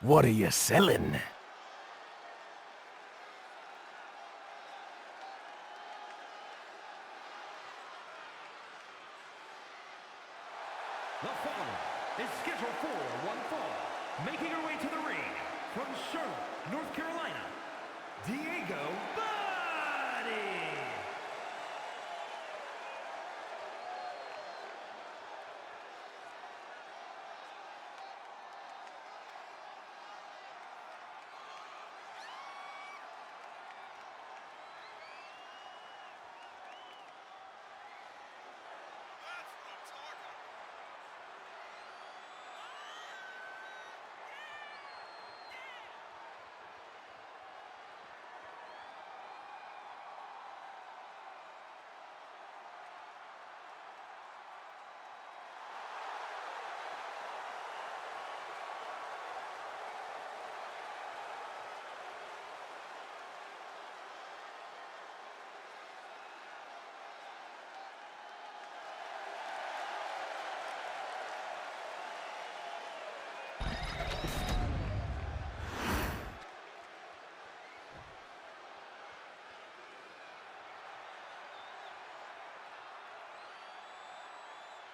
What are you selling? The following is scheduled for one fall, making her way to the ring from Charlotte, North Carolina, Diego Buddy.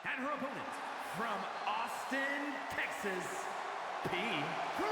And her opponent, from Austin, Texas, P. Cross.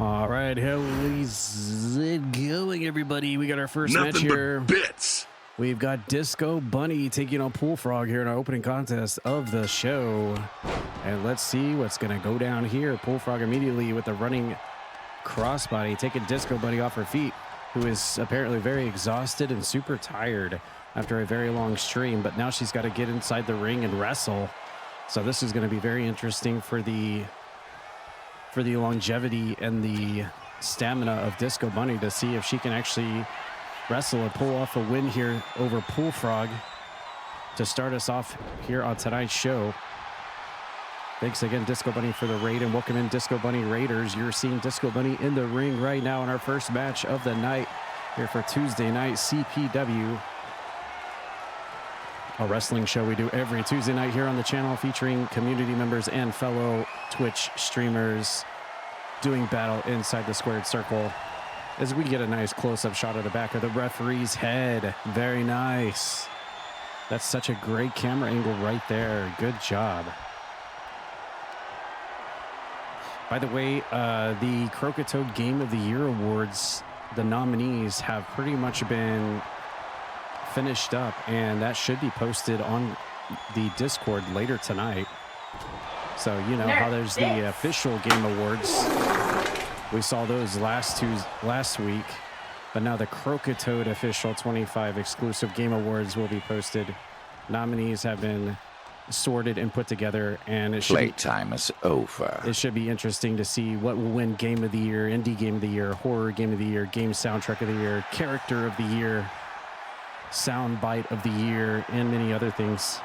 All right, how's it going, everybody? We got our first match Nothing here. but bits. We've got Disco Bunny taking on Pool Frog here in our opening contest of the show. And let's see what's going to go down here. Pool Frog immediately with the running crossbody, taking Disco Bunny off her feet, who is apparently very exhausted and super tired after a very long stream. But now she's got to get inside the ring and wrestle. So this is going to be very interesting for the longevity and the stamina of Disco Bunny to see if she can actually wrestle or pull off a win here over Pool Frog to start us off here on tonight's show. Thanks again, Disco Bunny, for the raid, and welcome in, Disco Bunny Raiders. You're seeing Disco Bunny in the ring right now in our first match of the night here for Tuesday night CPW, a wrestling show we do every Tuesday night here on the channel, featuring community members and fellow Twitch streamers doing battle inside the squared circle as we get a nice close-up shot of the back of the referee's head. Very nice. That's such a great camera angle right there. Good job. By the way, the Croakitoad Game of the Year Awards, the nominees have pretty much been finished up, and that should be posted on the Discord later tonight. So you know how there's the official game awards. We saw those last week, but now the Croakitoad official 25 exclusive game awards will be posted. Nominees have been sorted and put together, and it should playtime is over. It should be interesting to see what will win Game of the Year, Indie Game of the Year, Horror Game of the Year, Game Soundtrack of the Year, Character of the Year, Soundbite of the Year, and many other things.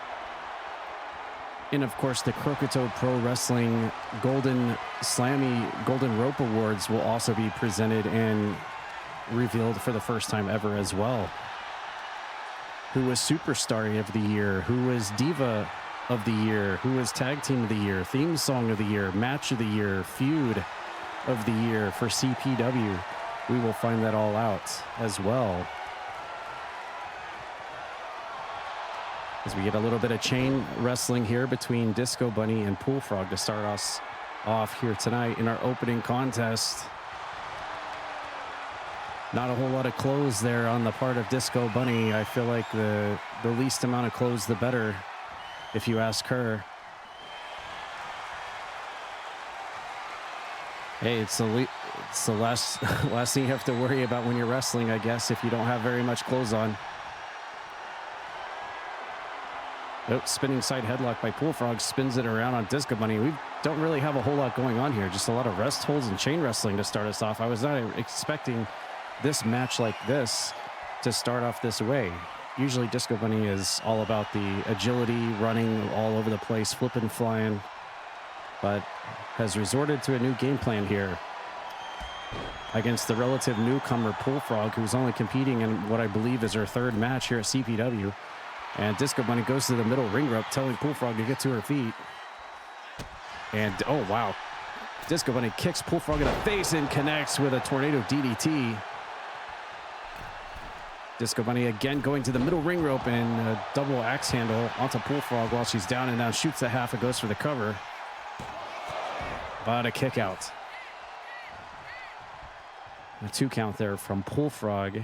And of course, the Croakitoad Pro Wrestling Golden Rope Awards will also be presented and revealed for the first time ever as well. Who was Superstar of the Year? Who was Diva of the Year? Who was Tag Team of the Year? Theme Song of the Year? Match of the Year? Feud of the Year for CPW? We will find that all out as well. As we get a little bit of chain wrestling here between Disco Bunny and Pool Frog to start us off here tonight in our opening contest. Not a whole lot of clothes there on the part of Disco Bunny. I feel like the least amount of clothes, the better, if you ask her. Hey, it's the last thing you have to worry about when you're wrestling, I guess, if you don't have very much clothes on. Oh, spinning side headlock by Bullfrog, spins it around on Disco Bunny. We don't really have a whole lot going on here. Just a lot of rest holds and chain wrestling to start us off. I was not expecting this match like this to start off this way. Usually Disco Bunny is all about the agility, running all over the place, flipping, flying, but has resorted to a new game plan here against the relative newcomer Bullfrog, who's only competing in what I believe is her third match here at CPW. And Disco Bunny goes to the middle ring rope, telling Bullfrog to get to her feet. And, oh, wow. Disco Bunny kicks Bullfrog in the face and connects with a tornado DDT. Disco Bunny again going to the middle ring rope and a double axe handle onto Bullfrog while she's down and down. Shoots the half and goes for the cover. But a kick out. A 2 count there from Bullfrog.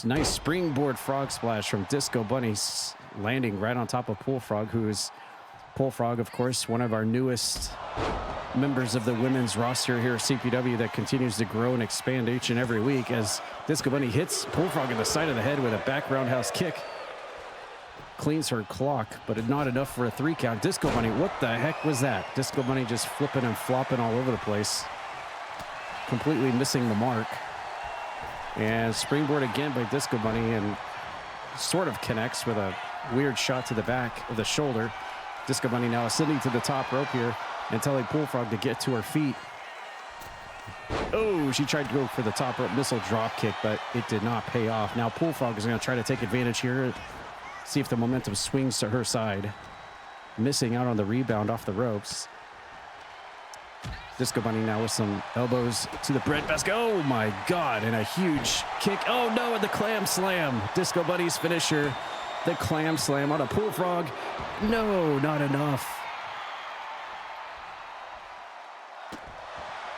Nice springboard frog splash from Disco Bunny, landing right on top of Bullfrog, who is Bullfrog, of course, one of our newest members of the women's roster here at CPW that continues to grow and expand each and every week as Disco Bunny hits Bullfrog in the side of the head with a back roundhouse kick. Cleans her clock, but not enough for a 3 count. Disco Bunny, what the heck was that? Disco Bunny just flipping and flopping all over the place, completely missing the mark. And springboard again by Disco Bunny and sort of connects with a weird shot to the back of the shoulder. Disco Bunny now ascending to the top rope here and telling Bullfrog to get to her feet. Oh, she tried to go for the top rope missile drop kick, but it did not pay off. Now Bullfrog is going to try to take advantage here, see if the momentum swings to her side. Missing out on the rebound off the ropes. Disco Bunny now with some elbows to the bread basket. Oh my God, and a huge kick. Oh no, and the clam slam. Disco Bunny's finisher, the clam slam on a Bullfrog. No, not enough.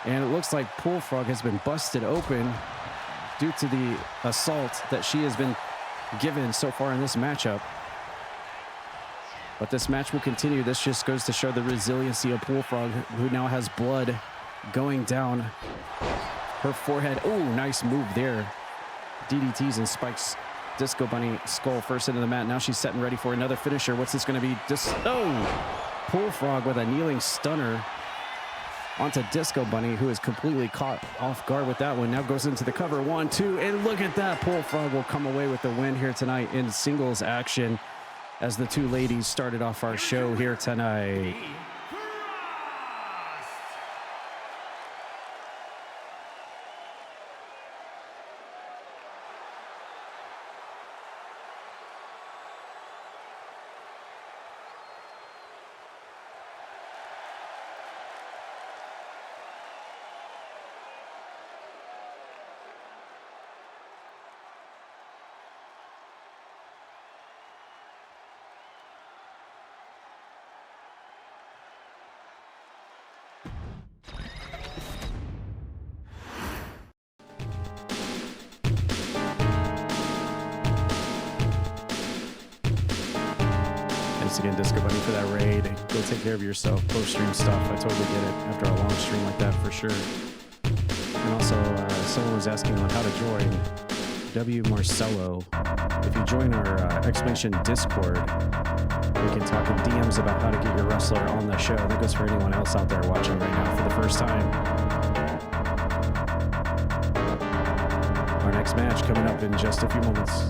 And it looks like Bullfrog has been busted open due to the assault that she has been given so far in this matchup. But this match will continue. This just goes to show the resiliency of Bullfrog, who now has blood going down her forehead. Oh, nice move there. DDTs and spikes Disco Bunny skull first into the mat. Now she's setting ready for another finisher. What's this going to be? Bullfrog with a kneeling stunner onto Disco Bunny, who is completely caught off guard with that one. Now goes into the cover. 1, 2, and look at that. Bullfrog will come away with the win here tonight in singles action, as the 2 ladies started off our show here tonight. Again, Disco Bunny, for that raid. Go take care of yourself. Post-stream stuff, I totally get it after a long stream like that, for sure. And also, someone was asking on how to join. W. Marcello. If you join our Exclamation Discord, we can talk in DMs about how to get your wrestler on the show. That goes for anyone else out there watching right now for the first time. Our next match coming up in just a few moments.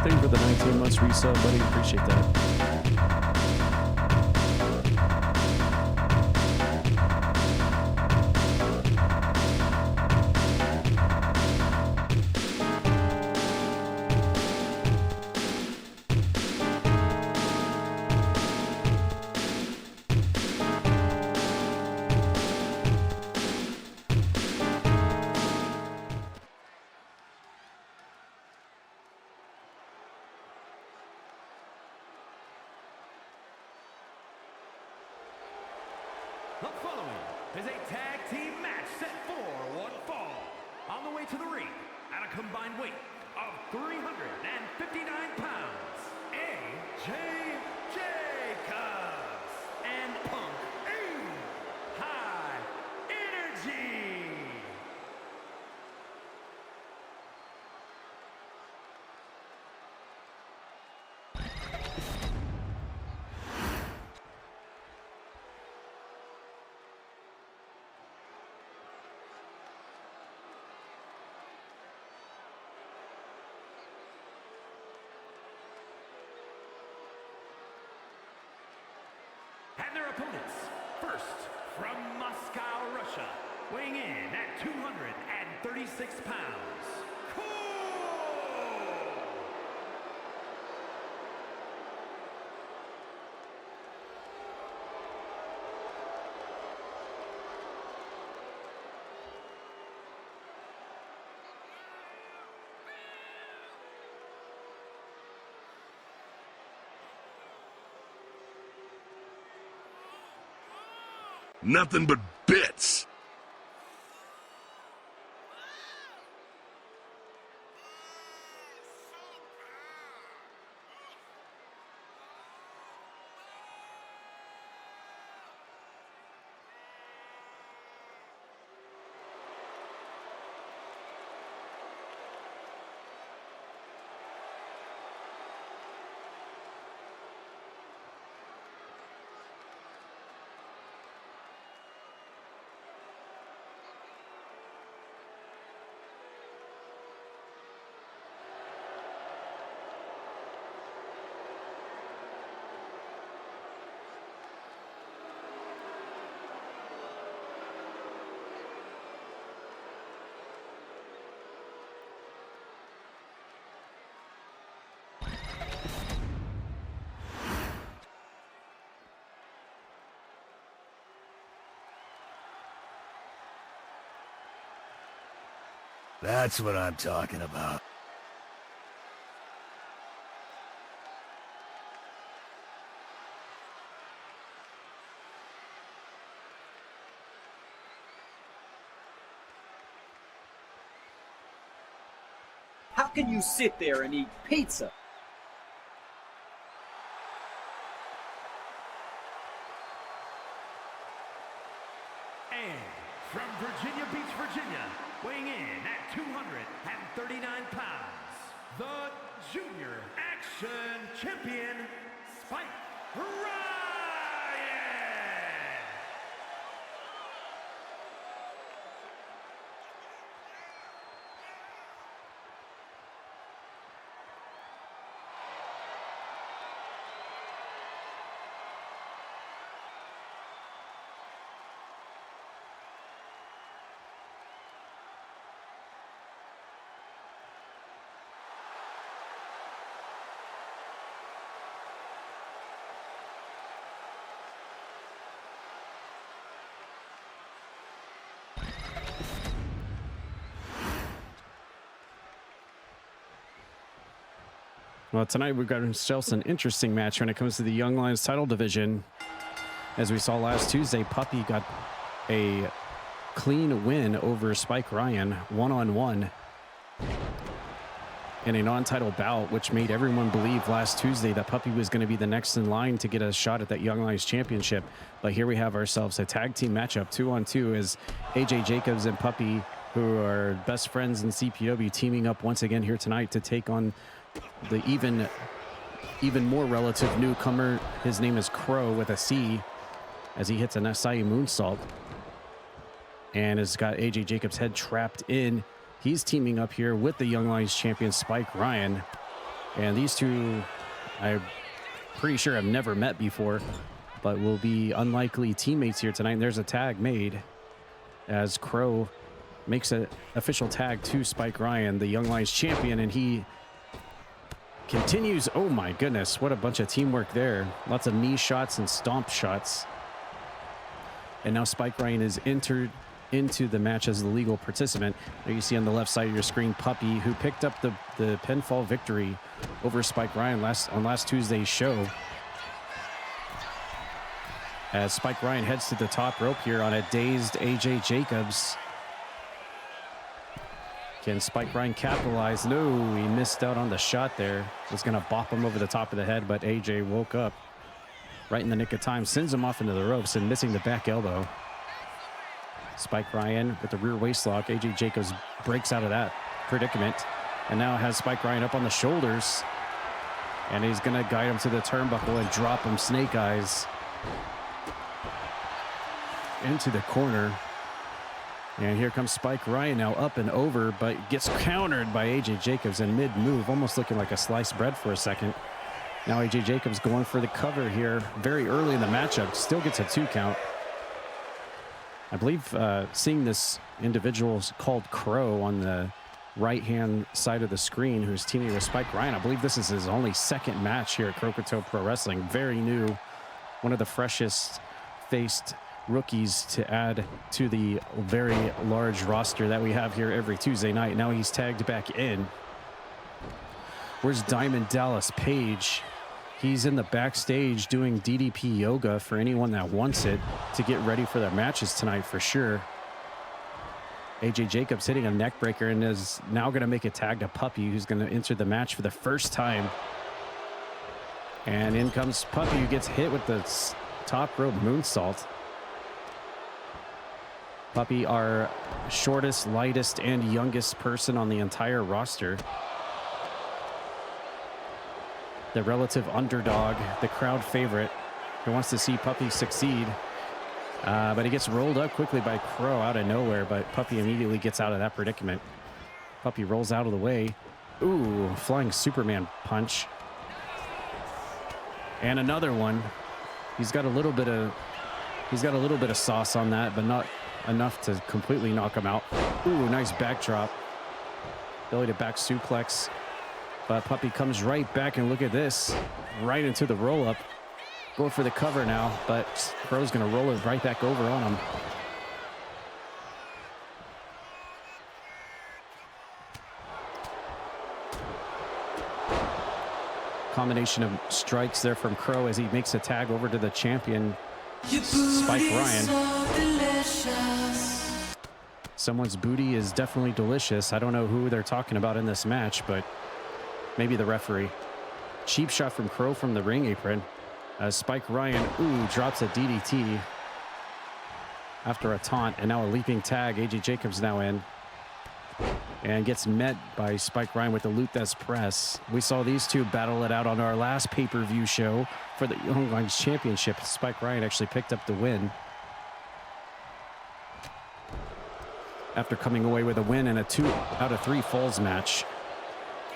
Thank you for the 19 months resub, buddy. Appreciate that. The following is a tag team match set for one fall. On the way to the ring, at a combined weight of 359 pounds, AJ Jacobs and Punk A. High Energy. And their opponents, first from Moscow, Russia, weighing in at 236 pounds, Cool! Nothing but bits. That's what I'm talking about. How can you sit there and eat pizza? And from Virginia Beach, Virginia, weighing in at 239 pounds, the Junior Action Champion, Spike Ryan! Well, tonight we've got ourselves an interesting match when it comes to the Young Lions title division. As we saw last Tuesday, Puppy got a clean win over Spike Ryan, one-on-one, in a non-title bout, which made everyone believe last Tuesday that Puppy was going to be the next in line to get a shot at that Young Lions championship. But here we have ourselves a tag team matchup, 2-on-2, as AJ Jacobs and Puppy, who are best friends in CPW, teaming up once again here tonight to take on the even more relative newcomer. His name is Crow with a C, as he hits an SI moonsault and has got AJ Jacobs' head trapped in. He's teaming up here with the Young Lions champion Spike Ryan, and these two, I'm pretty sure, have never met before, but will be unlikely teammates here tonight. And there's a tag made as Crow makes an official tag to Spike Ryan, the Young Lions champion, and he continues. Oh my goodness, what a bunch of teamwork there. Lots of knee shots and stomp shots. And now Spike Ryan is entered into the match as the legal participant. There you see on the left side of your screen Puppy, who picked up the pinfall victory over Spike Ryan on last Tuesday's show. as Spike Ryan heads to the top rope here on a dazed AJ Jacobs. Can Spike Ryan capitalize? No, he missed out on the shot there. Was going to bop him over the top of the head, but AJ woke up right in the nick of time, sends him off into the ropes and missing the back elbow. Spike Ryan with the rear waist lock. AJ Jacobs breaks out of that predicament and now has Spike Ryan up on the shoulders. And he's going to guide him to the turnbuckle and drop him snake eyes into the corner. And here comes Spike Ryan now up and over, but gets countered by AJ Jacobs in mid-move, almost looking like a sliced bread for a second. Now AJ Jacobs going for the cover here very early in the matchup. Still gets a 2 count. I believe seeing this individual called Crow on the right-hand side of the screen who's teaming with Spike Ryan. I believe this is his only 2nd match here at Croakitoad Pro Wrestling. Very new, one of the freshest faced rookies to add to the very large roster that we have here every Tuesday night. Now he's tagged back in. Where's Diamond Dallas Page? He's in the backstage doing DDP yoga for anyone that wants it to get ready for their matches tonight for sure. AJ Jacobs hitting a neck breaker and is now going to make a tag to Puppy, who's going to enter the match for the first time. And in comes Puppy, who gets hit with the top rope moonsault. Puppy, our shortest, lightest, and youngest person on the entire roster. The relative underdog, the crowd favorite, who wants to see Puppy succeed. But he gets rolled up quickly by Crow out of nowhere, but Puppy immediately gets out of that predicament. Puppy rolls out of the way. Ooh, flying Superman punch. And another one. He's got a little bit of sauce on that, but not enough to completely knock him out. Ooh, nice backdrop. Belly to back suplex. But Puppy comes right back, and look at this. Right into the roll-up. Going for the cover now, but Crow's going to roll it right back over on him. Combination of strikes there from Crow as he makes a tag over to the champion, Spike Ryan. Someone's booty is definitely delicious. I don't know who they're talking about in this match, but maybe the referee. Cheap shot from Crow from the ring apron. As Spike Ryan, drops a DDT after a taunt, and now a leaping tag. AJ Jacobs now in and gets met by Spike Ryan with the Luthes press. We saw these two battle it out on our last pay-per-view show for the Young Lions Championship. Spike Ryan actually picked up the win after coming away with a win in a 2 out of 3 falls match.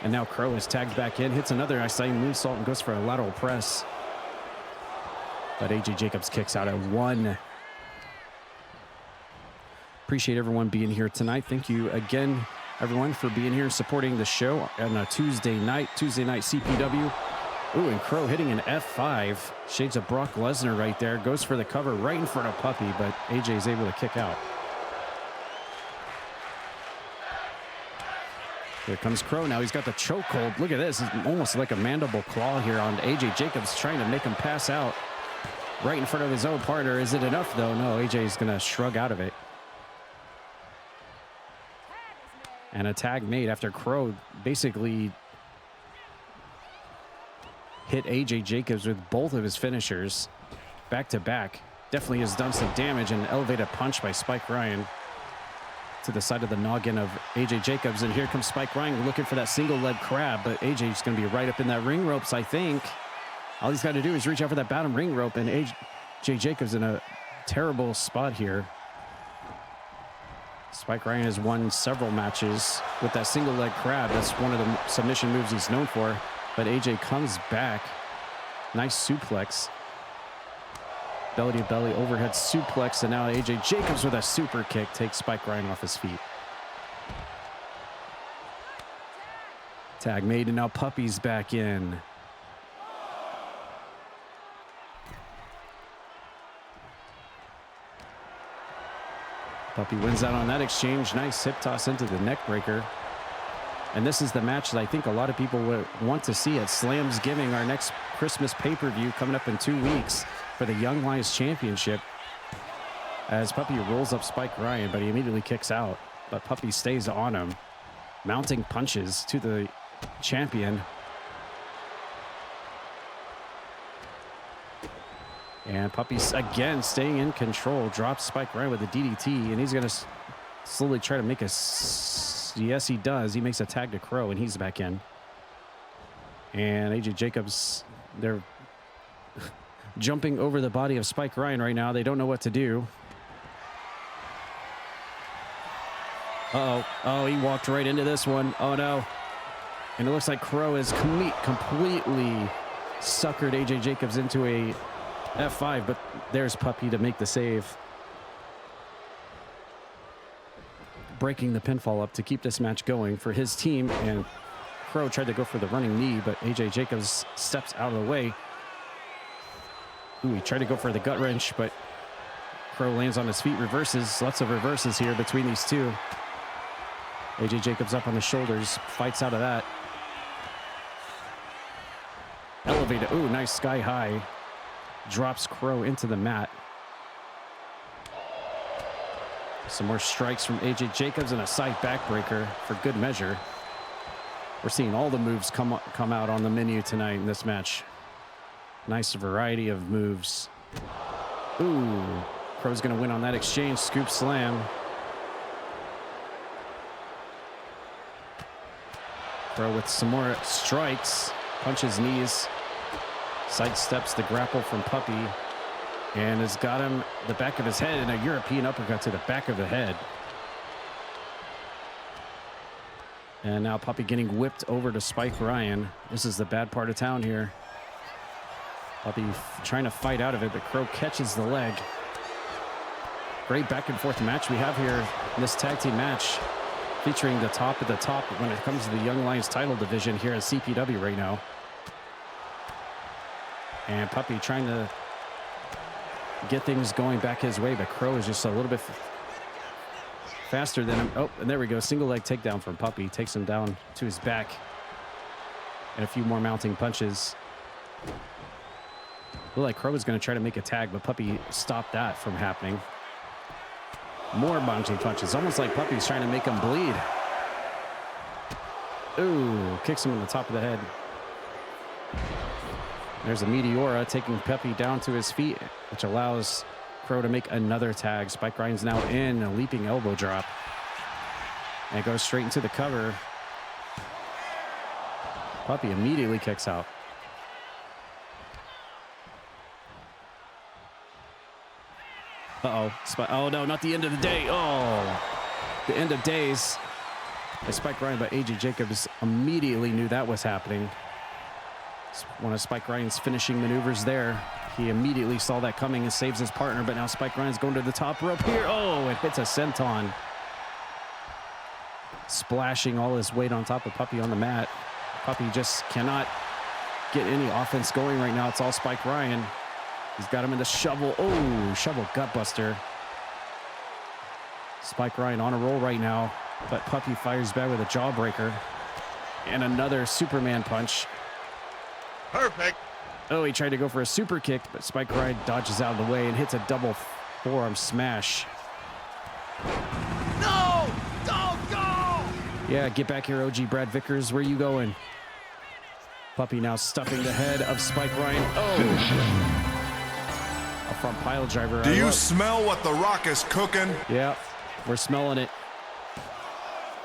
And now Crow is tagged back in, hits another Isai moonsault and goes for a lateral press. But AJ Jacobs kicks out at 1. Appreciate everyone being here tonight. Thank you again, everyone, for being here and supporting the show on a Tuesday night CPW. Ooh, and Crow hitting an F5. Shades of Brock Lesnar right there. Goes for the cover right in front of Puppy, but AJ is able to kick out. Here comes Crow now. He's got the chokehold. Look at this. It's almost like a mandible claw here on AJ Jacobs, trying to make him pass out right in front of his own partner. Is it enough, though? No, AJ is going to shrug out of it. And a tag made after Crow basically hit AJ Jacobs with both of his finishers back to back. Definitely has done some damage, and an elevated punch by Spike Ryan to the side of the noggin of AJ Jacobs. And here comes Spike Ryan looking for that single leg crab, but AJ's going to be right up in that ring ropes, I think. All he's got to do is reach out for that bottom ring rope, and AJ Jacobs in a terrible spot here. Spike Ryan has won several matches with that single leg crab. That's one of the submission moves he's known for. But AJ comes back. Nice suplex. Belly to belly overhead suplex. And now AJ Jacobs with a super kick takes Spike Ryan off his feet. Tag made, and now Puppy's back in. Puppy wins out on that exchange. Nice hip toss into the neck breaker. And this is the match that I think a lot of people would want to see at Slam's Giving, our next Christmas pay-per-view coming up in 2 weeks. for the Young Lions Championship as Puppy rolls up Spike Ryan, but he immediately kicks out. But Puppy stays on him, mounting punches to the champion. And Puppy's again staying in control, drops Spike Ryan with a DDT, and he's going to slowly try to make a... Yes, he does. He makes a tag to Crow, and he's back in. And AJ Jacobs, they're jumping over the body of Spike Ryan right now. They don't know what to do. Uh-oh. Oh, he walked right into this one. Oh, no. And it looks like Crow has completely suckered AJ Jacobs into a F5, but there's Puppy to make the save. Breaking the pinfall up to keep this match going for his team, and Crow tried to go for the running knee, but AJ Jacobs steps out of the way. Ooh, he tried to go for the gut wrench, but Crow lands on his feet, reverses. Lots of reverses here between these two. AJ Jacobs up on the shoulders, fights out of that. Elevated, ooh, nice sky high. Drops Crow into the mat. Some more strikes from AJ Jacobs and a side backbreaker for good measure. We're seeing all the moves come out on the menu tonight in this match. Nice variety of moves. Ooh, Crow's gonna win on that exchange. Scoop slam. Crow with some more strikes. Punches knees. Sidesteps the grapple from Puppy. And has got him the back of his head and a European uppercut to the back of the head. And now Puppy getting whipped over to Spike Ryan. This is the bad part of town here. Puppy trying to fight out of it, but Crow catches the leg. Great back and forth match we have here in this tag team match, featuring the top of the top when it comes to the Young Lions title division here at CPW right now. And Puppy trying to get things going back his way, but Crow is just a little bit faster than him. Oh, and there we go. Single leg takedown from Puppy. Takes him down to his back. And a few more mounting punches. Looked like Crow was going to try to make a tag, but Puppy stopped that from happening. More mounting punches. Almost like Puppy's trying to make him bleed. Ooh, kicks him in the top of the head. There's a Meteora taking Puppy down to his feet, which allows Crow to make another tag. Spike Ryan's now in a leaping elbow drop. And it goes straight into the cover. Puppy immediately kicks out. Uh-oh. Oh, no, not the end of the day. Oh, the end of days. As Spike Ryan, but AJ Jacobs immediately knew that was happening. It's one of Spike Ryan's finishing maneuvers there. He immediately saw that coming and saves his partner, but now Spike Ryan's going to the top rope here. Oh, it hits a senton. Splashing all his weight on top of Puppy on the mat. Puppy just cannot get any offense going right now. It's all Spike Ryan. He's got him in the shovel. Oh, shovel gutbuster. Spike Ryan on a roll right now, but Puppy fires back with a jawbreaker. And another Superman punch. Perfect. Oh, he tried to go for a super kick, but Spike Ryan dodges out of the way and hits a double forearm smash. No! Don't go! Yeah, get back here, OG Brad Vickers. Where you going? Puppy now stuffing the head of Spike Ryan. Oh! A front pile driver. Do you smell what The Rock is cooking? Yeah, we're smelling it.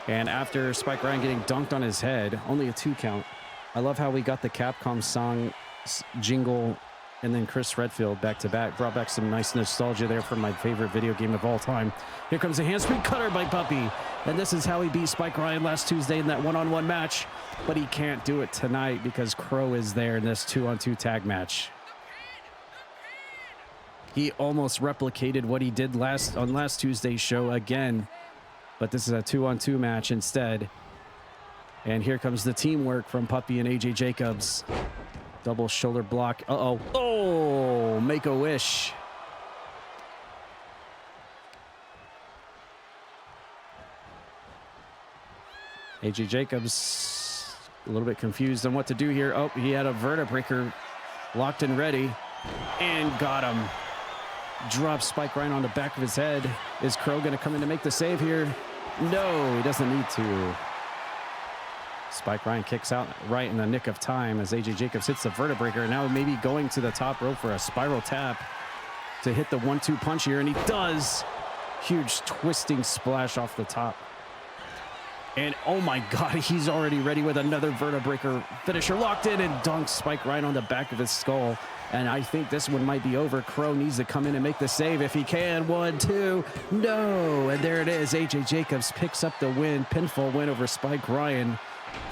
And after Spike Ryan getting dunked on his head, only a 2 count. I love how we got the Capcom song jingle and then Chris Redfield back to back. Brought back some nice nostalgia there from my favorite video game of all time. Here comes a handspring cutter by Puppy. And this is how he beat Spike Ryan last Tuesday in that one-on-one match. But he can't do it tonight because Crow is there in this 2-on-2 tag match. He almost replicated what he did on last Tuesday's show again. But this is a 2-on-2 match instead. And here comes the teamwork from Puppy and AJ Jacobs. Double shoulder block. Uh-oh. Oh, make a wish. AJ Jacobs a little bit confused on what to do here. Oh, he had a vertebreaker locked and ready. And got him. Drops Spike Ryan on the back of his head. Is Crow going to come in to make the save here? No, he doesn't need to. Spike Ryan kicks out right in the nick of time as AJ Jacobs hits the vertebraker. Now maybe going to the top rope for a spiral tap to hit the 1-2 punch here, and he does. Huge twisting splash off the top. And oh my God, he's already ready with another vertebraker finisher, locked in, and dunks Spike Ryan on the back of his skull. And I think this one might be over. Crow needs to come in and make the save if he can. 1, 2, no. And there it is. AJ Jacobs picks up the win, pinfall win over Spike Ryan,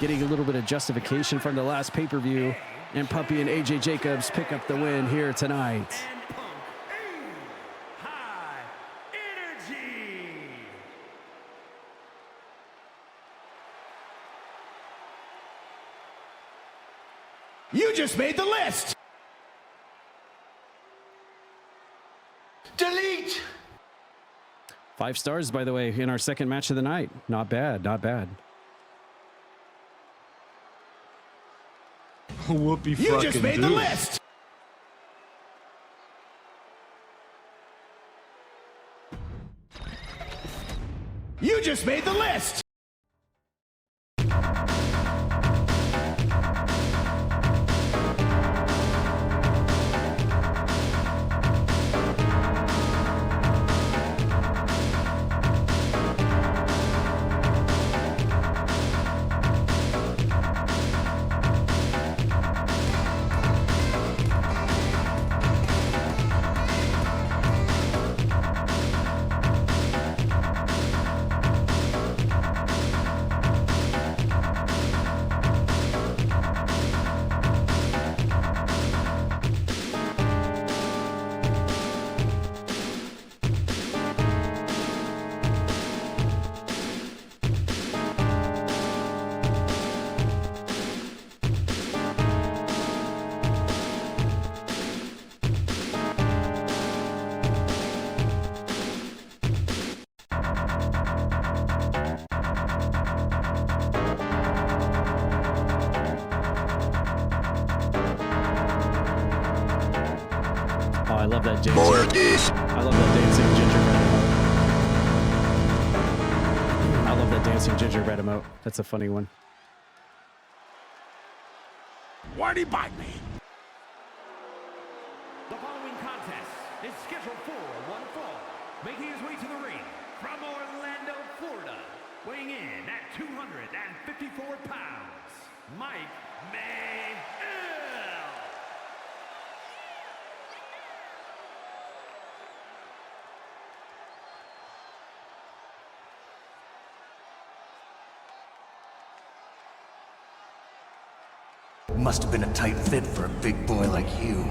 getting a little bit of justification from the last pay-per-view. And Puppy and AJ Jacobs pick up the win here tonight. You just made the list! Delete! 5 stars, by the way, in our second match of the night. Not bad, not bad. Whoopie You fucking just made the list! You just made the list! I love that dancing. More of this. I love that dancing gingerbread emote. I love that dancing gingerbread emote. That's a funny one. Why'd he bite me? The following contest is scheduled for one fall. Making his way to the ring from Orlando, Florida, weighing in at 254 pounds, Mike May. Must have been a tight fit for a big boy like you.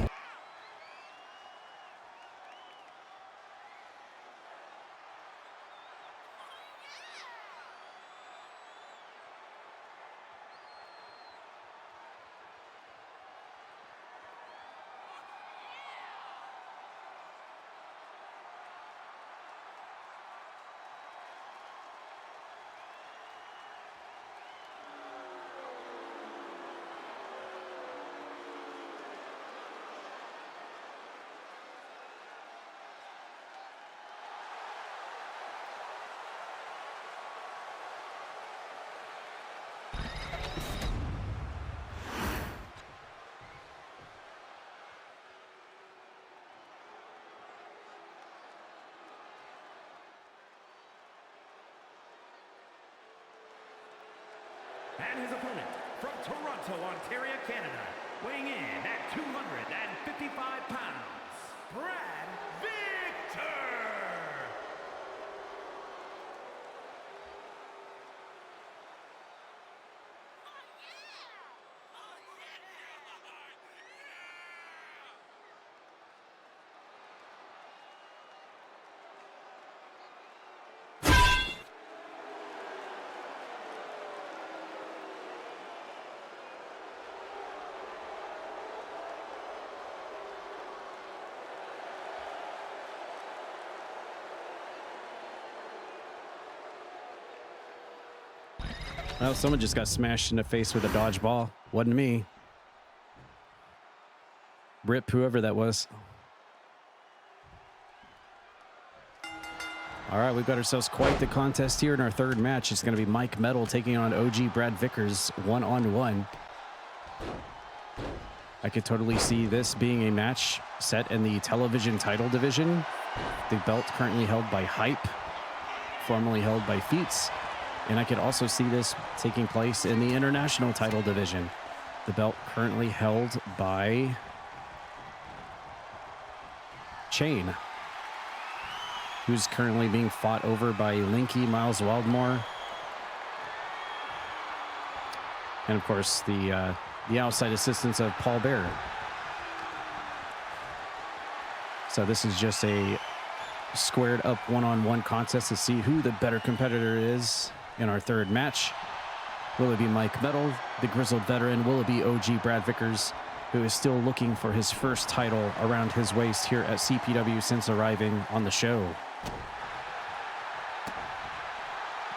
And his opponent from Toronto, Ontario, Canada, weighing in at 255 pounds, Brad Victor! Well, someone just got smashed in the face with a dodgeball. Wasn't me. Rip whoever that was. All right, we've got ourselves quite the contest here in our third match. It's going to be Mike Metal taking on OG Brad Vickers one-on-one. I could totally see this being a match set in the television title division. The belt currently held by Hype, formerly held by Feuds. And I could also see this taking place in the international title division. The belt currently held by Chain, who's currently being fought over by Linky, Miles Wildmore. And of course, the outside assistance of Paul Bear. So this is just a squared up one-on-one contest to see who the better competitor is in our third match. Will it be Mike Metal, the grizzled veteran? Will it be OG Brad Vickers, who is still looking for his first title around his waist here at CPW since arriving on the show?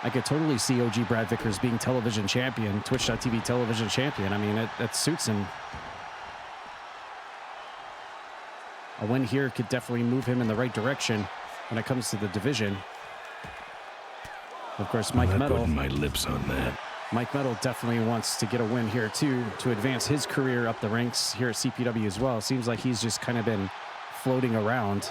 I could totally see OG Brad Vickers being television champion, Twitch.tv television champion. I mean, that suits him. A win here could definitely move him in the right direction when it comes to the division. Of course, Mike Metal. Putting my lips on that. Mike Metal definitely wants to get a win here too, to advance his career up the ranks here at CPW as well. Seems like he's just kind of been floating around.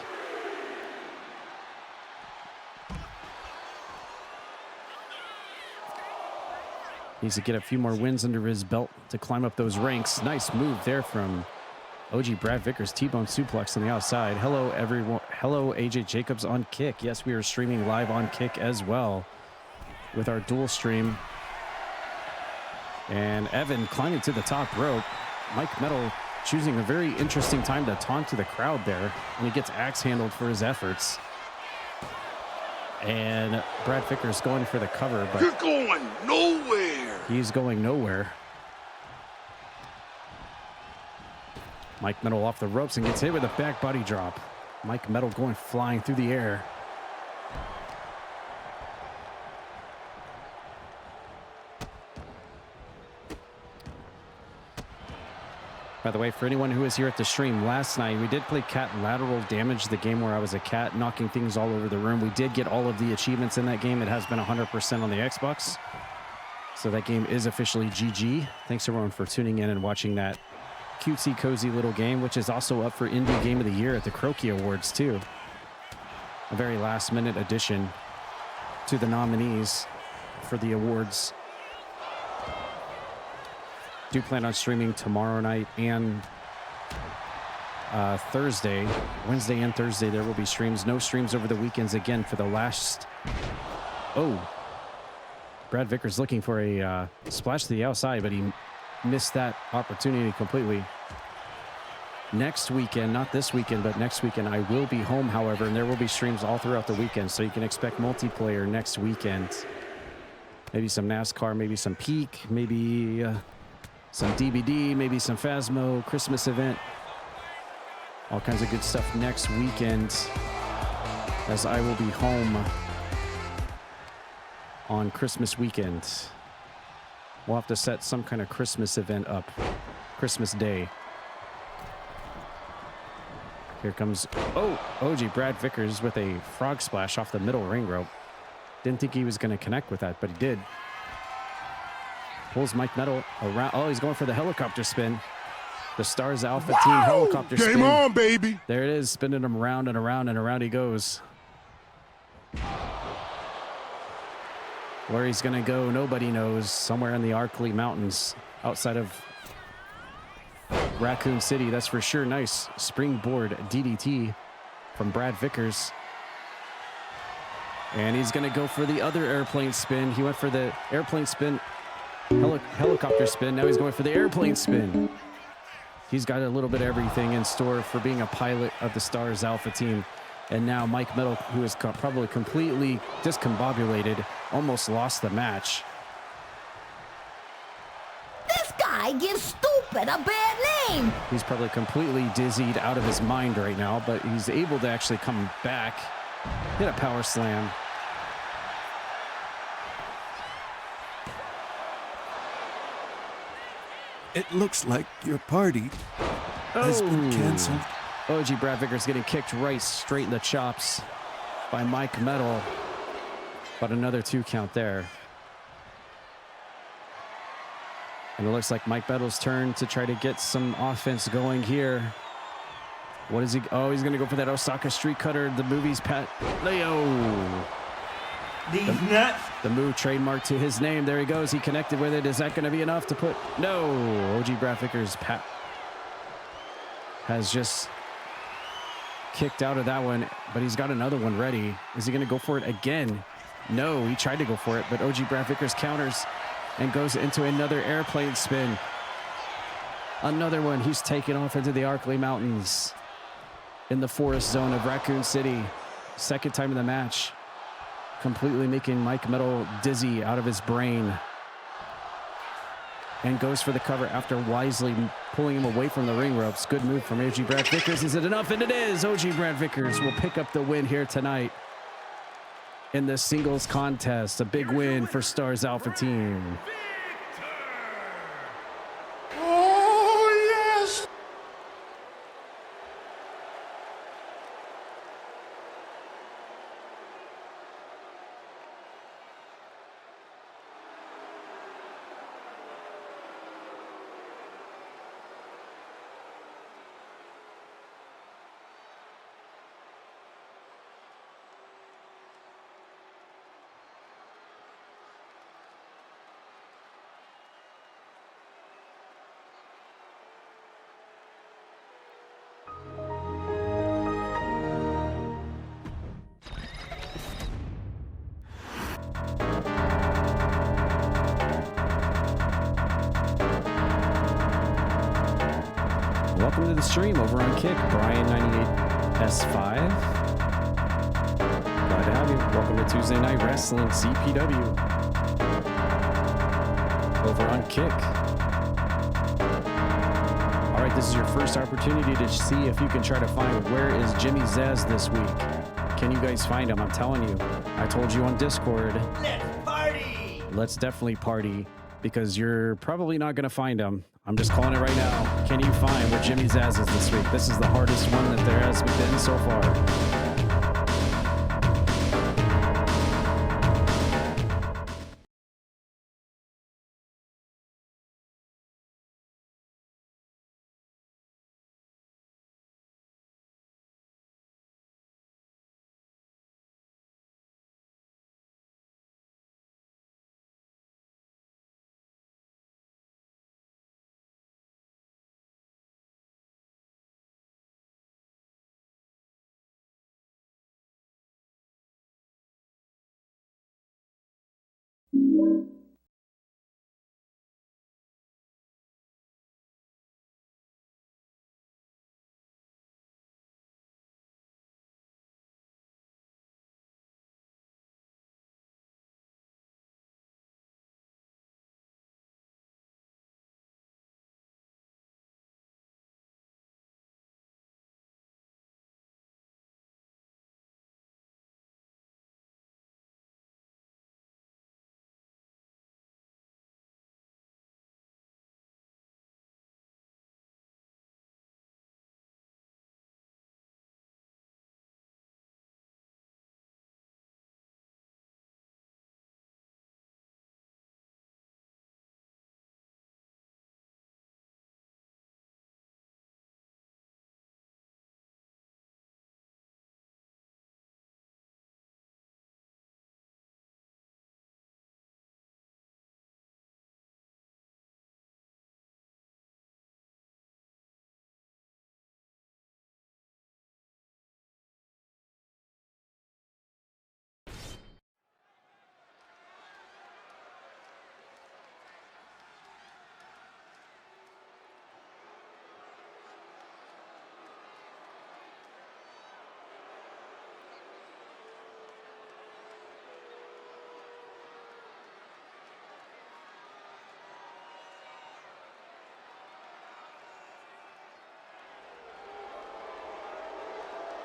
Needs to get a few more wins under his belt to climb up those ranks. Nice move there from OG Brad Vickers. T-bone suplex on the outside. Hello, everyone. Hello, AJ Jacobs on Kick. Yes, we are streaming live on Kick as well with our dual stream. And Evan climbing to the top rope. Mike Metal choosing a very interesting time to taunt to the crowd there. And he gets axe handled for his efforts. And Brad Vickers going for the cover, but You're going nowhere. he's going nowhere. Mike Metal off the ropes and gets hit with a back body drop. Mike Metal going flying through the air. By the way, for anyone who was here at the stream last night, we did play Cat Lateral Damage, the game where I was a cat knocking things all over the room. We did get all of the achievements in that game. It has been 100% on the Xbox. So that game is officially GG. Thanks everyone for tuning in and watching that cutesy cozy little game, which is also up for Indie Game of the Year at the Croaki Awards too. A very last minute addition to the nominees for the awards. Do plan on streaming tomorrow night and Thursday. Wednesday and Thursday there will be streams. No streams over the weekends again for the last... Oh. Brad Vickers looking for a splash to the outside, but he missed that opportunity completely. Next weekend, not this weekend, but next weekend, I will be home, however, and there will be streams all throughout the weekend, so you can expect multiplayer next weekend. Maybe some NASCAR, maybe some Peak, maybe... some DBD, maybe some Phasmo, Christmas event. All kinds of good stuff next weekend as I will be home on Christmas weekend. We'll have to set some kind of Christmas event up. Christmas Day. Here comes, OG Brad Vickers with a frog splash off the middle ring rope. Didn't think he was going to connect with that, but he did. Pulls Mike Metal around. Oh, he's going for the helicopter spin. The Stars Alpha Team helicopter spin. Game on, baby. There it is, spinning him around and around and around he goes. Where he's going to go, nobody knows. Somewhere in the Arkley Mountains, outside of Raccoon City, that's for sure. Nice springboard DDT from Brad Vickers. And he's going to go for the other airplane spin. He went for the airplane spin. Helicopter spin. Now he's going for the airplane spin. He's got a little bit of everything in store for being a pilot of the Stars Alpha Team. And now Mike Metal, who is probably completely discombobulated, almost lost the match. This guy gives stupid a bad name. He's probably completely dizzied out of his mind right now, but he's able to actually come back, hit a power slam. It looks like your party has been canceled. OG Brad Vickers getting kicked right straight in the chops by Mike Metal. But another 2 count there. And it looks like Mike Metal's turn to try to get some offense going here. What is he? Oh, he's going to go for that Osaka Street Cutter. The movie's Pat Leo. These nuts. The move trademarked to his name. There he goes. He connected with it. Is that going to be enough to put? No. OG Brad Vickers Pat has just kicked out of that one, but he's got another one ready. Is he going to go for it again? No, he tried to go for it, but OG Brad Vickers counters and goes into another airplane spin. Another one. He's taken off into the Arklay Mountains in the forest zone of Raccoon City. Second time in the match. Completely making Mike Metal dizzy out of his brain. And goes for the cover after wisely pulling him away from the ring ropes. Good move from OG Brad Vickers. Is it enough? And it is. OG Brad Vickers will pick up the win here tonight in the singles contest. A big win for Stars Alpha Team. Welcome to the stream over on Kick, Brian98S5. Glad to have you. Welcome to Tuesday Night Wrestling, CPW. Over on Kick. All right, this is your first opportunity to see if you can try to find where is Jimmy Zez this week. Can you guys find him? I'm telling you. I told you on Discord. Let's party. Let's definitely party because you're probably not going to find him. I'm just calling it right now. Can you find where Jimmy Zaz is this week? This is the hardest one that there has been so far.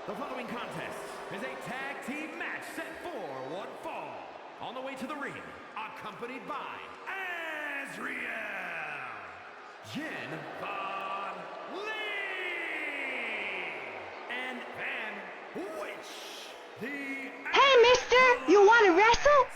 The following contest is a tag team match set for one fall. On the way to the ring, accompanied by Azrael, Jin Von Lee and Van Witch. Hey, mister, you want to wrestle?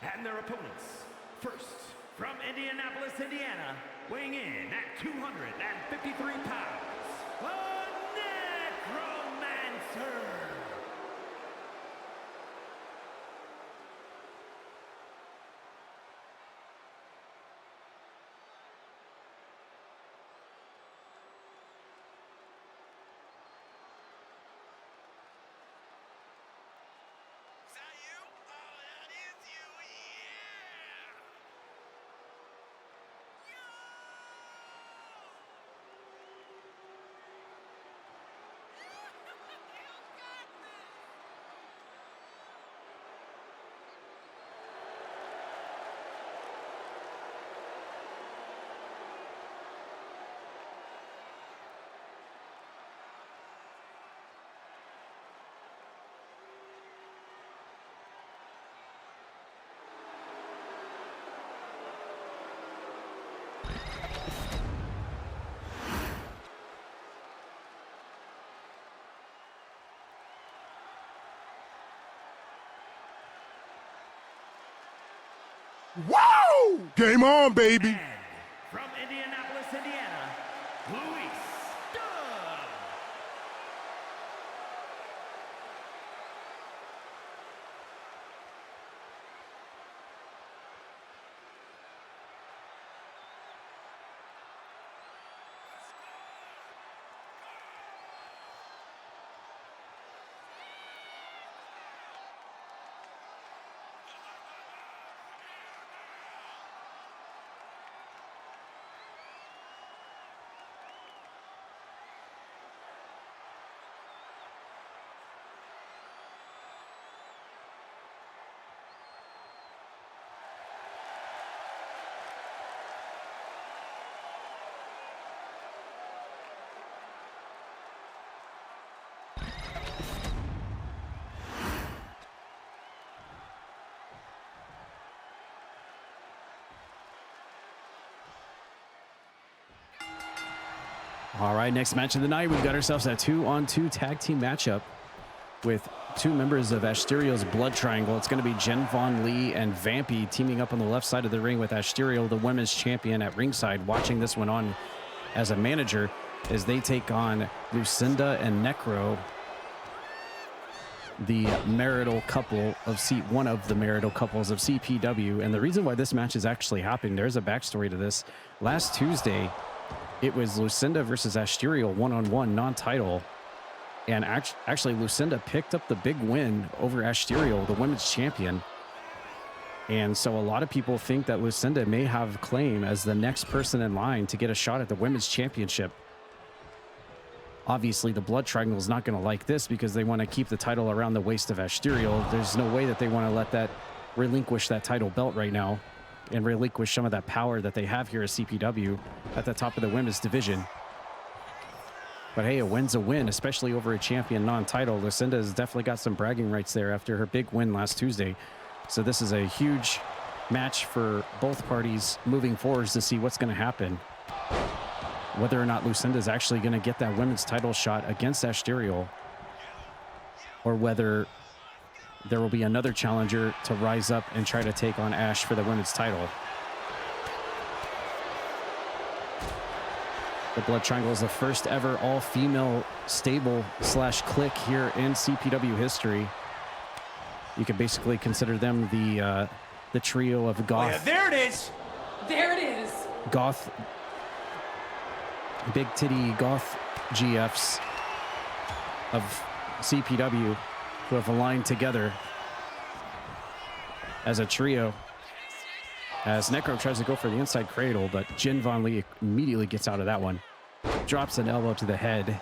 And their opponents, first, from Indianapolis, Indiana, weighing in at 253 pounds, the Necromancer. Wow! Game on, baby. And from Indianapolis, Indiana, Louis Dawg. All right, next match of the night, we've got ourselves a 2-on-2 tag team matchup with two members of Asterial's Blood Triangle. It's going to be Jen Von Lee and Vampy teaming up on the left side of the ring with Asterial, the women's champion, at ringside, watching this one on as a manager as they take on Lucinda and Necro, the marital couple of one of the marital couples of CPW. And the reason why this match is actually happening, there's a backstory to this. Last Tuesday, it was Lucinda versus Asterial one-on-one, non-title. And actually, Lucinda picked up the big win over Asterial, the women's champion. And so a lot of people think that Lucinda may have claim as the next person in line to get a shot at the women's championship. Obviously, the Blood Triangle is not going to like this because they want to keep the title around the waist of Asterial. There's no way that they want to let that relinquish that title belt right now and relinquish some of that power that they have here at CPW at the top of the women's division. But hey, a win's a win, especially over a champion non-title. Lucinda has definitely got some bragging rights there after her big win last Tuesday. So this is a huge match for both parties moving forwards to see what's going to happen. Whether or not Lucinda is actually going to get that women's title shot against Asterial. or whether there will be another challenger to rise up and try to take on Ash for the women's title. The Blood Triangle is the first ever all-female stable / clique here in CPW history. You could basically consider them the trio of goth. Oh, yeah, there it is. There it is. Goth, big titty goth GFs of CPW who have aligned together as a trio. As Necro tries to go for the inside cradle, but Jen Von Lee immediately gets out of that one. Drops an elbow to the head.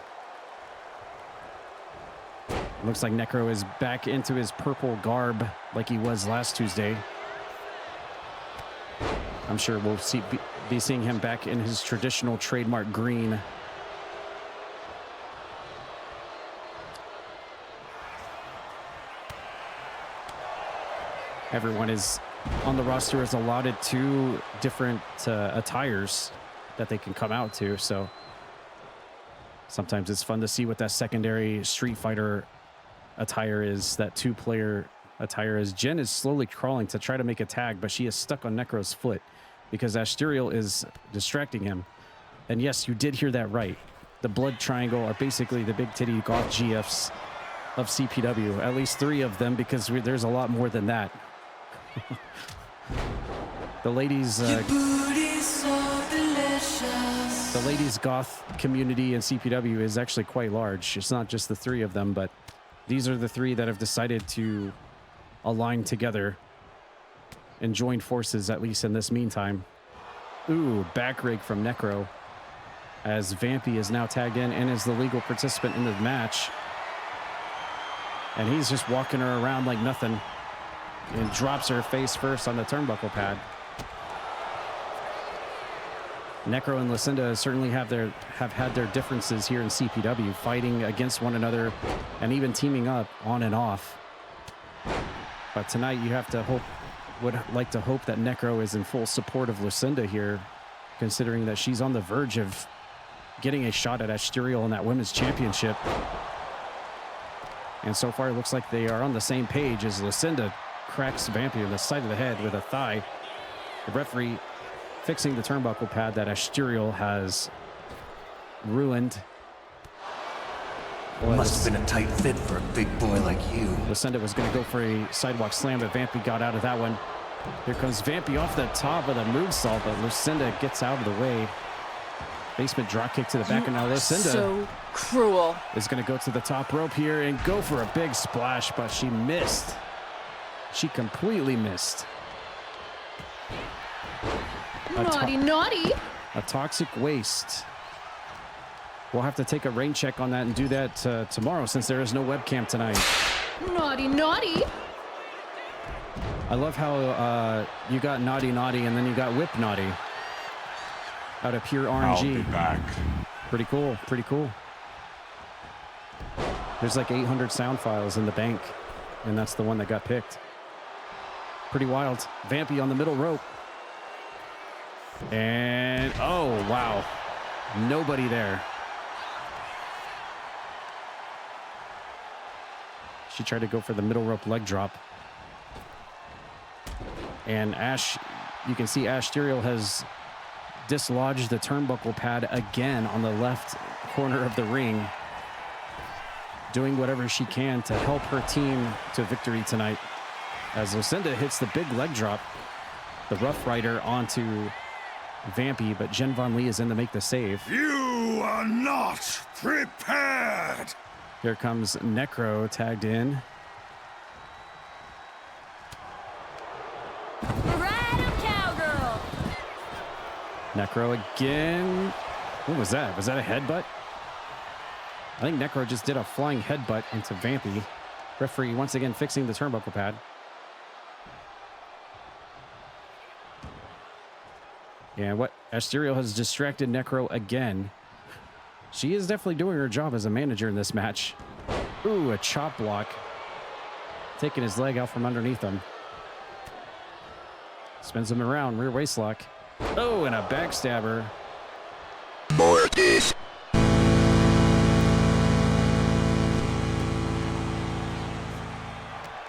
Looks like Necro is back into his purple garb like he was last Tuesday. I'm sure we'll be seeing him back in his traditional trademark green. Everyone is on the roster is allotted 2 different attires that they can come out to, so sometimes it's fun to see what that secondary Street Fighter attire is, that 2-player attire, as Jen is slowly crawling to try to make a tag, but she is stuck on Necro's foot because Asterial is distracting him. And yes, you did hear that right. The Blood Triangle are basically the big titty goth GFs of CPW, at least 3 of them, because there's a lot more than that. The ladies goth community in CPW is actually quite large. It's not just the 3 of them, but these are the 3 that have decided to align together and join forces, at least in this meantime. Ooh, back rake from Necro, as Vampy is now tagged in and is the legal participant in the match. And he's just walking her around like nothing and drops her face first on the turnbuckle pad. Necro and Lucinda certainly have had their differences here in CPW, fighting against one another and even teaming up on and off. But tonight you have to would like to hope that Necro is in full support of Lucinda here, considering that she's on the verge of getting a shot at Asterial in that women's championship. And so far it looks like they are on the same page as Lucinda cracks Vampy in the side of the head with a thigh. The referee fixing the turnbuckle pad that Asterial has ruined. Must have been a tight fit for a big boy like you. Lucinda was going to go for a sidewalk slam, but Vampy got out of that one. Here comes Vampy off the top of the moonsault, but Lucinda gets out of the way. Basement drop kick to the back, and now Lucinda so cruel. is going to go to the top rope here and go for a big splash, but she missed. She completely missed. Naughty. A toxic waste. We'll have to take a rain check on that and do that tomorrow, since there is no webcam tonight. Naughty. I love how you got naughty and then you got whip naughty out of pure RNG. I'll be back. Pretty cool. There's like 800 sound files in the bank, and that's the one that got picked. Pretty wild. Vampy on the middle rope. And, oh, wow. Nobody there. She tried to go for the middle rope leg drop. And Ash, you can see Asterial has dislodged the turnbuckle pad again on the left corner of the ring, doing whatever she can to help her team to victory tonight. As Lucinda hits the big leg drop, the Rough Rider onto Vampy, but Jen Von Lee is in to make the save. You are not prepared. Here comes Necro tagged in. Ride 'em, cowgirl! Necro again. What was that? Was that a headbutt? I think Necro just did a flying headbutt into Vampy. Referee once again fixing the turnbuckle pad. And what Asterial has distracted Necro again. She is definitely doing her job as a manager in this match. Ooh, a chop block. Taking his leg out from underneath him. Spins him around, rear waist lock. Oh, and a backstabber.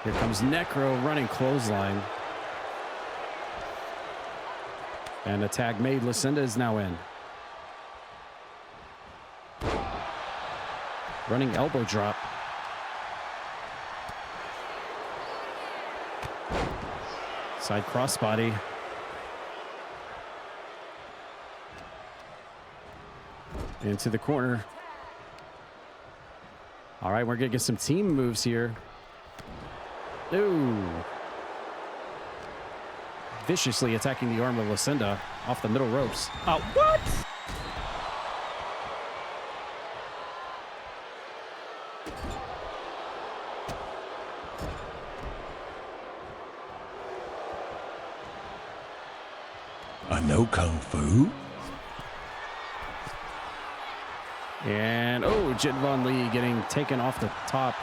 Here comes Necro running clothesline. And a tag made. Lucinda is now in. Running elbow drop. Side crossbody. Into the corner. All right, we're going to get some team moves here. Ooh. Viciously attacking the arm of Lucinda off the middle ropes. What? I know Kung Fu. And, oh, Jen Von Lee getting taken off the top.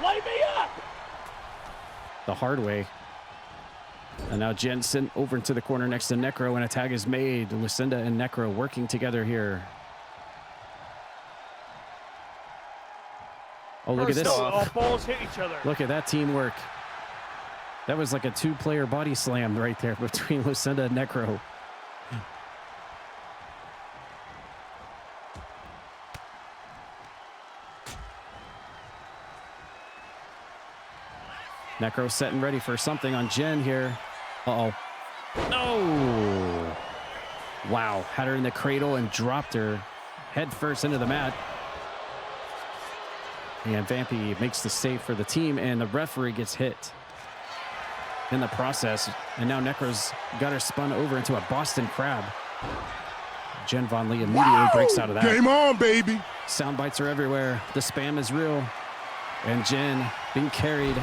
Light me up! The hard way. And now Jen sent over into the corner next to Necro, and a tag is made. Lucinda and Necro working together here. Oh, look at this. All balls hit each other. Look at that teamwork. That was like a two-player body slam right there between Lucinda and Necro. Necro setting ready for something on Jen here. Uh-oh. No! Wow, had her in the cradle and dropped her head first into the mat. And Vampy makes the save for the team, and the referee gets hit in the process. And now Necro's got her spun over into a Boston Crab. Jen Von Lee immediately breaks out of that. Game on, baby. Sound bites are everywhere. The spam is real. And Jen being carried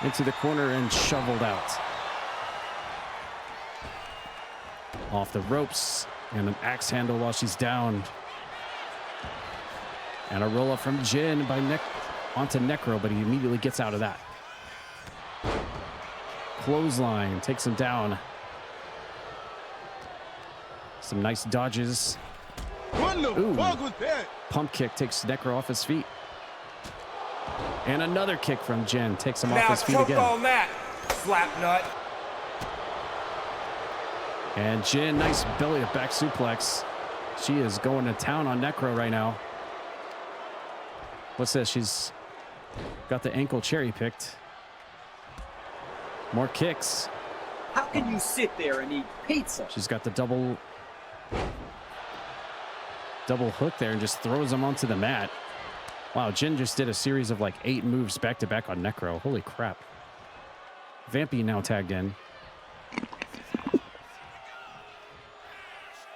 into the corner and shoveled out. Off the ropes and an axe handle while she's down. And a roll up from Jen onto Necro, but he immediately gets out of that. Clothesline takes him down. Some nice dodges. What the Ooh. fuck was that? Pump kick takes Necro off his feet. And another kick from Jen takes him off his feet again. on that, slapnut. And Jen, nice belly to back suplex. She is going to town on Necro right now. What's this? She's got the ankle cherry picked. More kicks. How can you sit there and eat pizza? She's got the double hook there and just throws him onto the mat. Wow, Jen just did a series of like 8 moves back-to-back on Necro. Holy crap. Vampy now tagged in.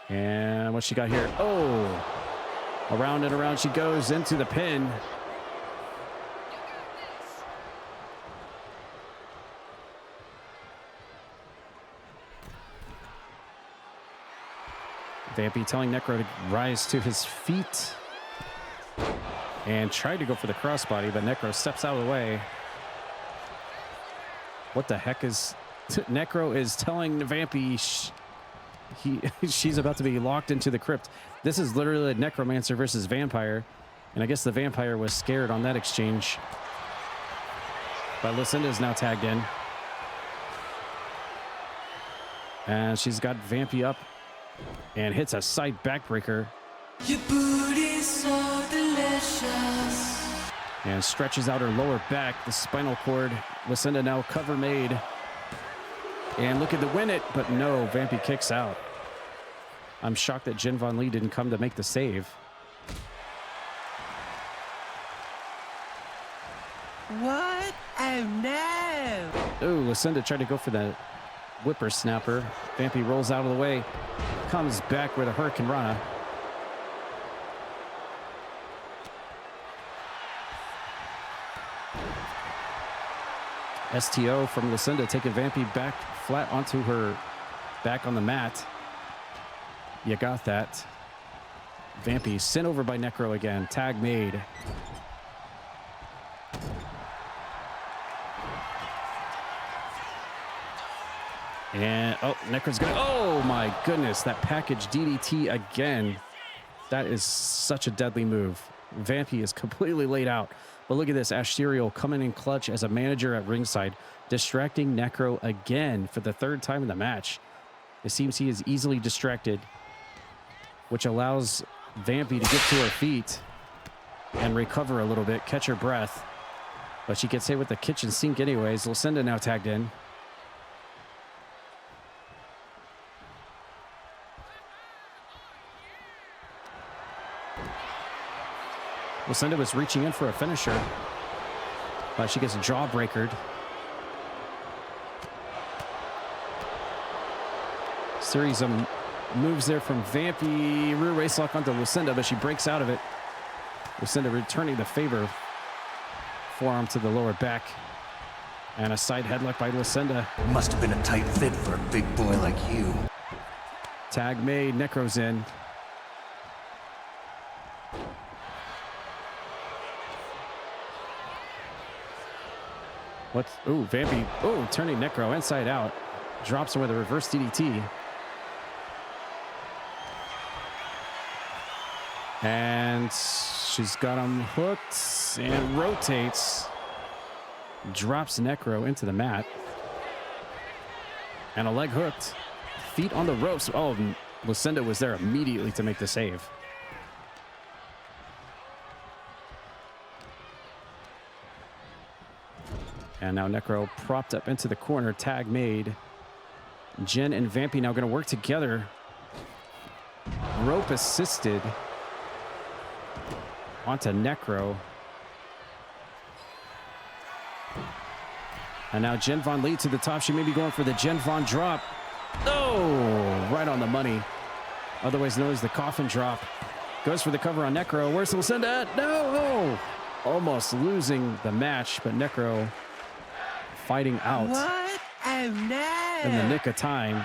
And what she got here? Oh! Around and around she goes into the pin. Vampy telling Necro to rise to his feet. And tried to go for the crossbody, but Necro steps out of the way. What the heck is... Necro is telling Vampy she's about to be locked into the crypt. This is literally a necromancer versus vampire. And I guess the vampire was scared on that exchange. But Lucinda is now tagged in. And she's got Vampy up and hits a side backbreaker. Your booty's so delicious. And stretches out her lower back, the spinal cord. Lucinda now cover made. And looking to win it, but no, Vampy kicks out. I'm shocked that Jen Von Lee didn't come to make the save. What? Oh no! Ooh, Lucinda tried to go for the whippersnapper. Vampy rolls out of the way. Comes back with a Hurricane Rana. STO from Lucinda taking Vampy back flat onto her back on the mat. You got that. Vampy sent over by Necro again. Tag made. And, oh, Necro's gonna, oh my goodness, that package DDT again. That is such a deadly move. Vampy is completely laid out. But look at this. Asterial coming in clutch as a manager at ringside, distracting Necro again for the third time in the match. It seems he is easily distracted, which allows Vampy to get to her feet and recover a little bit, catch her breath. But she gets hit with the kitchen sink anyways. Lucinda now tagged in. Lucinda was reaching in for a finisher, but she gets jawbreakered. Series of moves there from Vampy. Rear waist lock onto Lucinda, but she breaks out of it. Lucinda returning the favor. Forearm to the lower back. And a side headlock by Lucinda. Must have been a tight fit for a big boy like you. Tag made. Necro's in. What? Ooh, Vampy. Ooh, turning Necro inside out. Drops him with a reverse DDT. And she's got him hooked and rotates. Drops Necro into the mat. And a leg hooked. Feet on the ropes. Oh, Lucinda was there immediately to make the save. And now Necro propped up into the corner. Tag made. Jen and Vampy now going to work together. Rope assisted. Onto Necro. And now Jen Von Lee to the top. She may be going for the Jen Von drop. Oh, right on the money. Otherwise known as the coffin drop. Goes for the cover on Necro. Where's Lucinda at? No! Almost losing the match, but Necro fighting out. What? Oh, no. In the nick of time.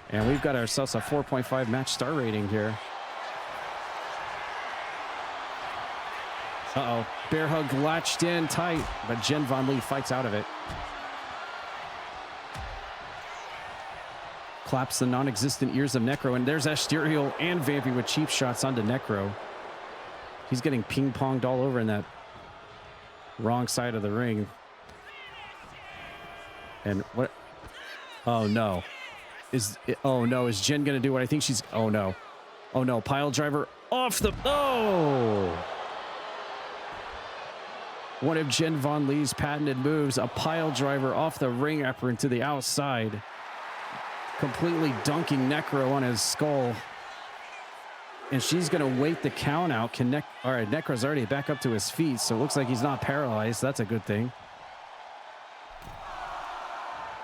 And we've got ourselves a 4.5 match star rating here. Uh-oh. Bear hug latched in tight, but Jen Von Lee fights out of it. Claps the non-existent ears of Necro, and there's Asterial and Vampy with cheap shots onto Necro. He's getting ping-ponged all over in that wrong side of the ring. And what? Oh, no. Oh, no. Is Jen going to do what I think she's... Oh, no. Oh, no. Pile driver off the... Oh! One of Jen Von Lee's patented moves, a pile driver off the ring apron to the outside. Completely dunking Necro on his skull. And she's going to wait the count out. All right, Necro's already back up to his feet, so it looks like he's not paralyzed. That's a good thing.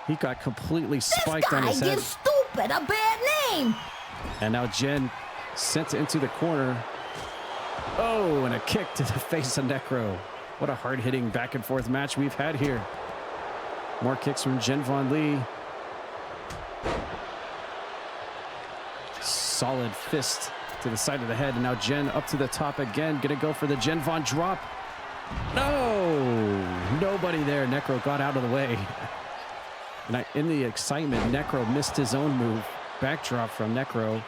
He got completely spiked on his head. This guy gives stupid a bad name. And now Jen sent into the corner. Oh, and a kick to the face of Necro. What a hard-hitting back-and-forth match we've had here. More kicks from Jen Von Lee. Solid fist to the side of the head. And now Jen up to the top again. Gonna go for the Jen Von drop. No! Nobody there. Necro got out of the way. And in the excitement, Necro missed his own move. Backdrop from Necro.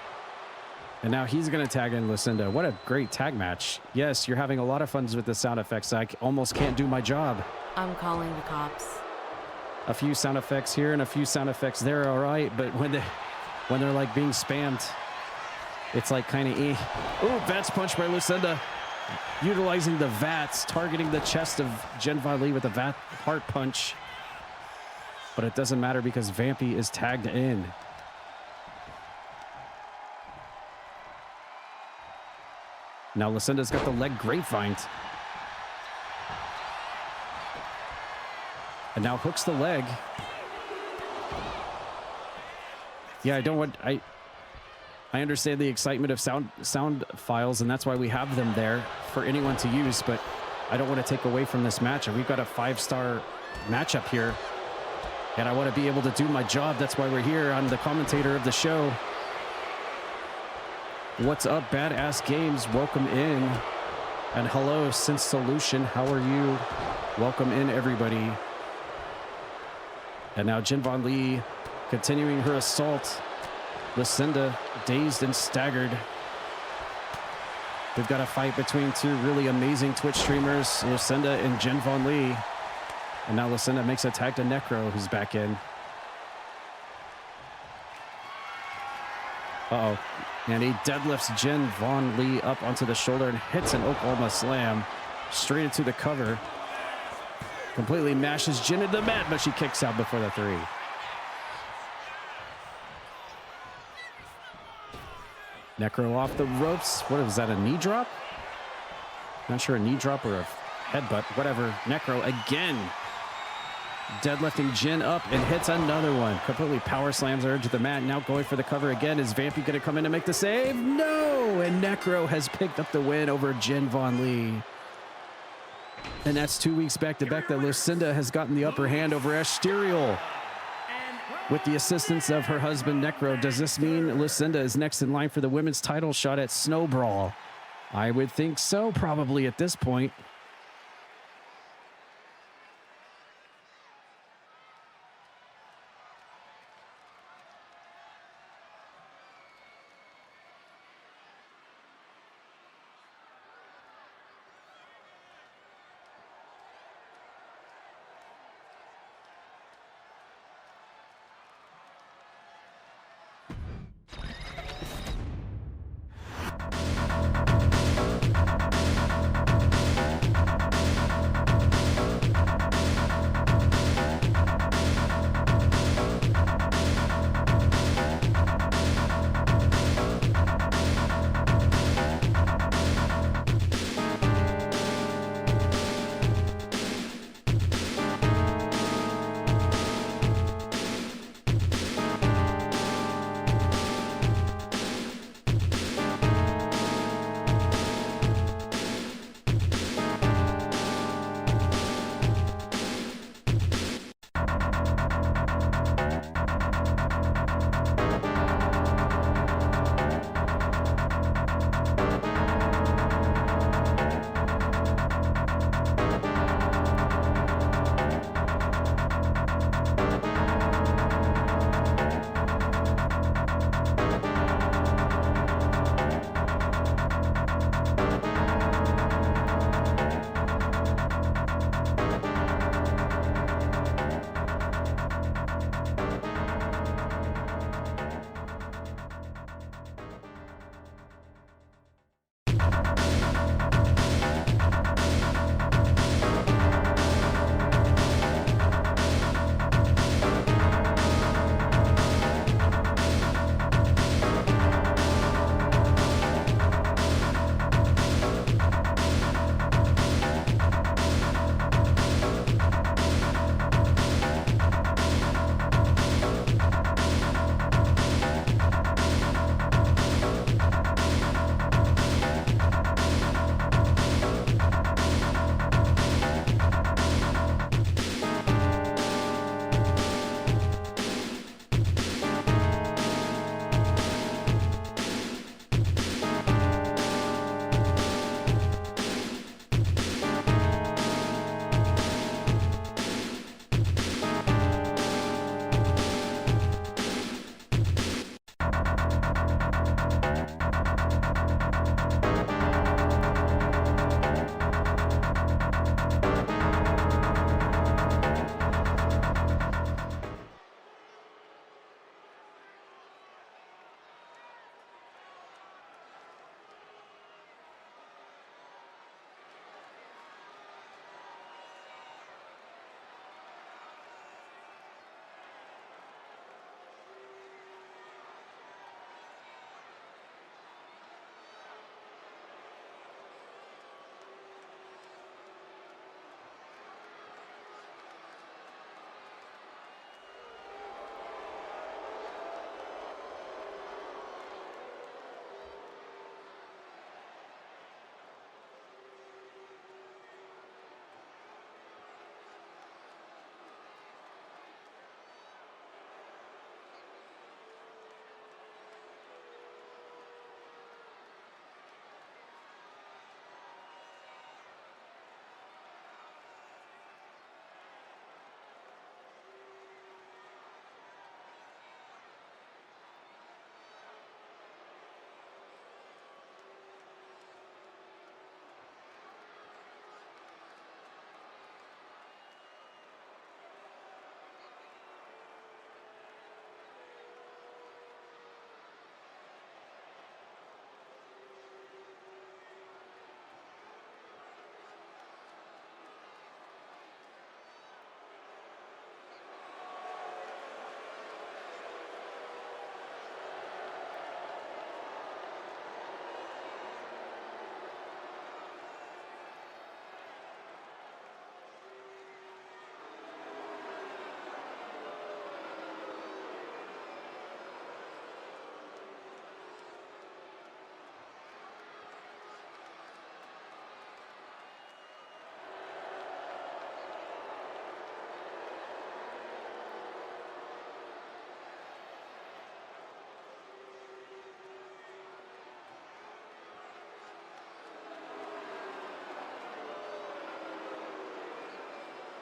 And now he's going to tag in Lucinda. What a great tag match. Yes, you're having a lot of fun with the sound effects. I almost can't do my job. I'm calling the cops. A few sound effects here and a few sound effects there, all right. But when they're like being spammed, it's like kind of Oh, Vats punch by Lucinda. Utilizing the Vats, targeting the chest of Jen Von Lee with a Vat heart punch. But it doesn't matter because Vampy is tagged in. Now Lucinda's got the leg grapevine. And now hooks the leg. Yeah, I understand the excitement of sound files, and that's why we have them there for anyone to use, but I don't want to take away from this match. And we've got a 5-star matchup here. And I want to be able to do my job. That's why we're here. I'm the commentator of the show. What's up, Badass Games? Welcome in. And hello, Sense Solution. How are you? Welcome in, everybody. And now Jen Von Lee continuing her assault. Lucinda dazed and staggered. We've got a fight between two really amazing Twitch streamers, Lucinda and Jen Von Lee. And now Lucinda makes a tag to Necro, who's back in. Uh-oh. And he deadlifts Jen Von Lee up onto the shoulder and hits an Oklahoma slam straight into the cover. Completely mashes Jen into the mat, but she kicks out before the 3. Necro off the ropes. What was that, a knee drop? Not sure, a knee drop or a headbutt. Whatever. Necro again. Deadlifting Jen up and hits another one. Completely power slams her to the mat. Now going for the cover again. Is Vampy going to come in and make the save? No! And Necro has picked up the win over Jen Von Lee. And that's 2 weeks back-to-back that Lucinda has gotten the upper hand over Asterial. With the assistance of her husband, Necro, does this mean Lucinda is next in line for the women's title shot at Snow Brawl? I would think so, probably at this point.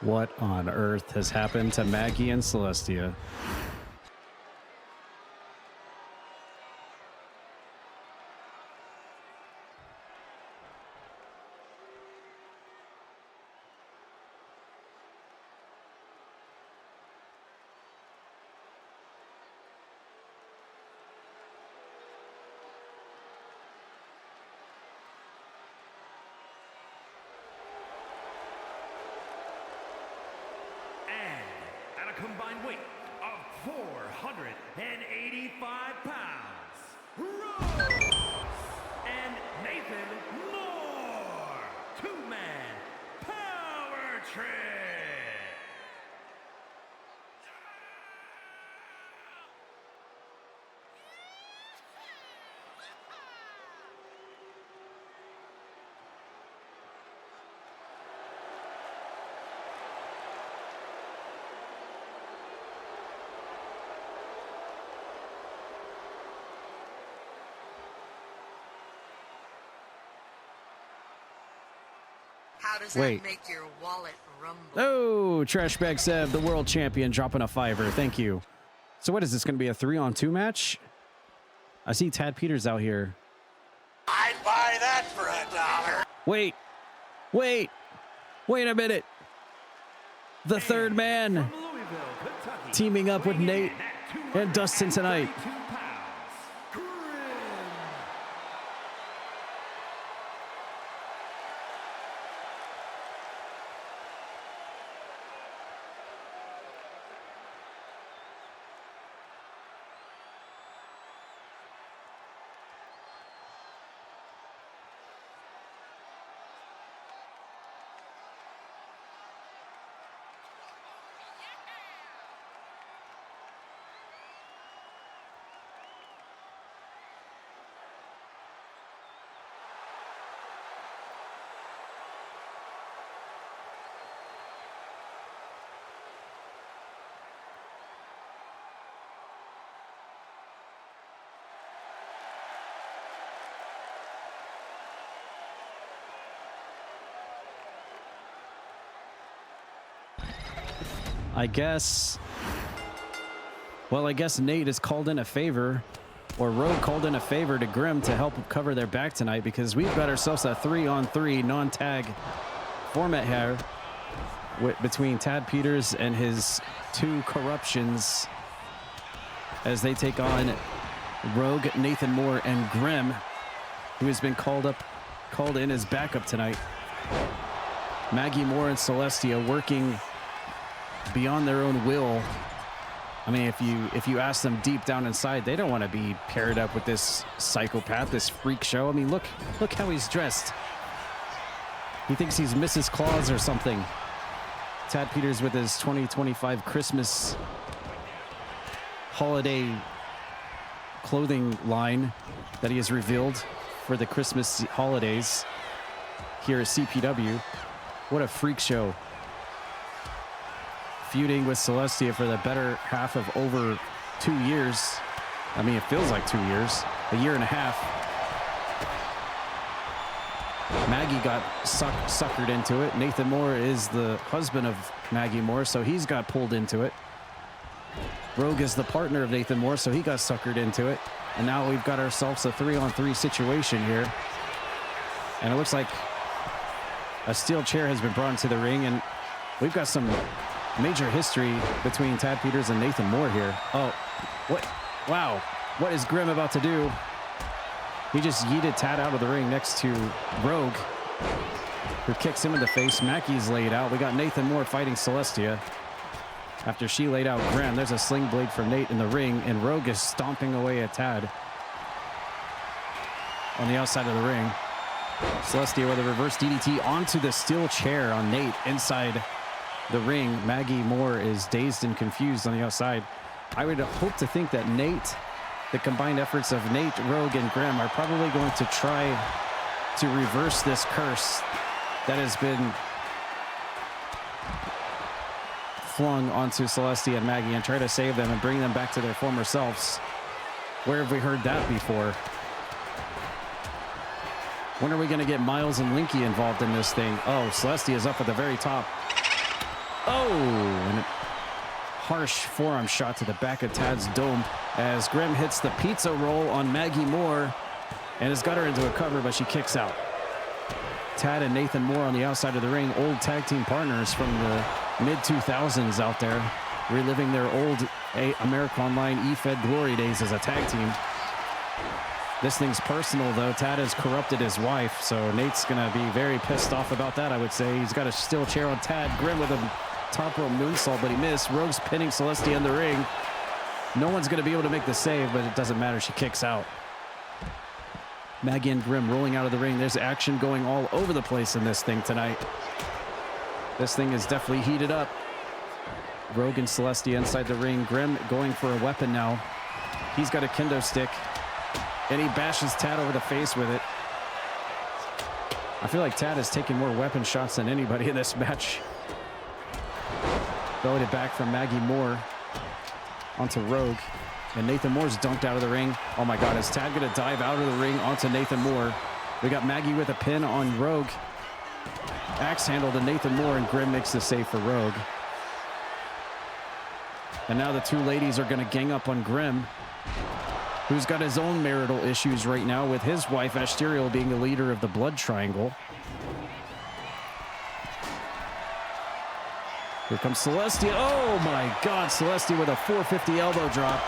What on earth has happened to Maggie and Celestia? Combined weight of 485 pounds, Rose and Nathan Moore, two-man power trip. How does that make your wallet rumble? Oh, Trash Bag Seb, the world champion, dropping a $5. Thank you. So what is this going to be, a 3-on-2 match? I see Tad Peters out here. I'd buy that for $1. Wait a minute. The third man teaming up with Nate and Dustin tonight. I guess Nate has called in a favor, or Rogue called in a favor to Grimm to help cover their back tonight, because we've got ourselves a 3-on-3 non-tag format here between Tad Peters and his two corruptions as they take on Rogue, Nathan Moore, and Grimm, who has been called in as backup tonight. Maggie Moore and Celestia working beyond their own will. I mean, if you ask them deep down inside, they don't want to be paired up with this psychopath, this freak show. I mean, look how he's dressed. He thinks he's Mrs. Claus or something. Tad Peters with his 2025 Christmas holiday clothing line that he has revealed for the Christmas holidays here at CPW. What a freak show. Feuding with Celestia for the better half of over 2 years. I mean, it feels like 2 years, a year and a half. Maggie got suckered into it. Nathan Moore is the husband of Maggie Moore, so he's got pulled into it. Rogue is the partner of Nathan Moore, so he got suckered into it. And now we've got ourselves a 3-on-3 situation here. And it looks like a steel chair has been brought into the ring, and we've got some major history between Tad Peters and Nathan Moore here. Oh, what? Wow. What is Grimm about to do? He just yeeted Tad out of the ring next to Rogue, who kicks him in the face. Mackey's laid out. We got Nathan Moore fighting Celestia after she laid out Grimm. There's a sling blade from Nate in the ring, and Rogue is stomping away at Tad on the outside of the ring. Celestia with a reverse DDT onto the steel chair on Nate inside the ring. Maggie Moore is dazed and confused on the outside. I would hope to think that the combined efforts of Nate, Rogue, and Grimm are probably going to try to reverse this curse that has been flung onto Celestia and Maggie and try to save them and bring them back to their former selves. Where have we heard that before? When are we going to get Miles and Linky involved in this thing? Oh, Celestia is up at the very top. Oh, and a harsh forearm shot to the back of Tad's dome as Grimm hits the pizza roll on Maggie Moore and has got her into a cover, but she kicks out. Tad and Nathan Moore on the outside of the ring, old tag team partners from the mid-2000s out there, reliving their old America Online EFed glory days as a tag team. This thing's personal, though. Tad has corrupted his wife, so Nate's going to be very pissed off about that, I would say. He's got a steel chair on Tad. Grimm with a top rope moonsault, but he missed. Rogue's pinning Celestia in the ring. No one's going to be able to make the save, but it doesn't matter. She kicks out. Maggie and Grimm rolling out of the ring. There's action going all over the place in this thing tonight. This thing is definitely heated up. Rogue and Celestia inside the ring. Grimm going for a weapon now. He's got a kendo stick, and he bashes Tad over the face with it. I feel like Tad has taken more weapon shots than anybody in this match. Bellied it back from Maggie Moore onto Rogue. And Nathan Moore's dunked out of the ring. Oh my God, is Tad gonna dive out of the ring onto Nathan Moore? We got Maggie with a pin on Rogue. Axe handle to Nathan Moore, and Grimm makes the save for Rogue. And now the two ladies are gonna gang up on Grimm, who's got his own marital issues right now with his wife Asterial being the leader of the Blood Triangle. Here comes Celestia. Oh my God, Celestia with a 450 elbow drop.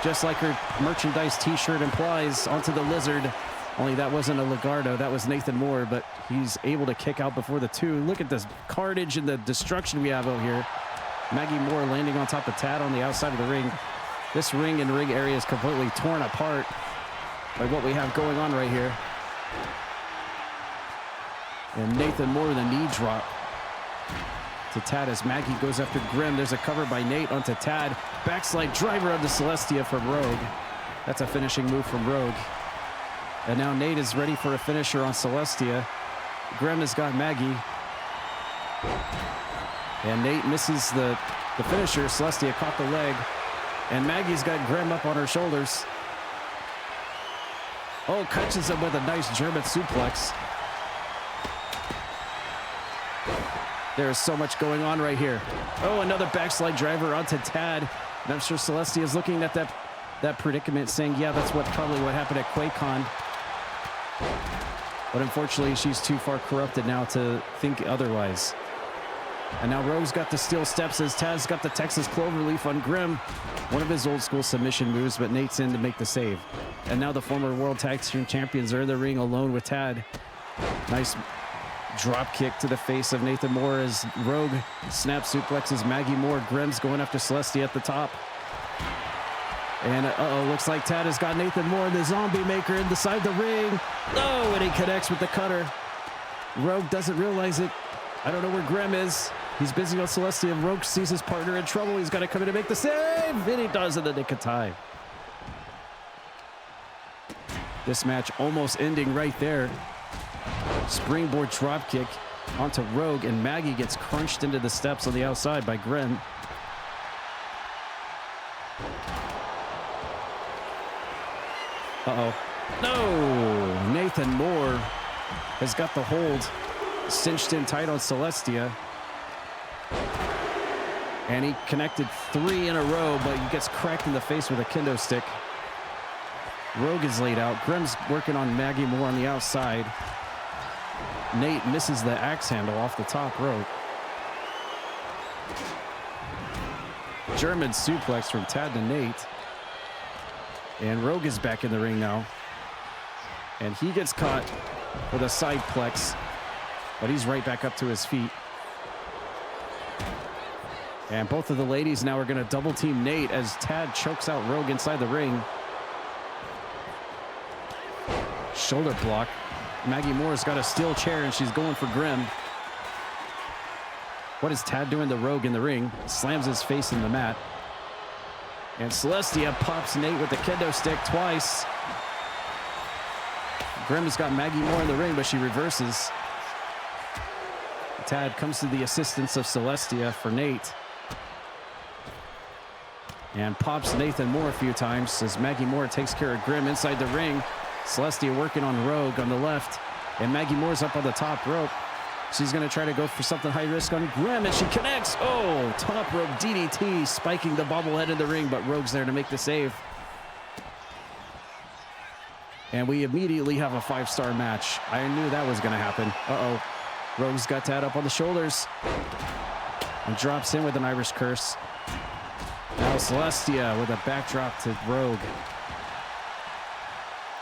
Just like her merchandise t-shirt implies, onto the Lizard. Only that wasn't a Legardo, that was Nathan Moore, but he's able to kick out before the two. Look at this carnage and the destruction we have out here. Maggie Moore landing on top of Tad on the outside of the ring. This ring and ring area is completely torn apart by what we have going on right here. And Nathan Moore with a knee drop to Tad as Maggie goes after Grimm. There's a cover by Nate onto Tad. Backslide driver onto Celestia from Rogue. That's a finishing move from Rogue. And now Nate is ready for a finisher on Celestia. Grimm has got Maggie. And Nate misses the finisher. Celestia caught the leg. And Maggie's got Grimm up on her shoulders. Oh, catches him with a nice German suplex. There's so much going on right here. Oh, another backslide driver onto Tad. And I'm sure Celestia is looking at that predicament saying, yeah, that's probably what happened at QuakeCon. But unfortunately, she's too far corrupted now to think otherwise. And now Rogue's got the steel steps as Tad's got the Texas Cloverleaf on Grimm. One of his old school submission moves, but Nate's in to make the save. And now the former World Tag Team Champions are in the ring alone with Tad. Nice drop kick to the face of Nathan Moore as Rogue snap suplexes Maggie Moore. Grimm's going after Celestia at the top. And looks like Tad has got Nathan Moore, the zombie maker, inside the ring. Oh, and he connects with the cutter. Rogue doesn't realize it. I don't know where Grimm is. He's busy on Celestia. Rogue sees his partner in trouble. He's got to come in and make the save. And he does in the nick of time. This match almost ending right there. Springboard dropkick onto Rogue, and Maggie gets crunched into the steps on the outside by Grimm. Uh-oh. No! Nathan Moore has got the hold cinched in tight on Celestia. And he connected 3 in a row, but he gets cracked in the face with a kendo stick. Rogue is laid out. Grimm's working on Maggie Moore on the outside. Nate misses the axe handle off the top rope. German suplex from Tad to Nate. And Rogue is back in the ring now. And he gets caught with a sideplex, but he's right back up to his feet. And both of the ladies now are going to double team Nate as Tad chokes out Rogue inside the ring. Shoulder block. Maggie Moore's got a steel chair and she's going for Grimm. What is Tad doing to Rogue in the ring? Slams his face in the mat. And Celestia pops Nate with the kendo stick twice. Grimm's got Maggie Moore in the ring, but she reverses. Tad comes to the assistance of Celestia for Nate. And pops Nathan Moore a few times as Maggie Moore takes care of Grimm inside the ring. Celestia working on Rogue on the left. And Maggie Moore's up on the top rope. She's going to try to go for something high risk on Grim, and she connects. Oh, top rope DDT, spiking the bobblehead in the ring, but Rogue's there to make the save. And we immediately have a 5-star match. I knew that was going to happen. Uh-oh. Rogue's got Tad up on the shoulders and drops in with an Irish curse. Now Celestia with a backdrop to Rogue.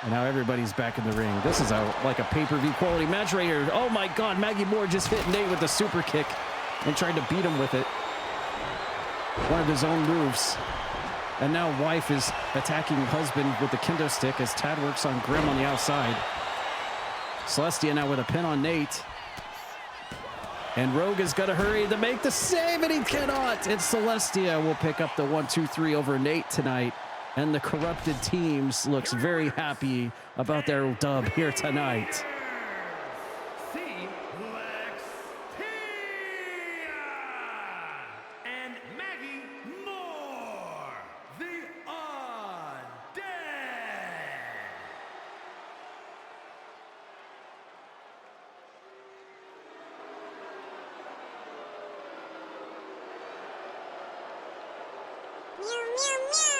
And now everybody's back in the ring. This is like a pay-per-view quality match right here. Oh my God, Maggie Moore just hit Nate with a super kick and tried to beat him with it. One of his own moves. And now wife is attacking husband with the kendo stick as Tad works on Grim on the outside. Celestia now with a pin on Nate. And Rogue has got to hurry to make the save, and he cannot. And Celestia will pick up the 1-2-3 over Nate tonight. And the corrupted teams looks very happy about their dub here tonight. And Maggie Moore, the Undead. Meow, meow, meow.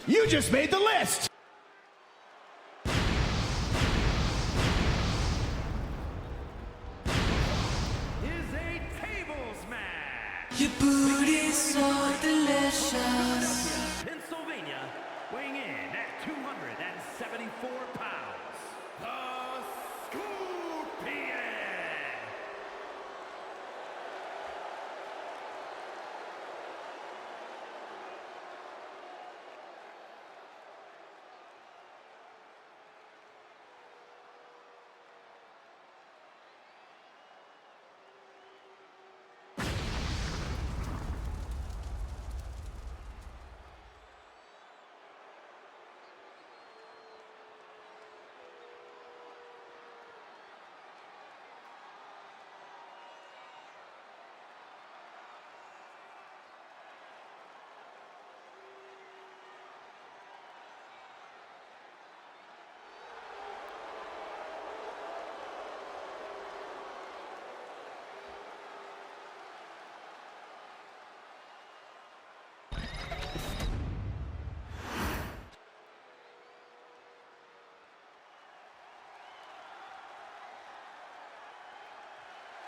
You just made the list! Is a tables match. Your booty's so delicious. Pennsylvania, weighing in at 274 pounds, the Scorpion.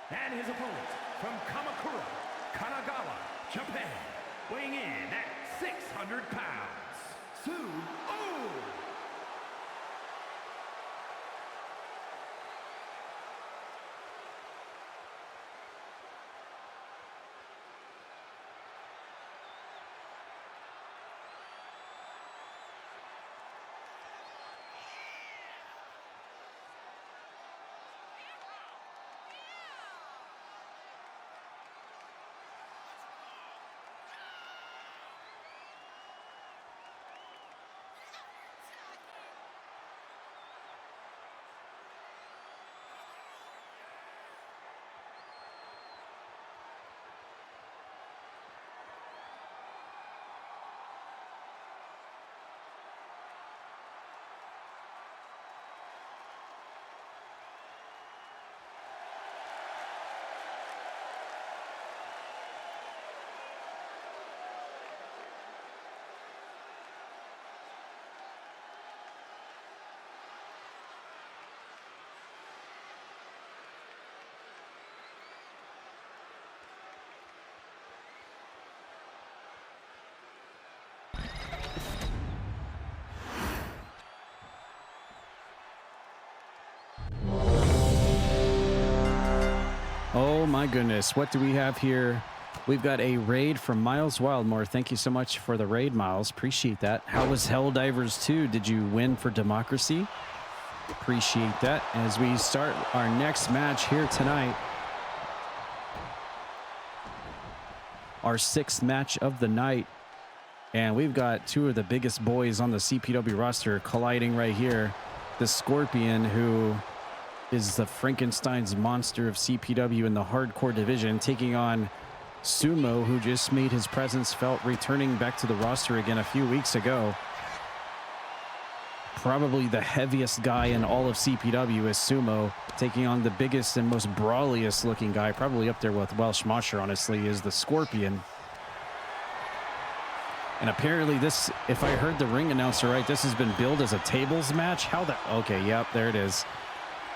And his opponent from Kamakura, Kanagawa, Japan, weighing in at 600 pounds, Sue-Oh! my goodness. What do we have here? We've got a raid from Miles Wildmore. Thank you so much for the raid, Miles. Appreciate that. How was Helldivers 2? Did you win for democracy? Appreciate that. As we start our next match here tonight, our 6th match of the night. And we've got two of the biggest boys on the CPW roster colliding right here. The Scorpion, who is the Frankenstein's monster of CPW in the hardcore division, taking on Sumo, who just made his presence felt, returning back to the roster again a few weeks ago. Probably the heaviest guy in all of CPW is Sumo, taking on the biggest and most brawliest looking guy, probably up there with Welsh Mosher, honestly, is the Scorpion. And apparently this, if I heard the ring announcer right, this has been billed as a tables match. How the, okay, yep, there it is.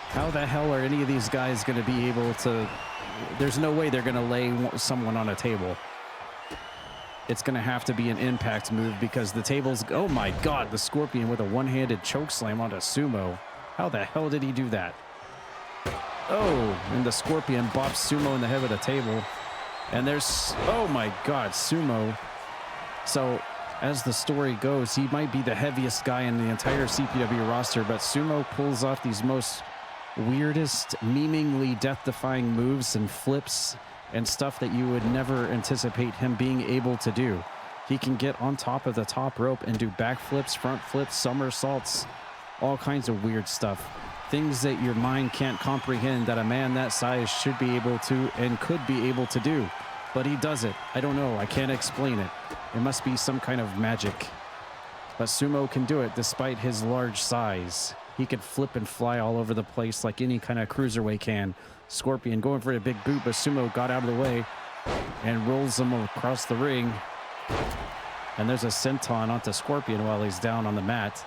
How the hell are any of these guys going to be able to, there's no way they're going to lay someone on a table. It's going to have to be an impact move because the tables, oh my God, the Scorpion with a one-handed choke slam onto Sumo. How the hell did he do that? Oh, and the Scorpion bops Sumo in the head with a table. And there's, oh my God, Sumo. So, as the story goes, he might be the heaviest guy in the entire CPW roster, but Sumo pulls off these most weirdest, memeingly death-defying moves and flips and stuff that you would never anticipate him being able to do. He can get on top of the top rope and do backflips, front flips, somersaults, all kinds of weird stuff. Things that your mind can't comprehend that a man that size should be able to and could be able to do. But he does it. I don't know. I can't explain it. It must be some kind of magic. But Sumo can do it despite his large size. He can flip and fly all over the place like any kind of cruiserweight can. Scorpion going for a big boot, but Sumo got out of the way and rolls him across the ring. And there's a senton onto Scorpion while he's down on the mat.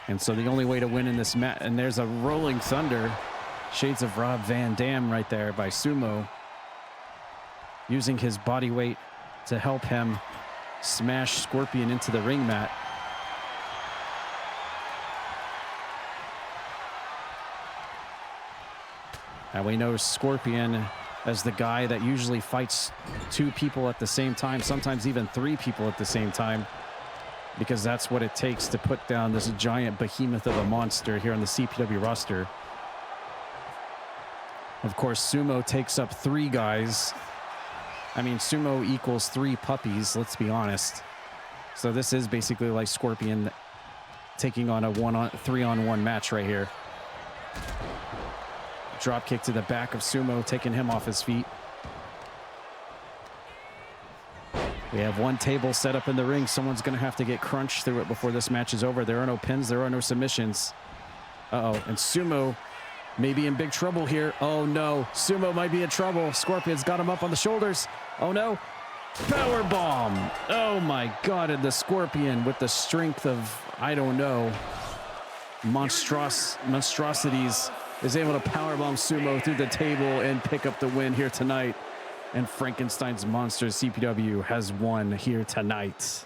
And so the only way to win in this match, and there's a rolling thunder. Shades of Rob Van Dam right there by Sumo, using his body weight to help him smash Scorpion into the ring mat. And we know Scorpion as the guy that usually fights two people at the same time, sometimes even three people at the same time, because that's what it takes to put down this giant behemoth of a monster here on the CPW roster. Of course, Sumo takes up three guys. I mean, Sumo equals three puppies, let's be honest. So this is basically like Scorpion taking on a 3-on-1 match right here. Drop kick to the back of Sumo, taking him off his feet. We have one table set up in the ring. Someone's going to have to get crunched through it before this match is over. There are no pins. There are no submissions. Uh-oh. And Sumo may be in big trouble here. Oh, no. Sumo might be in trouble. Scorpion's got him up on the shoulders. Oh, no. Power bomb. Oh, my God. And the Scorpion with the strength of, I don't know, monstrosities is able to powerbomb Sumo through the table and pick up the win here tonight. And Frankenstein's Monster CPW has won here tonight.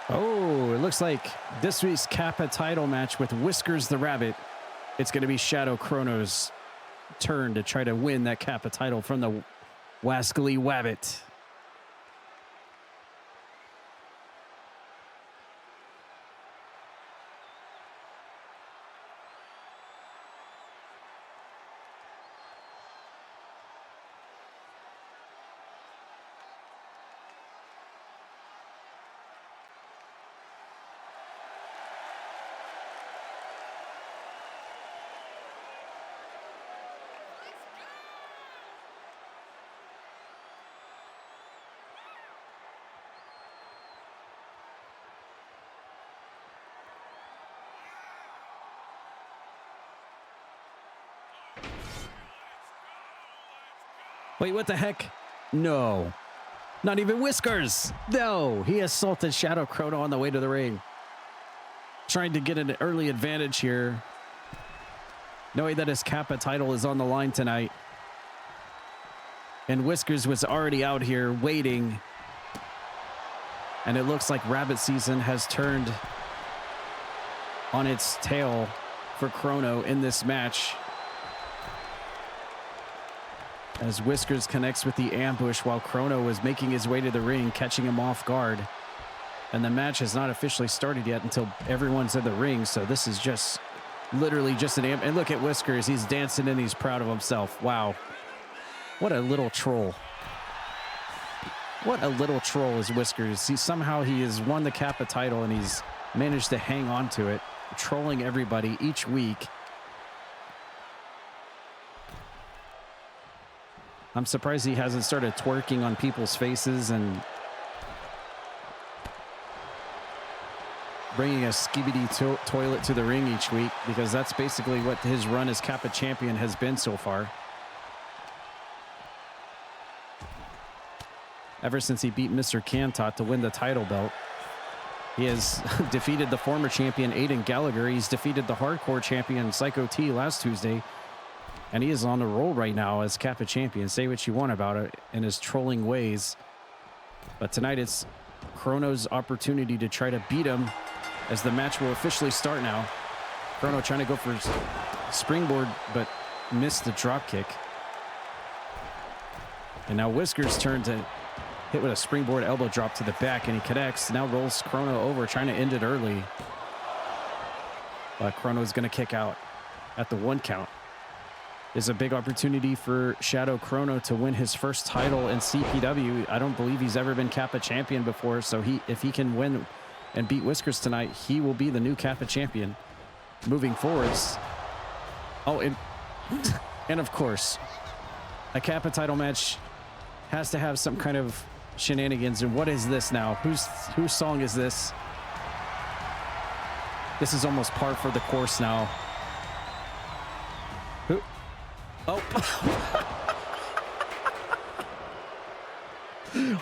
Oh, it looks like this week's Kappa title match with Whiskers the Rabbit. It's going to be Shadow Chrono's turn to try to win that Kappa title from the Wascally Wabbit. Wait, what the heck? No. Not even Whiskers. No. He assaulted Shadow Chrono on the way to the ring. Trying to get an early advantage here. Knowing that his Kappa title is on the line tonight. And Whiskers was already out here waiting. And it looks like Rabbit season has turned on its tail for Chrono in this match. As Whiskers connects with the ambush while Chrono was making his way to the ring, catching him off guard. And the match has not officially started yet until everyone's in the ring. So this is just literally just an and look at Whiskers. He's dancing and he's proud of himself. Wow. What a little troll. What a little troll is Whiskers. Somehow he has won the Kappa title and he's managed to hang on to it, trolling everybody each week. I'm surprised he hasn't started twerking on people's faces and bringing a skibidi toilet to the ring each week, because that's basically what his run as Kappa champion has been so far. Ever since he beat Mr. Cantot to win the title belt, he has defeated the former champion Aiden Gallagher. He's defeated the hardcore champion Psycho T last Tuesday. And he is on the roll right now as Kappa champion. Say what you want about it in his trolling ways. But tonight it's Chrono's opportunity to try to beat him as the match will officially start now. Chrono trying to go for his springboard, but missed the drop kick. And now Whiskers' turn to hit with a springboard elbow drop to the back, and he connects. Now rolls Chrono over, trying to end it early. But Chrono's going to kick out at the 1 count. Is a big opportunity for Shadow Chrono to win his first title in CPW. I don't believe he's ever been Kappa champion before, so if he can win and beat Whiskers tonight, he will be the new Kappa champion moving forwards. Oh, and of course, a Kappa title match has to have some kind of shenanigans. And what is this now? Whose song is this? This is almost par for the course now. Who? Oh.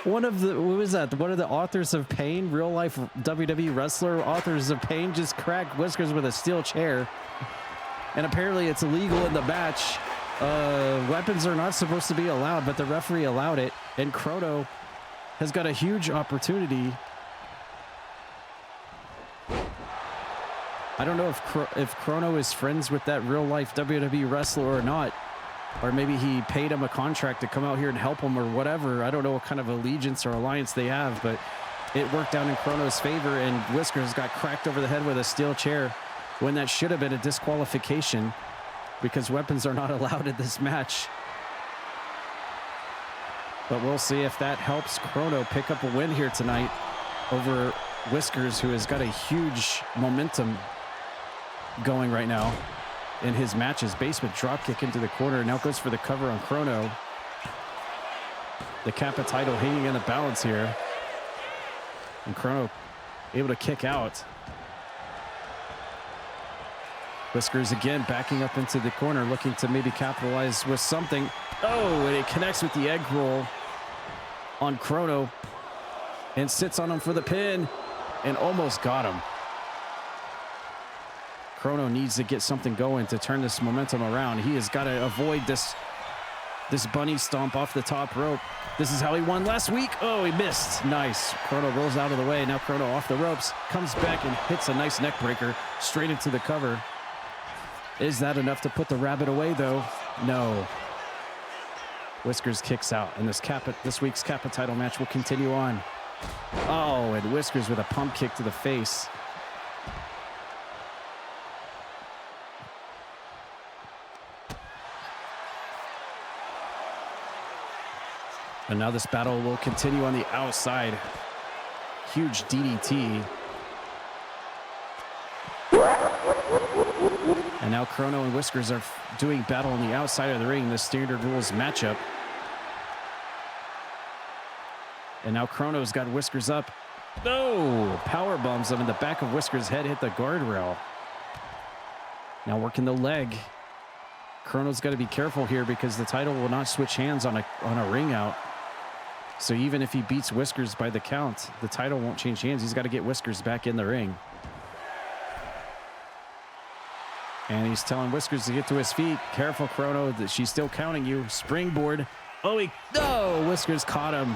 One of the, what was that? One of the authors of Pain, real life WWE wrestler, authors of Pain, just cracked Whiskers with a steel chair. And apparently it's illegal in the match. Weapons are not supposed to be allowed, but the referee allowed it. And Chrono has got a huge opportunity. I don't know if Chrono is friends with that real life WWE wrestler or not. Or maybe he paid him a contract to come out here and help him or whatever. I don't know what kind of allegiance or alliance they have, but it worked out in Chrono's favor, and Whiskers got cracked over the head with a steel chair when that should have been a disqualification, because weapons are not allowed in this match. But we'll see if that helps Chrono pick up a win here tonight over Whiskers, who has got a huge momentum going right now in his matches. Basement dropkick into the corner. Now goes for the cover on Chrono. The Kappa title hanging in the balance here. And Chrono able to kick out. Whiskers again backing up into the corner, looking to maybe capitalize with something. Oh, and it connects with the egg roll on Chrono and sits on him for the pin and almost got him. Chrono needs to get something going to turn this momentum around. He has got to avoid this This bunny stomp off the top rope. This is how he won last week. Oh, he missed. Nice. Chrono rolls out of the way. Now Chrono off the ropes. Comes back and hits a nice neck breaker straight into the cover. Is that enough to put the rabbit away, though? No. Whiskers kicks out, and this week's Kappa title match will continue on. Oh, and Whiskers with a pump kick to the face. And now this battle will continue on the outside. Huge DDT. And now Chrono and Whiskers are doing battle on the outside of the ring, the standard rules matchup. And now Chrono's got Whiskers up. No! Power bombs him, and the back of Whiskers' head hit the guardrail. Now working the leg. Chrono's got to be careful here because the title will not switch hands on a ring out. So even if he beats Whiskers by the count, the title won't change hands. He's got to get Whiskers back in the ring. And he's telling Whiskers to get to his feet. Careful, Chrono, that she's still counting you. Springboard. Oh, no! Whiskers caught him.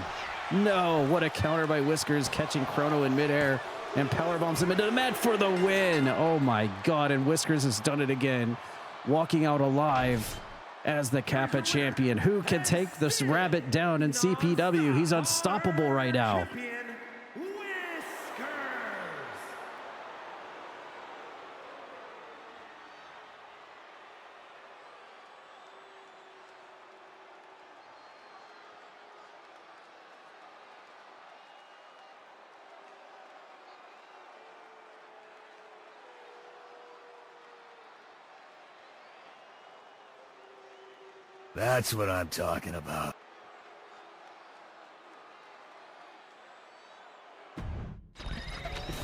No, what a counter by Whiskers, catching Chrono in midair and powerbombs him into the mat for the win. Oh my God, and Whiskers has done it again, walking out alive as the Kappa champion. Who can take this rabbit down in CPW? He's unstoppable right now. That's what I'm talking about.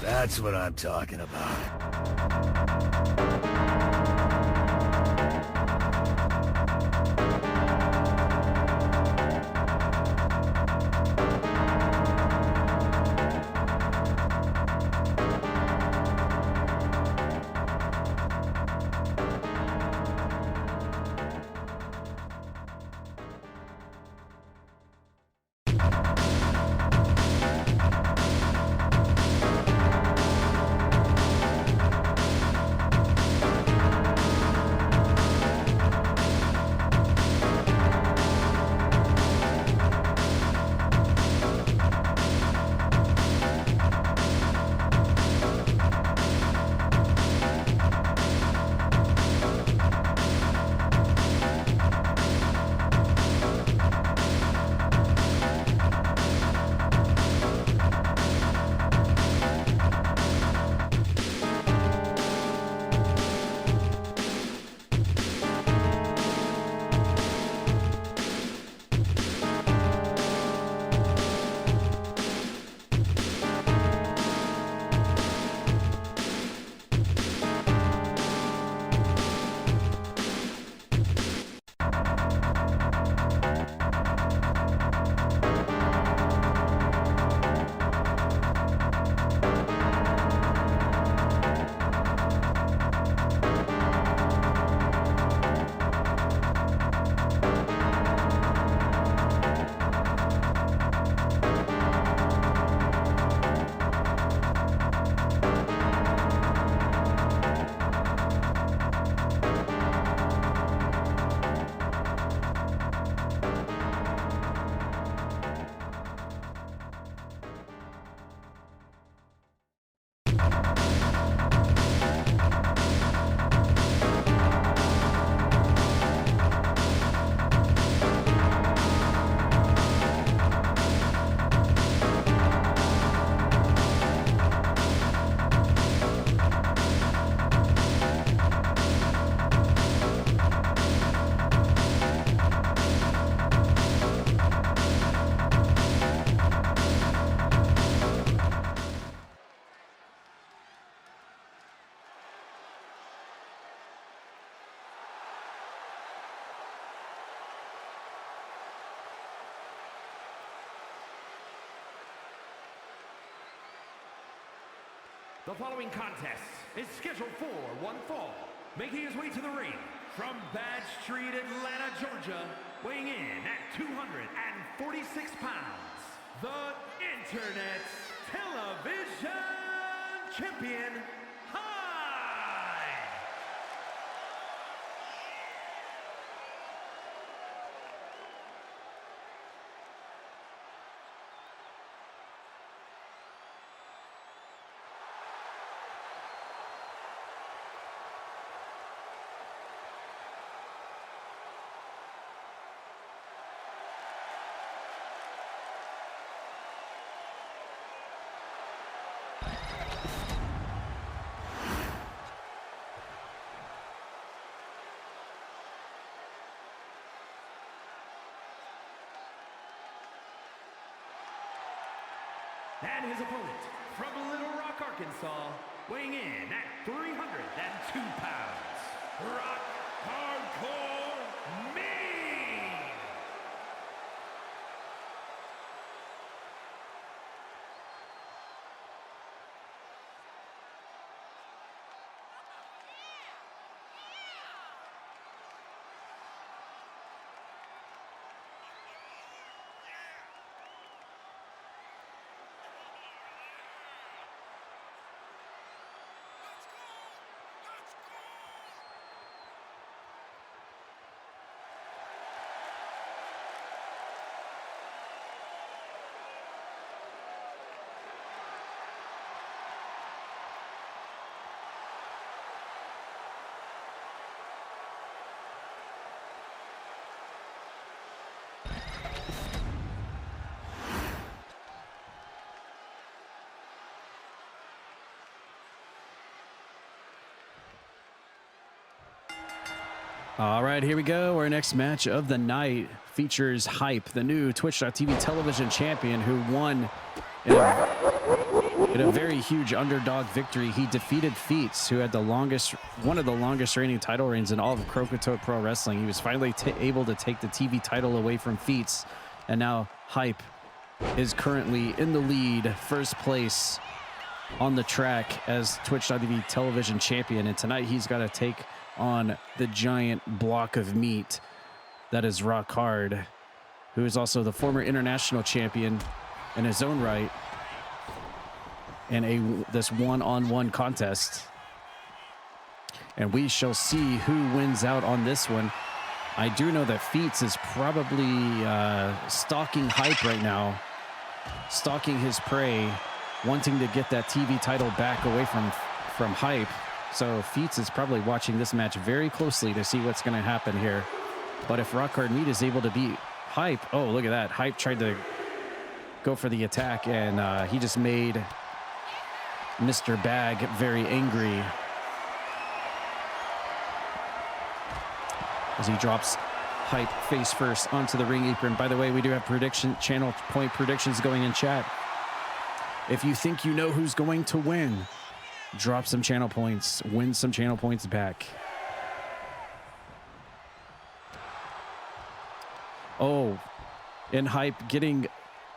That's what I'm talking about. The following contest is scheduled for one fall. Making his way to the ring from Bad Street, Atlanta, Georgia, weighing in at 246 pounds, the Internet's television champion, and his opponent from Little Rock, Arkansas, weighing in at 302 pounds, Rock Hardcore Mean. All right, here we go. Our next match of the night features Hype, the new Twitch.tv television champion who won in a very huge underdog victory. He defeated Feuds, who had one of the longest reigning title reigns in all of Croakitoad Pro Wrestling. He was finally able to take the TV title away from Feuds, and now Hype is currently in the lead, first place on the track as Twitch.tv television champion. And tonight he's got to take on the giant block of meat that is Rock Hard, who is also the former international champion in his own right in this one-on-one contest. And we shall see who wins out on this one. I do know that Feuds is probably stalking Hype right now, stalking his prey, wanting to get that TV title back away from Hype. So Feuds is probably watching this match very closely to see what's going to happen here. But if Rock Hard Meat is able to beat Hype, oh, look at that. Hype tried to go for the attack, and he just made Mr. Bag very angry as he drops Hype face first onto the ring apron. By the way, we do have channel point predictions going in chat. If you think you know who's going to win, drop some channel points, win some channel points back. Oh, and Hype getting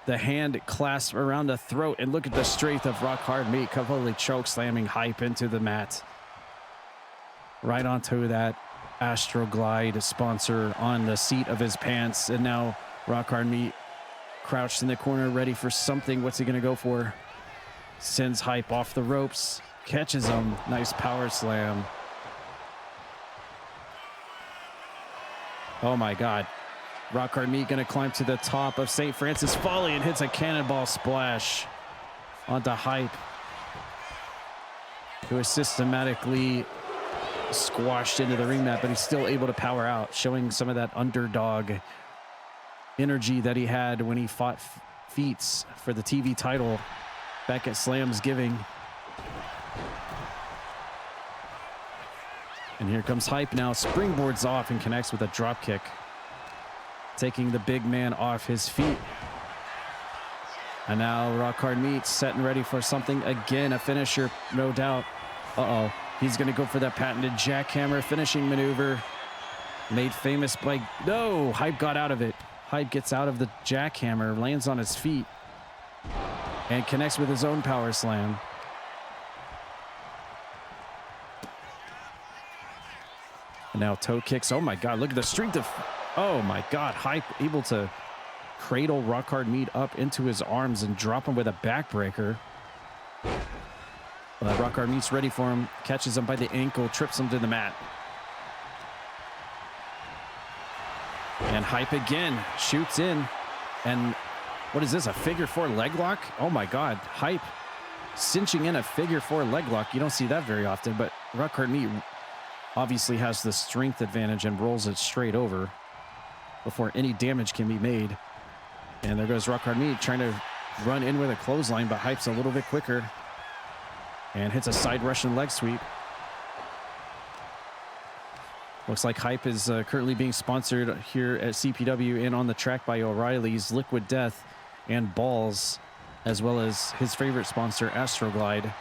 the hand clasp around the throat, and look at the strength of Rock Hard Meat, completely choke slamming Hype into the mat. Right onto that Astroglide sponsor on the seat of his pants, and now Rock Hard Meat crouched in the corner ready for something. What's he gonna go for? Sends Hype off the ropes. Catches him. Nice power slam. Oh my God. Rock Hard Meat going to climb to the top of St. Francis Folly and hits a cannonball splash onto Hype, who is systematically squashed into the ring mat, but he's still able to power out, showing some of that underdog energy that he had when he fought Feuds for the TV title back at Slam's Giving. And here comes Hype now, springboards off and connects with a drop kick, taking the big man off his feet. And now Rock Hard Meat set and ready for something again, a finisher, no doubt. Uh-oh, he's gonna go for that patented jackhammer finishing maneuver, made famous by, no, Hype got out of it. Hype gets out of the jackhammer, lands on his feet, and connects with his own power slam. And now toe kicks. Oh my God, look at the strength of Oh my God, Hype able to cradle Rock Hard Meat up into his arms and drop him with a backbreaker. Rock Hard Meat's ready for him, catches him by the ankle, trips him to the mat. And Hype again, shoots in. And what is this, a figure 4 leg lock? Oh my God, Hype cinching in a figure 4 leg lock. You don't see that very often, but Rock Hard Meat obviously has the strength advantage and rolls it straight over before any damage can be made. And there goes Rock Hard Meat trying to run in with a clothesline, but Hype's a little bit quicker and hits a side Russian leg sweep. Looks like Hype is currently being sponsored here at CPW and on the track by O'Reilly's, Liquid Death, and Balls, as well as his favorite sponsor, Astroglide.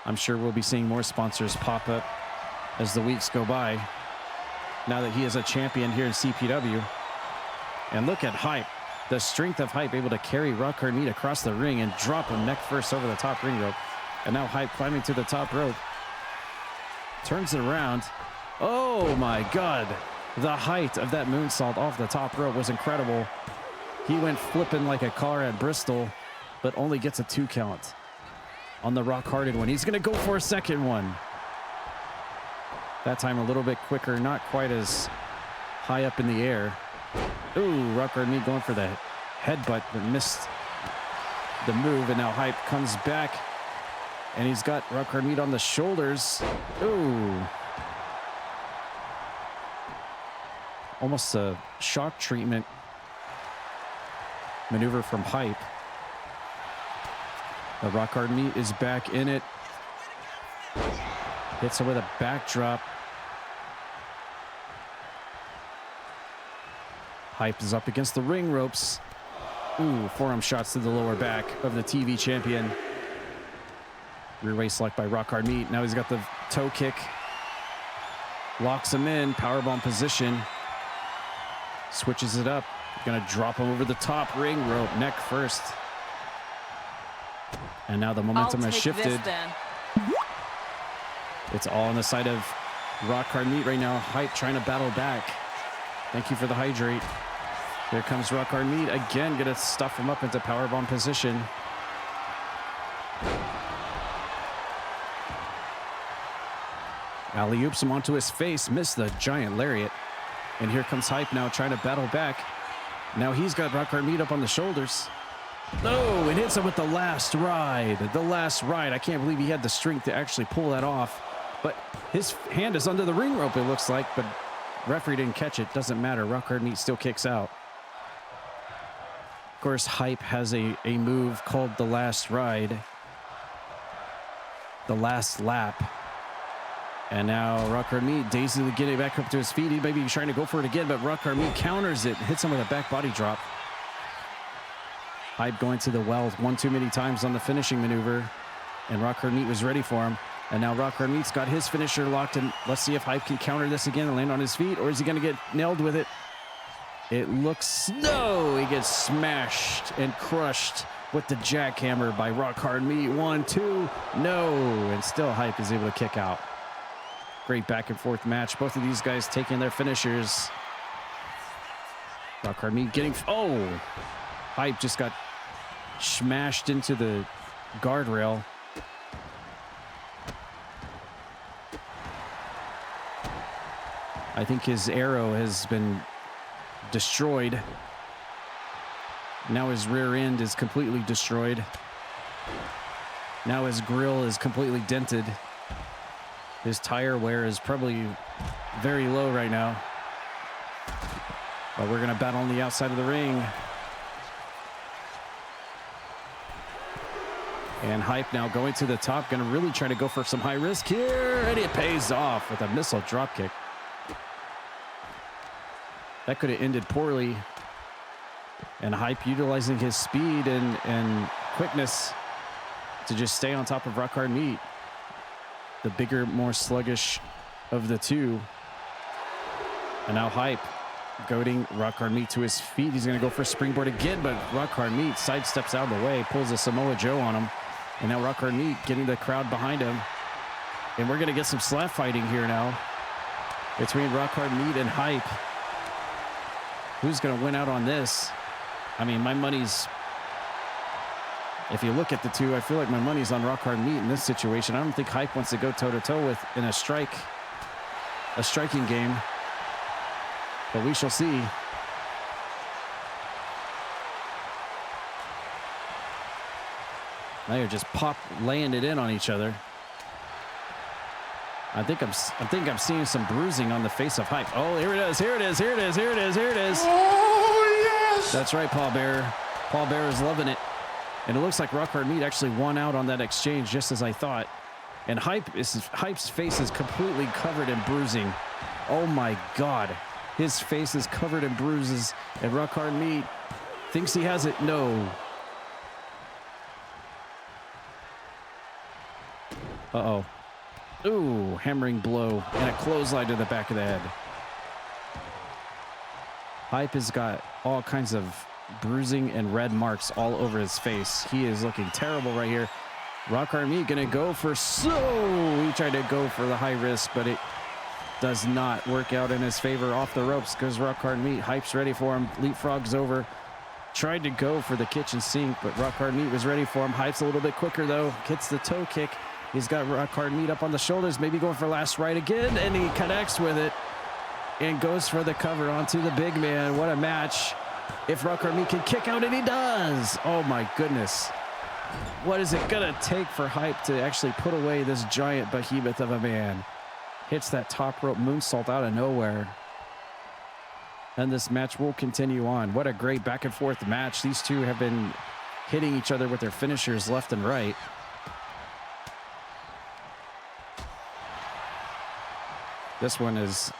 I'm sure we'll be seeing more sponsors pop up as the weeks go by, now that he is a champion here in CPW. And look at Hype, the strength of Hype, able to carry Rock Hard Meat across the ring and drop him neck first over the top ring rope. And now Hype climbing to the top rope, turns it around. Oh my God, the height of that moonsault off the top rope was incredible. He went flipping like a car at Bristol, but only gets a 2 count on the rock-hearted one. He's gonna go for a second one. That time a little bit quicker, not quite as high up in the air. Ooh, Rock Hard Meat going for the headbutt, but missed the move, and now Hype comes back, and he's got Rock Hard Meat on the shoulders. Ooh. Almost a shock treatment maneuver from Hype. The Rock Hard Meat is back in it. Hits him with a backdrop. Hype is up against the ring ropes. Ooh, forearm shots to the lower back of the TV champion. Rear waist lock by Rock Hard Meat. Now he's got the toe kick. Locks him in, powerbomb position. Switches it up. Gonna drop him over the top ring rope, neck first. And now the momentum has shifted. It's all on the side of Rock Hard Meat right now. Hype trying to battle back. Thank you for the hydrate. Here comes Rock Hard Meat again, gonna stuff him up into powerbomb position. Alley-oops him onto his face, missed the giant lariat. And here comes Hype now trying to battle back. Now he's got Rock Hard Meat up on the shoulders. Oh, it hits him with the last ride. The last ride. I can't believe he had the strength to actually pull that off. But his hand is under the ring rope, it looks like. But referee didn't catch it. Doesn't matter. Rock Hard Meat still kicks out. Of course, Hype has a move called the last ride. The last lap. And now Rock Hard Meat dazedly getting back up to his feet. He may be trying to go for it again, but Rock Hard Meat counters it, hits him with a back body drop. Hype going to the well one too many times on the finishing maneuver, and Rock Hard Meat was ready for him. And now Rock Hard Meat's got his finisher locked, and let's see if Hype can counter this again and land on his feet, or is he going to get nailed with it? It looks, no, he gets smashed and crushed with the jackhammer by Rock Hard Meat. 1, 2, no, and still Hype is able to kick out. Great back and forth match. Both of these guys taking their finishers. Rock Hard Meat getting, oh, Hype just got smashed into the guardrail. I think his arrow has been destroyed. Now his rear end is completely destroyed. Now his grill is completely dented. His tire wear is probably very low right now. But we're going to battle on the outside of the ring. And Hype now going to the top, going to really try to go for some high risk here. And it pays off with a missile dropkick. That could have ended poorly. And Hype utilizing his speed and quickness to just stay on top of Rock Hard Meat. The bigger, more sluggish of the two. And now Hype goading Rock Hard Meat to his feet. He's going to go for a springboard again, but Rock Hard Meat sidesteps out of the way, pulls a Samoa Joe on him. And now Rock Hard Meat getting the crowd behind him. And we're going to get some slap fighting here now between Rock Hard Meat and Hype. Who's going to win out on this? I mean, my money's... If you look at the two, I feel like my money's on Rock Hard Meat in this situation. I don't think Hype wants to go toe-to-toe with in a striking game. But we shall see. Now you're just laying it in on each other. I think I'm seeing some bruising on the face of Hype. Oh, here it is. Here it is. Here it is. Here it is. Here it is. Oh, yes. That's right, Paul Bearer. Paul Bearer is loving it. And it looks like Rock Hard Meat actually won out on that exchange, just as I thought. And Hype's face is completely covered in bruising. Oh my God. His face is covered in bruises. And Rock Hard Meat thinks he has it. No. Uh-oh. Ooh, hammering blow and a clothesline to the back of the head. Hype has got all kinds of bruising and red marks all over his face. He is looking terrible right here. Rock Hard Meat gonna go for he tried to go for the high risk, but it does not work out in his favor. Off the ropes goes Rock Hard Meat. Hype's ready for him. Leapfrogs over. Tried to go for the kitchen sink, but Rock Hard Meat was ready for him. Hype's a little bit quicker though. Gets the toe kick. He's got Rock Hard Meat up on the shoulders, maybe going for last right again, and he connects with it and goes for the cover onto the big man. What a match. If Rock Hard Meat can kick out, and he does. Oh my goodness. What is it gonna take for Hype to actually put away this giant behemoth of a man? Hits that top rope moonsault out of nowhere. And this match will continue on. What a great back and forth match. These two have been hitting each other with their finishers left and right. This one is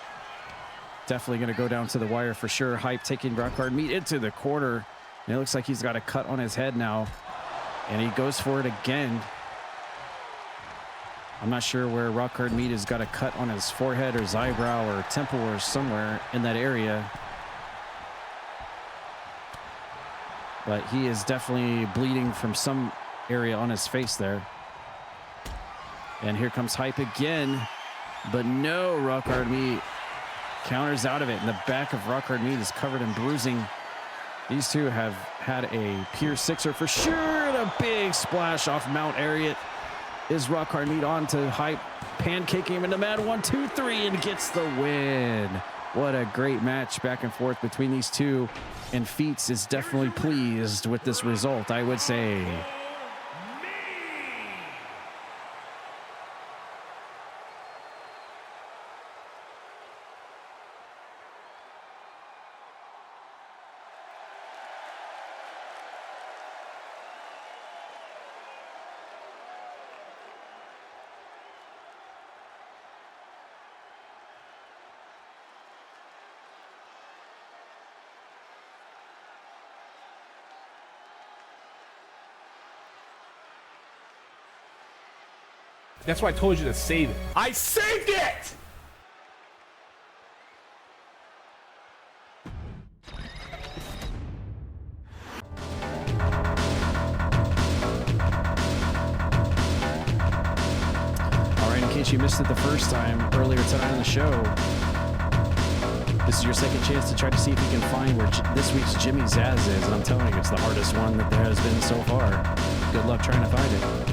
definitely going to go down to the wire for sure. Hype taking Rock Hard Meat into the corner. And it looks like he's got a cut on his head now. And he goes for it again. I'm not sure where Rock Hard Meat has got a cut on his forehead or his eyebrow or temple or somewhere in that area. But he is definitely bleeding from some area on his face there. And here comes Hype again. But no, Rock Hard Meat counters out of it. And the back of Rock Hard Meat is covered in bruising. These two have had a pure sixer for sure. And a big splash off Mount Ariat. Is Rock Hard Meat on to Hype, pancaking him in the mat. 1, 2, 3, and gets the win. What a great match back and forth between these two. And Feats is definitely pleased with this result, I would say. That's why I told you to save it. I saved it! All right, in case you missed it the first time earlier tonight on the show, this is your second chance to try to see if you can find where this week's Jimmy Zaz is. And I'm telling you, it's the hardest one that there has been so far. Good luck trying to find it.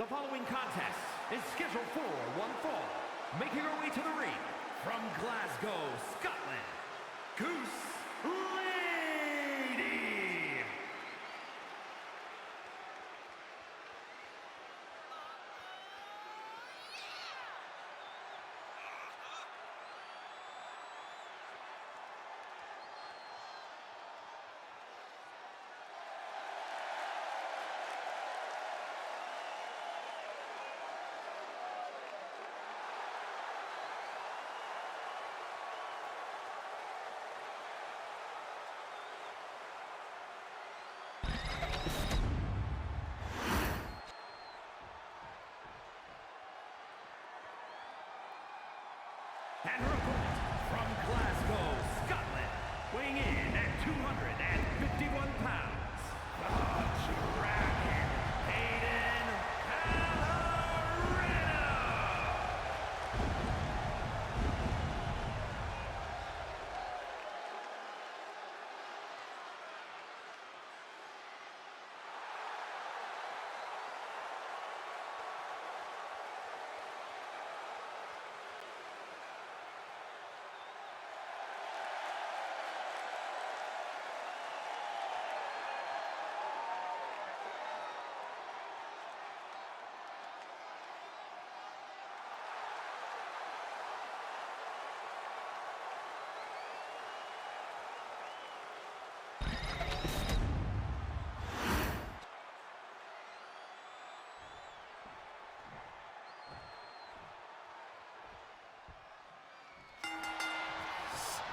The following contest is scheduled for one fall. Making her way to the ring from Glasgow, Scotland, Goose Lady. And her opponent from Glasgow, Scotland, weighing in at 251 pounds, the Dragon, Aiden Cabaret.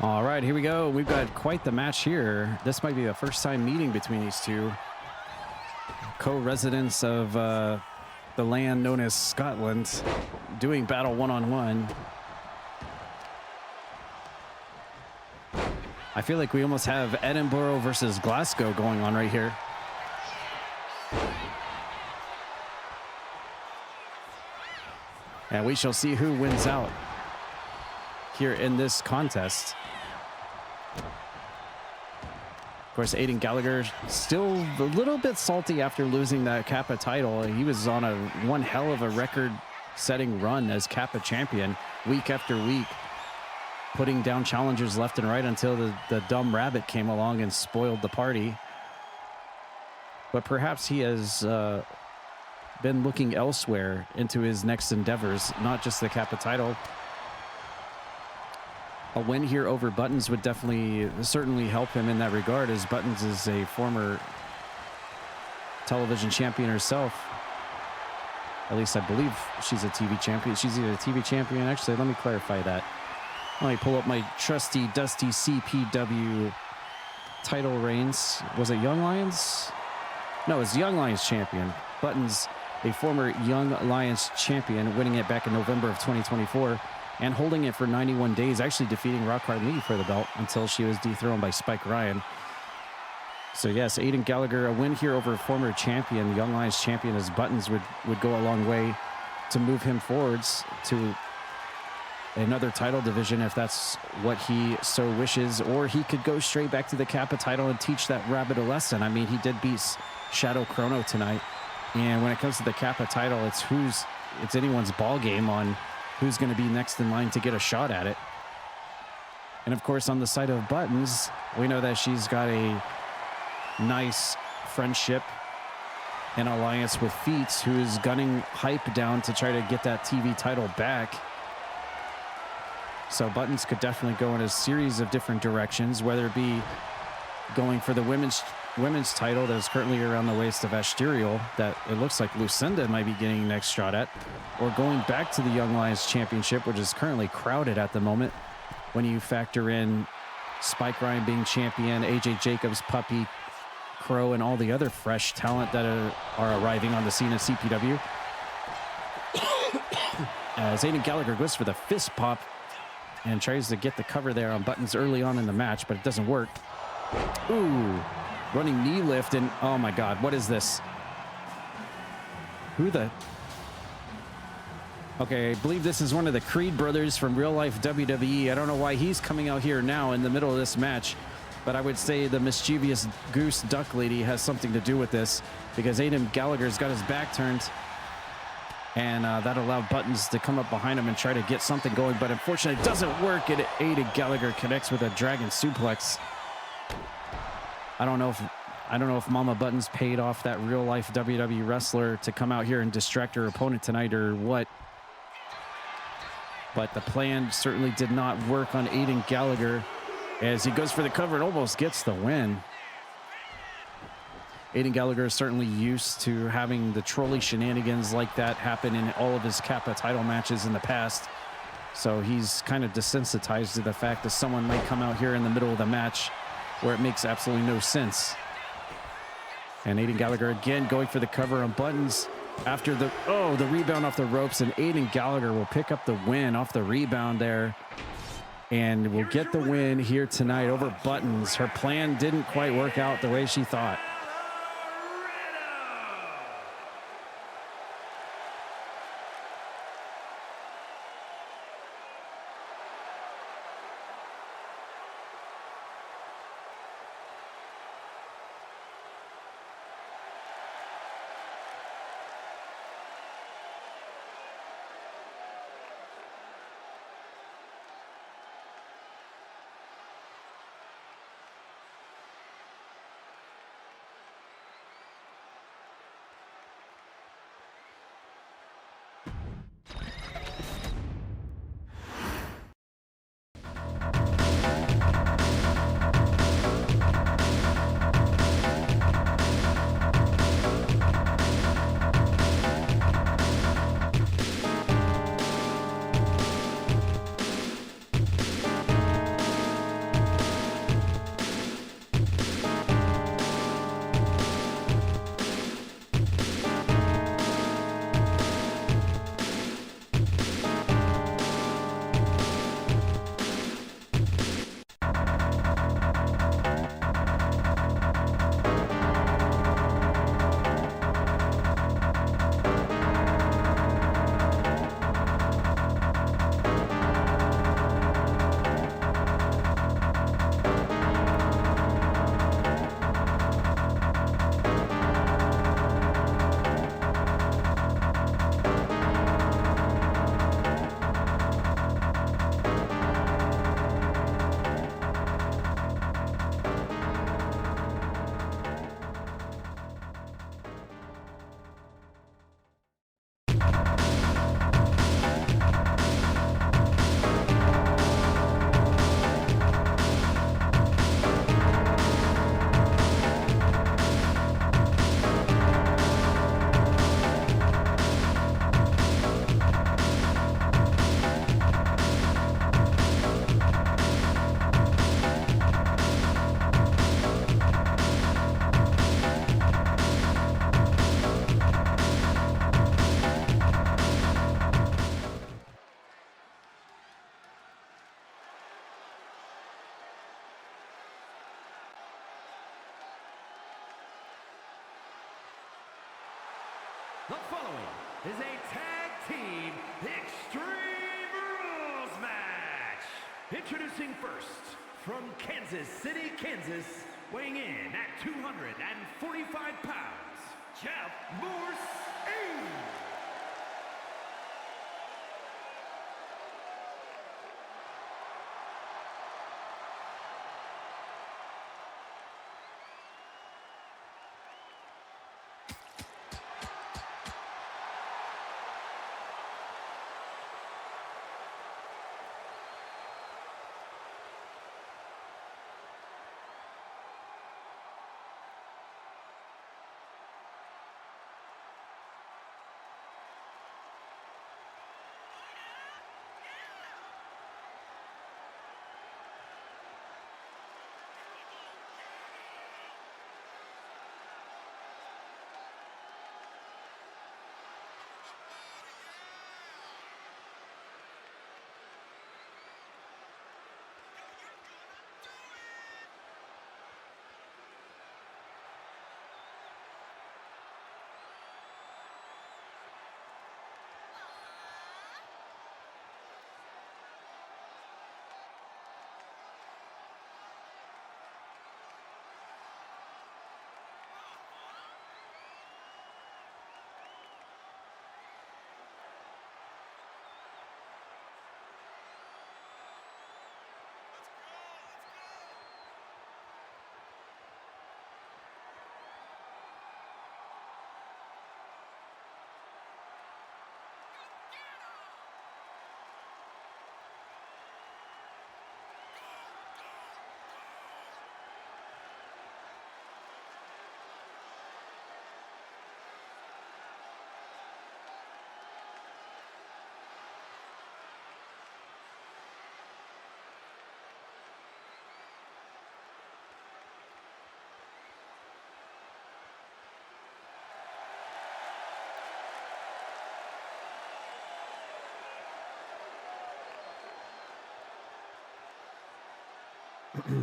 All right, here we go. We've got quite the match here. This might be the first time meeting between these two co-residents of the land known as Scotland, doing battle one-on-one. I feel like we almost have Edinburgh versus Glasgow going on right here. And we shall see who wins out here in this contest. Of course, Aiden Gallagher still a little bit salty after losing that Kappa title. He was on one hell of a record-setting run as Kappa champion week after week, putting down challengers left and right until the dumb rabbit came along and spoiled the party. But perhaps he has been looking elsewhere into his next endeavors, not just the Kappa title. A win here over Buttons would certainly help him in that regard, as Buttons is a former television champion herself. At least I believe she's a TV champion. She's either a TV champion. Actually, let me clarify that. Let me pull up my trusty, dusty CPW title reigns. Was it Young Lions? No, it's Young Lions champion. Buttons, a former Young Lions champion, winning it back in November of 2024. And holding it for 91 days, actually defeating Rock Hard Lee for the belt until she was dethroned by Spike Ryan. So yes, Aiden Gallagher, a win here over former champion, Young Lions champion as Buttons would go a long way to move him forwards to another title division if that's what he so wishes, or he could go straight back to the Kappa title and teach that rabbit a lesson. I mean, he did beat Shadow Chrono tonight. And when it comes to the Kappa title, it's anyone's ball game on who's going to be next in line to get a shot at it. And of course, on the side of Buttons, we know that she's got a nice friendship and alliance with Feats, who is gunning Hype down to try to get that TV title back. So Buttons could definitely go in a series of different directions, whether it be going for the women's title that is currently around the waist of Asterial, that it looks like Lucinda might be getting next shot at, or going back to the Young Lions Championship, which is currently crowded at the moment when you factor in Spike Ryan being champion, AJ Jacobs, Puppy, Crow, and all the other fresh talent that are arriving on the scene of CPW. As Aiden Gallagher goes for the fist pop and tries to get the cover there on Buttons early on in the match, but it doesn't work. Ooh. Running knee lift, and oh my God, what is this? Okay, I believe this is one of the Creed brothers from real life WWE. I don't know why he's coming out here now in the middle of this match, but I would say the mischievous Goose Duck Lady has something to do with this, because Aiden Gallagher's got his back turned And that allowed Buttons to come up behind him and try to get something going. But unfortunately, it doesn't work. And Aiden Gallagher connects with a dragon suplex. I don't know if Mama Buttons paid off that real-life WWE wrestler to come out here and distract her opponent tonight or what. But the plan certainly did not work on Aiden Gallagher as he goes for the cover and almost gets the win. Aiden Gallagher is certainly used to having the trolley shenanigans like that happen in all of his Kappa title matches in the past. So he's kind of desensitized to the fact that someone might come out here in the middle of the match where it makes absolutely no sense. And Aiden Gallagher again going for the cover on Buttons after the rebound off the ropes, and Aiden Gallagher will pick up the win off the rebound there and will get the win here tonight over Buttons. Her plan didn't quite work out the way she thought. The following is a tag team Extreme Rules match. Introducing first, from Kansas City, Kansas, weighing in at 245 pounds, Jeff Morse.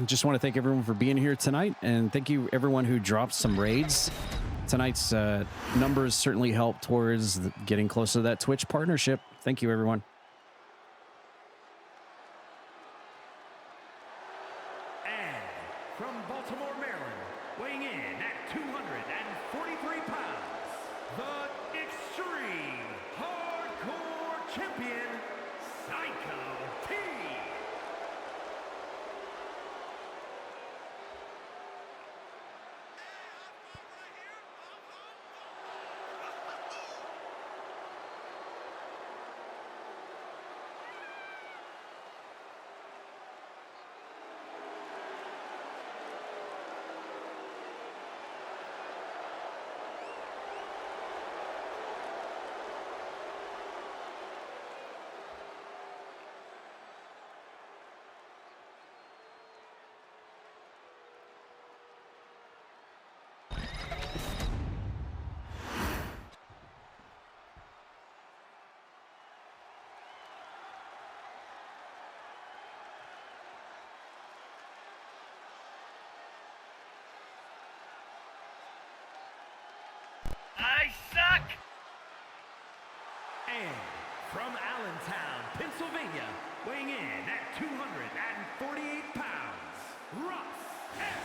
Just want to thank everyone for being here tonight, and thank you everyone who dropped some raids. Tonight's numbers certainly help towards getting closer to that Twitch partnership. Thank you, everyone. And from Baltimore, Maryland, weighing in at 243 pounds, the Extreme Hardcore Champion, Psycho T. I suck! And from Allentown, Pennsylvania, weighing in at 248 pounds, Russ S.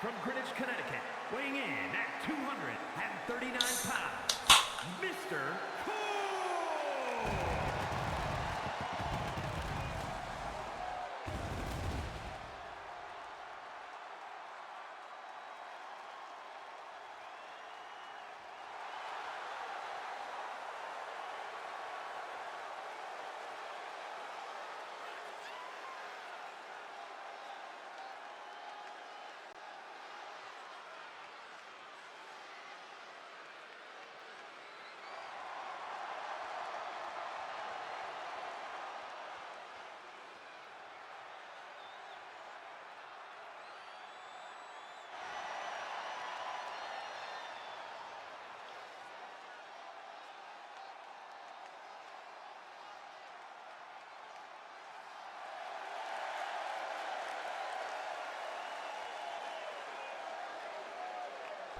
From Greenwich, Connecticut, weighing in at 239 pounds, Mr. Cole!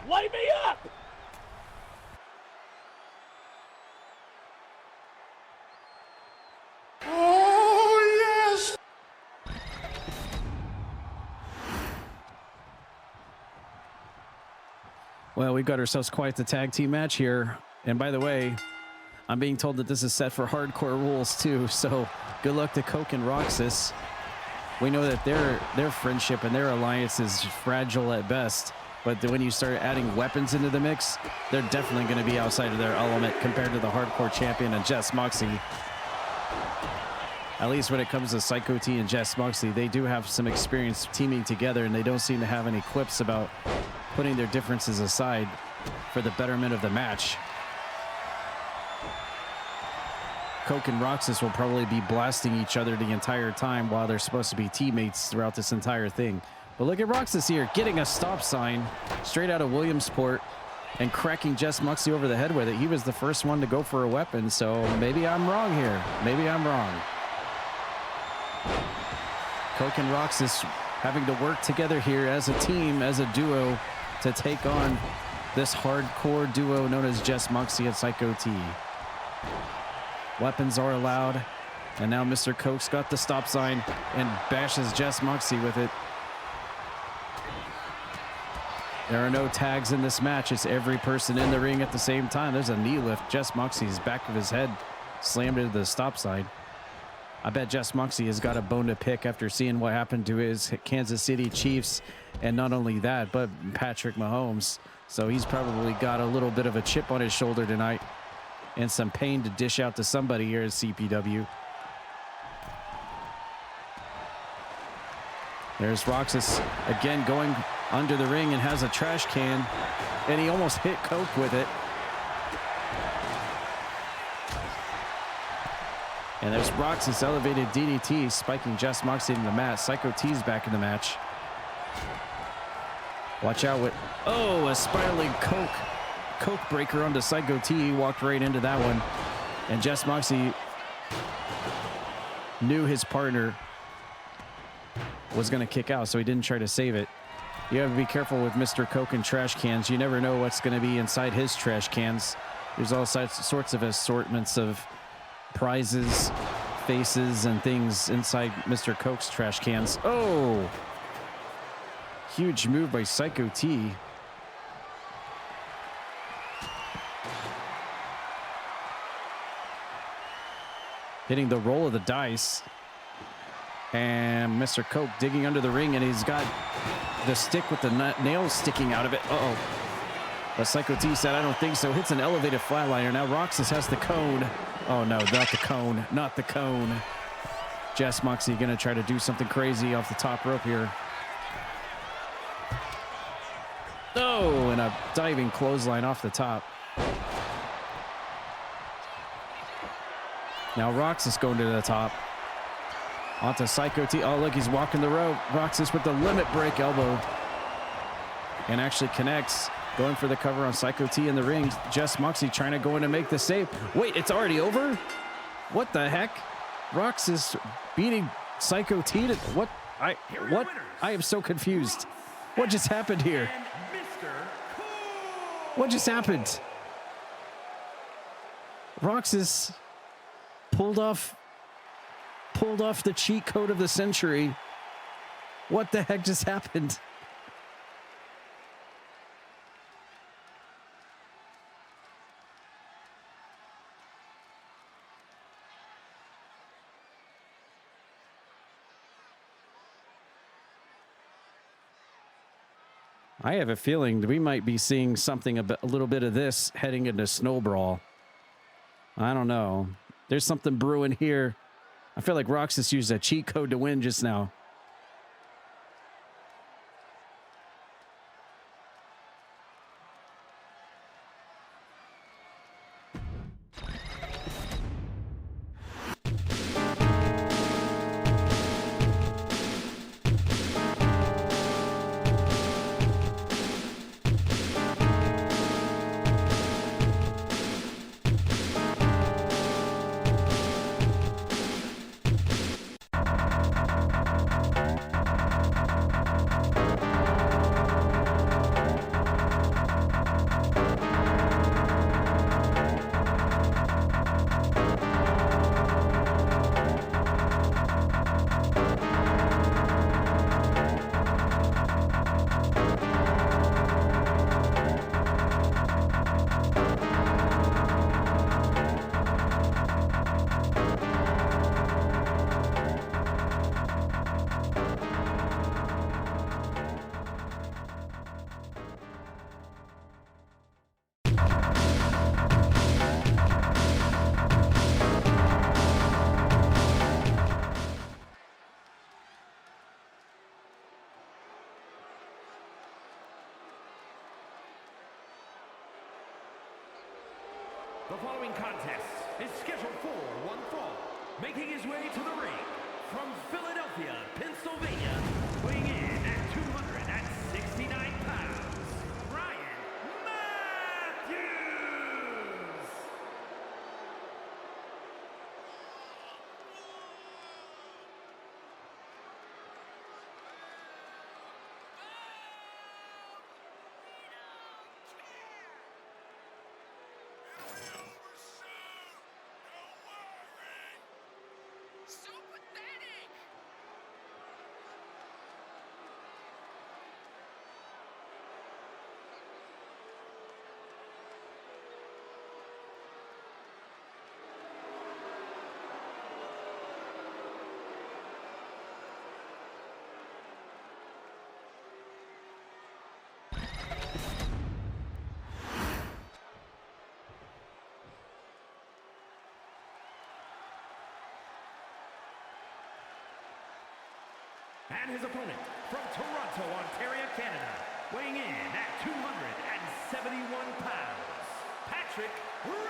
Light me up! Oh, yes! Well, we've got ourselves quite the tag team match here. And by the way, I'm being told that this is set for hardcore rules too. So good luck to Coke and Roxas. We know that their friendship and their alliance is fragile at best. But when you start adding weapons into the mix, they're definitely going to be outside of their element compared to the hardcore champion and Jess Moxie. At least when it comes to Psycho T and Jess Moxie, they do have some experience teaming together, and they don't seem to have any quips about putting their differences aside for the betterment of the match. Coke and Roxas will probably be blasting each other the entire time while they're supposed to be teammates throughout this entire thing. But look at Roxas here, getting a stop sign straight out of Williamsport. and cracking Jess Muxie over the head with it. He was the first one to go for a weapon, so maybe I'm wrong here. Maybe I'm wrong. Coke and Roxas having to work together here as a team, as a duo, to take on this hardcore duo known as Jess Muxie and Psycho T. Weapons are allowed, and now Mr. Coke's got the stop sign and bashes Jess Muxie with it. There are no tags in this match. It's every person in the ring at the same time. There's a knee lift. Jess Muxie's back of his head slammed into the stop sign. I bet Jess Muxie has got a bone to pick after seeing what happened to his Kansas City Chiefs, and not only that, but Patrick Mahomes. So he's probably got a little bit of a chip on his shoulder tonight and some pain to dish out to somebody here at CPW. There's Roxas again going under the ring and has a trash can, and he almost hit Coke with it. And there's Roxas elevated DDT, spiking Jess Muxie in the mat. Psycho T's back in the match. Watch out with, oh, a spiraling Coke breaker onto Psycho T. He walked right into that one. And Jess Muxie knew his partner was going to kick out, so he didn't try to save it. You have to be careful with Mr. Coke and trash cans. You never know what's going to be inside his trash cans. There's all sorts of assortments of prizes, faces, and things inside Mr. Coke's trash cans. Oh! Huge move by Psycho T. Hitting the roll of the dice. And Mr. Coke digging under the ring, and he's got the stick with the nails sticking out of it. Uh-oh. But Psycho T said, I don't think so. Hits an elevated flatliner. Now Roxas has the cone. Oh, no, not the cone. Not the cone. Jess Muxie going to try to do something crazy off the top rope here. Oh, and a diving clothesline off the top. Now Roxas going to the top. Onto Psycho T. Oh, look, he's walking the rope. Roxas with the limit break elbow. And actually connects. Going for the cover on Psycho T in the ring. Jess Muxie trying to go in and make the save. Wait, it's already over? What the heck? Roxas beating Psycho T to what? I am so confused. What just happened here? What just happened? Roxas pulled off the cheat code of the century. What the heck just happened? I have a feeling that we might be seeing something, a little bit of this heading into Snow Brawl. I don't know. There's something brewing here. I feel like Roxas used a cheat code to win just now. The following contest is scheduled for one fall. Making his way to the ring from Philadelphia, Pennsylvania, weighing in at 269 pounds, Ryan Mack! And his opponent from Toronto, Ontario, Canada, weighing in at 271 pounds, Patrick Razor.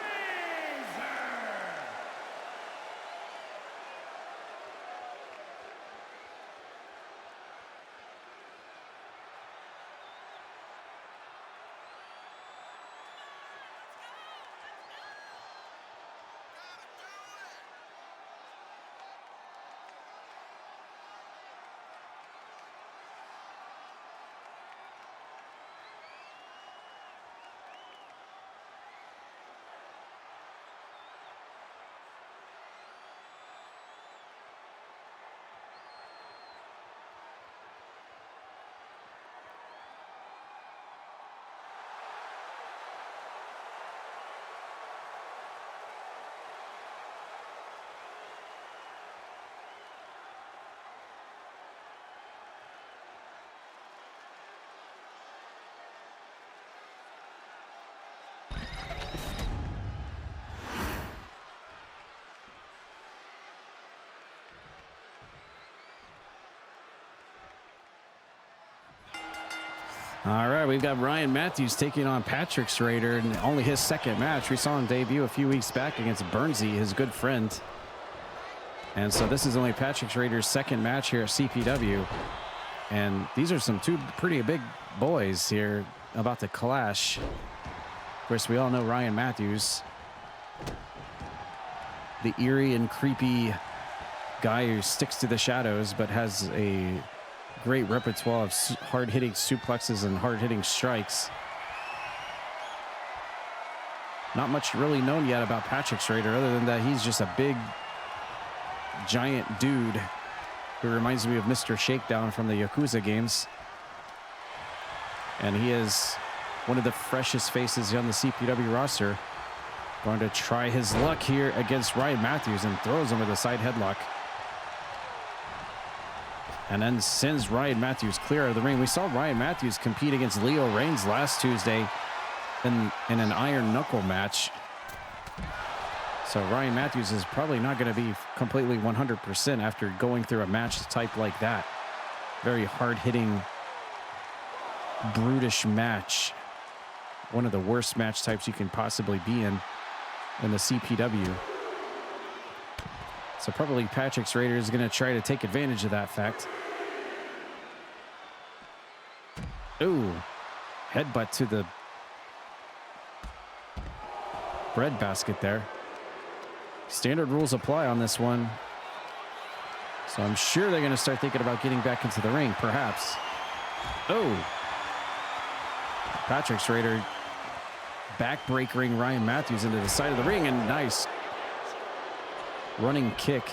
All right, we've got Ryan Matthews taking on Patrick Schrader, and only his second match. We saw him debut a few weeks back against Burnsy, his good friend. And so this is only Patrick Schrader's second match here at CPW. And these are some two pretty big boys here about to clash. Of course, we all know Ryan Matthews, the eerie and creepy guy who sticks to the shadows but has a great repertoire of hard-hitting suplexes and hard-hitting strikes. Not much really known yet about Patrick Schrader, other than that he's just a big, giant dude who reminds me of Mr. Shakedown from the Yakuza games. And he is one of the freshest faces on the CPW roster. Going to try his luck here against Ryan Matthews and throws him with a side headlock. And then sends Ryan Matthews clear of the ring. We saw Ryan Matthews compete against Leo Reigns last Tuesday in an iron knuckle match. So Ryan Matthews is probably not going to be completely 100% after going through a match type like that. Very hard-hitting, brutish match. One of the worst match types you can possibly be in the CPW. So probably Patrick Schrader is going to try to take advantage of that fact. Ooh, headbutt to the bread basket there. Standard rules apply on this one. So I'm sure they're going to start thinking about getting back into the ring, perhaps. Oh, Patrick Schrader backbreakering Ryan Matthews into the side of the ring, and nice running kick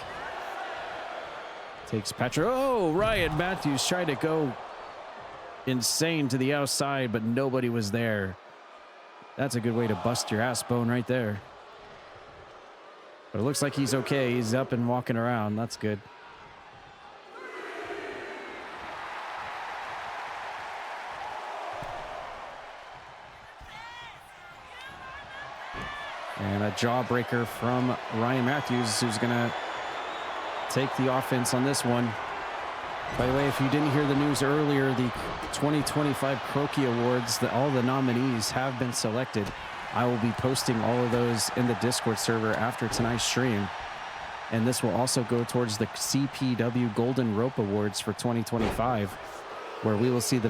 takes Patrick. Oh, Ryan Matthews tried to go insane to the outside, but nobody was there. That's a good way to bust your ass bone right there. But it looks like he's okay. He's up and walking around. That's good. And a jawbreaker from Ryan Matthews, who's going to take the offense on this one. By the way, if you didn't hear the news earlier, the 2025 Croaki Awards, all the nominees have been selected. I will be posting all of those in the Discord server after tonight's stream. And this will also go towards the CPW Golden Rope Awards for 2025, where we will see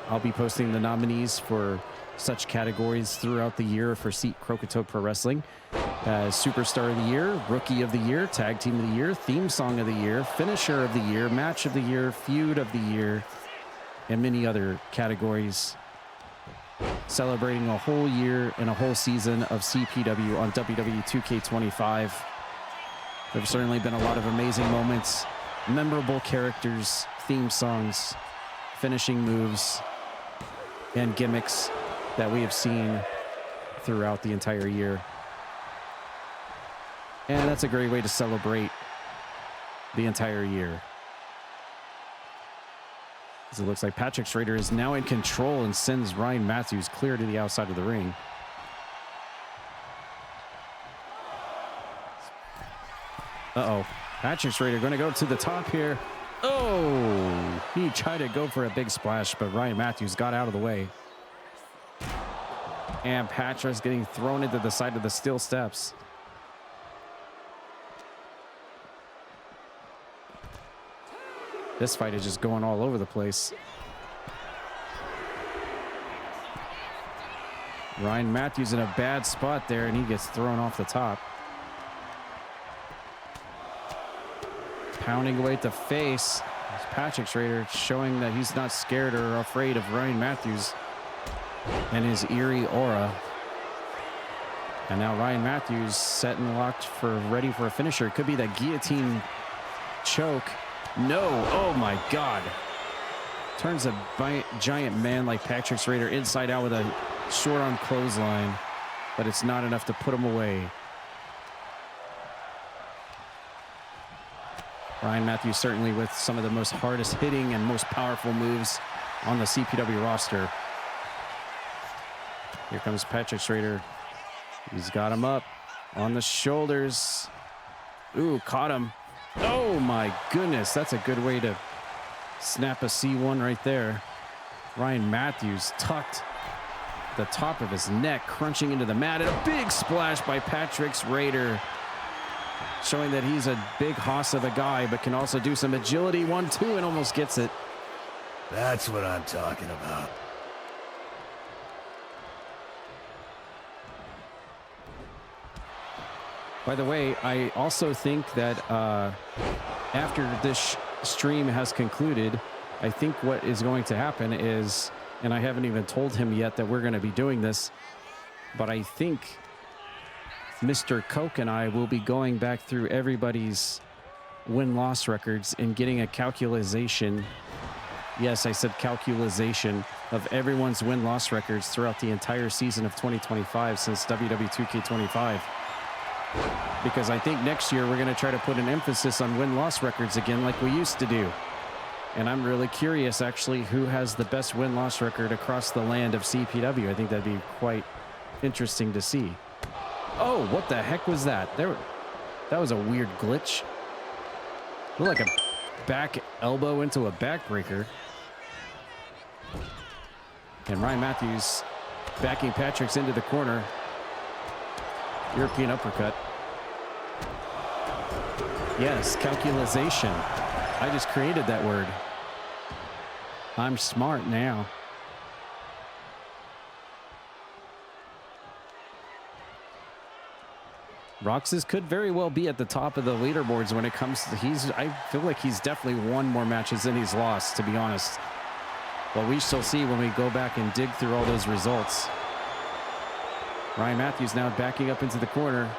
I'll be posting the nominees for such categories throughout the year for Croakitoad Pro Wrestling. Superstar of the Year, Rookie of the Year, Tag Team of the Year, Theme Song of the Year, Finisher of the Year, Match of the Year, Feud of the Year, and many other categories. Celebrating a whole year and a whole season of CPW on WWE 2K25. There have certainly been a lot of amazing moments, memorable characters, theme songs, finishing moves, and gimmicks that we have seen throughout the entire year. And that's a great way to celebrate the entire year. As it looks like Patrick Schrader is now in control and sends Ryan Matthews clear to the outside of the ring. Uh-oh. Patrick Schrader going to go to the top here. Oh! He tried to go for a big splash, but Ryan Matthews got out of the way. And Patrick's getting thrown into the side of the steel steps. This fight is just going all over the place. Ryan Matthews in a bad spot there, and he gets thrown off the top. Pounding away at the face. Patrick Schrader showing that he's not scared or afraid of Ryan Matthews and his eerie aura. And now Ryan Matthews set and locked ready for a finisher. It could be that guillotine choke. No, oh my God. Turns a giant man like Patrick Schrader inside out with a short arm clothesline, but it's not enough to put him away. Ryan Matthews certainly with some of the most hardest hitting and most powerful moves on the CPW roster. Here comes Patrick Schrader. He's got him up on the shoulders. Ooh, caught him. Oh my goodness, that's a good way to snap a C1 right there. Ryan Matthews tucked the top of his neck, crunching into the mat, and a big splash by Patrick Schrader, showing that he's a big hoss of a guy, but can also do some agility. 1-2 and almost gets it. That's what I'm talking about. By the way, I also think that after this stream has concluded, I think what is going to happen is, and I haven't even told him yet that we're going to be doing this, but I think Mr. Coke and I will be going back through everybody's win-loss records and getting a calculation. Yes, I said calculation of everyone's win-loss records throughout the entire season of 2025 since WW 2K25. Because I think next year we're going to try to put an emphasis on win-loss records again like we used to do. And I'm really curious, actually, who has the best win-loss record across the land of CPW. I think that'd be quite interesting to see. Oh, what the heck was that? That was a weird glitch. Looked like a back elbow into a backbreaker. And Ryan Matthews backing Patrick's into the corner. European uppercut. Yes, calculation. I just created that word. I'm smart now. Roxas could very well be at the top of the leaderboards when it comes to I feel like he's definitely won more matches than he's lost, to be honest. But we shall see when we go back and dig through all those results. Ryan Matthews now backing up into the corner.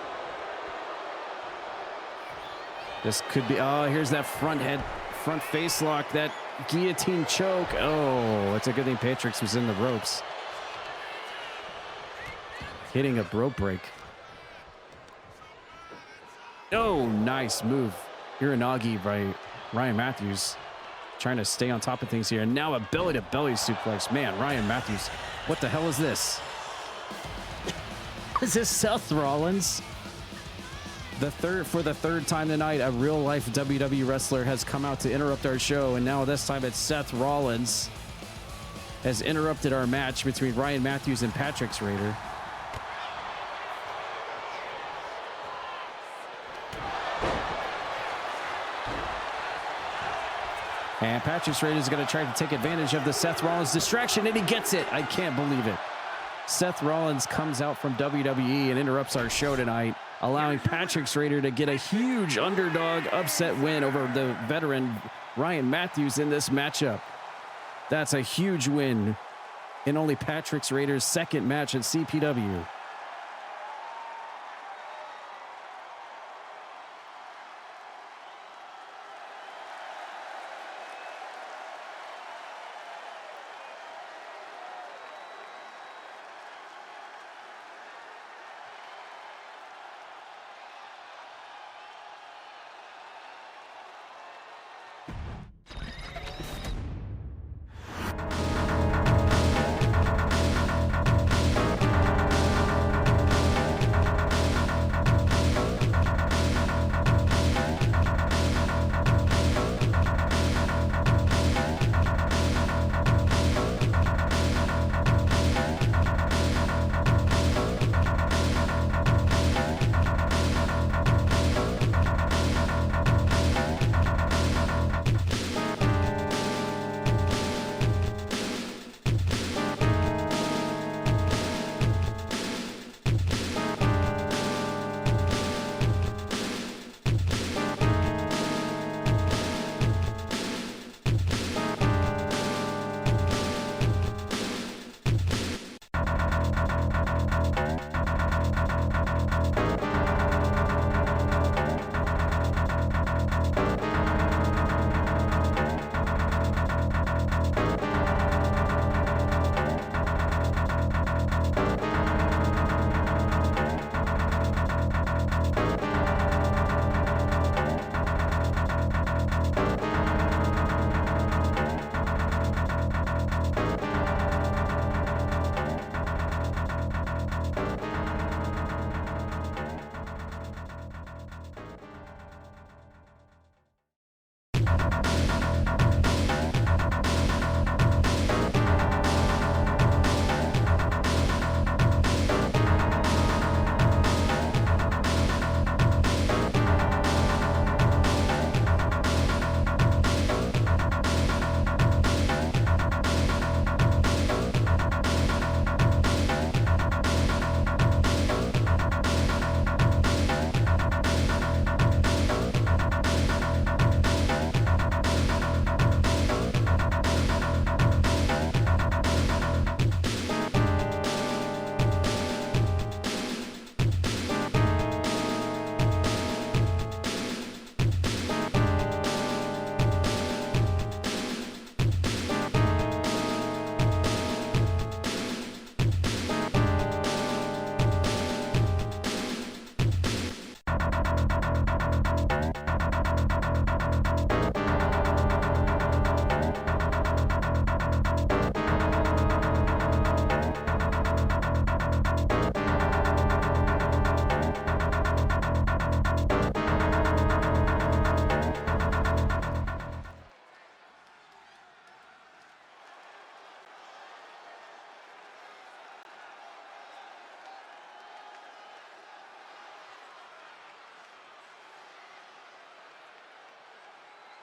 This could be, oh, here's that front face lock, that guillotine choke. Oh, it's a good thing Patrick was in the ropes. Hitting a rope break. Oh, nice move. Iranagi by Ryan Matthews. Trying to stay on top of things here. And now a belly-to-belly suplex. Man, Ryan Matthews, what the hell is this? Is this Seth Rollins? For the third time tonight, a real-life WWE wrestler has come out to interrupt our show, and now this time it's Seth Rollins has interrupted our match between Ryan Matthews and Patrick Schrader. And Patrick Schrader is going to try to take advantage of the Seth Rollins distraction, and he gets it. I can't believe it. Seth Rollins comes out from WWE and interrupts our show tonight, allowing Patrick Schrader to get a huge underdog upset win over the veteran Ryan Matthews in this matchup. That's a huge win in only Patrick Schrader's second match at CPW.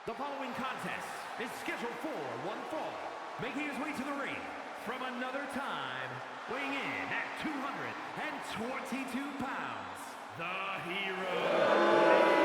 The following contest is scheduled for one fall, making his way to the ring from another time, weighing in at 222 pounds, the hero.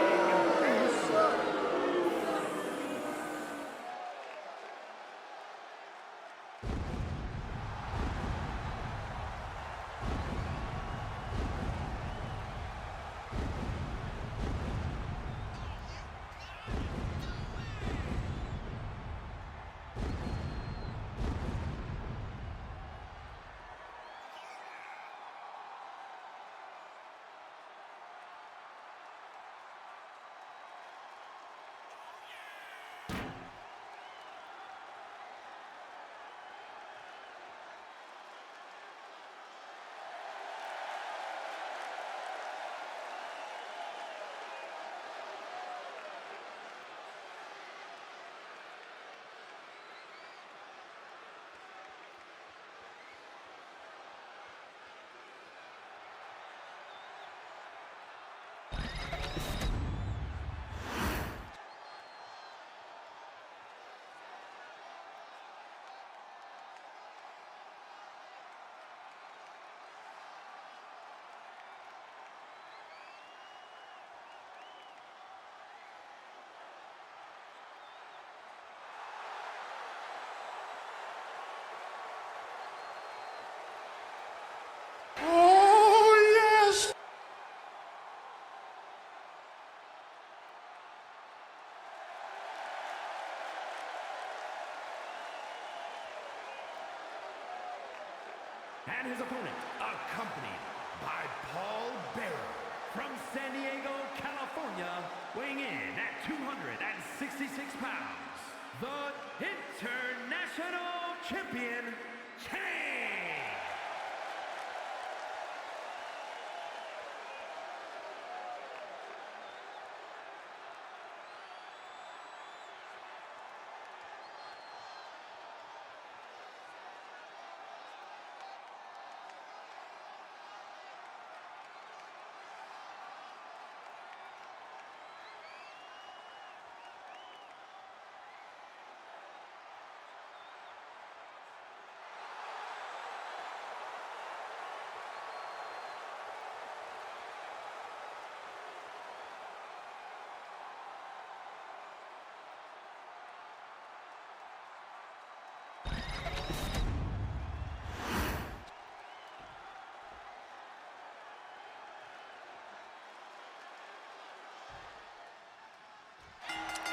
And his opponent, accompanied by Paul Bearer from San Diego, California, weighing in at 266 pounds, the International Champion, Chain!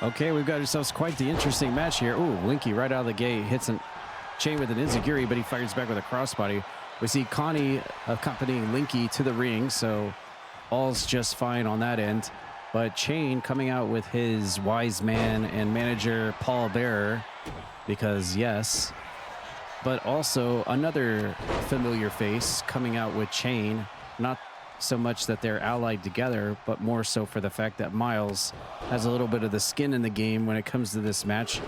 Okay, we've got ourselves quite the interesting match here. Ooh, Linky right out of the gate hits Chain with an enziguri, but he fires back with a crossbody. We see Connie accompanying Linky to the ring, so all's just fine on that end. But Chain coming out with his wise man and manager Paul Bearer, because yes. But also another familiar face coming out with Chain, not so much that they're allied together, but more so for the fact that Miles has a little bit of the skin in the game when it comes to this match.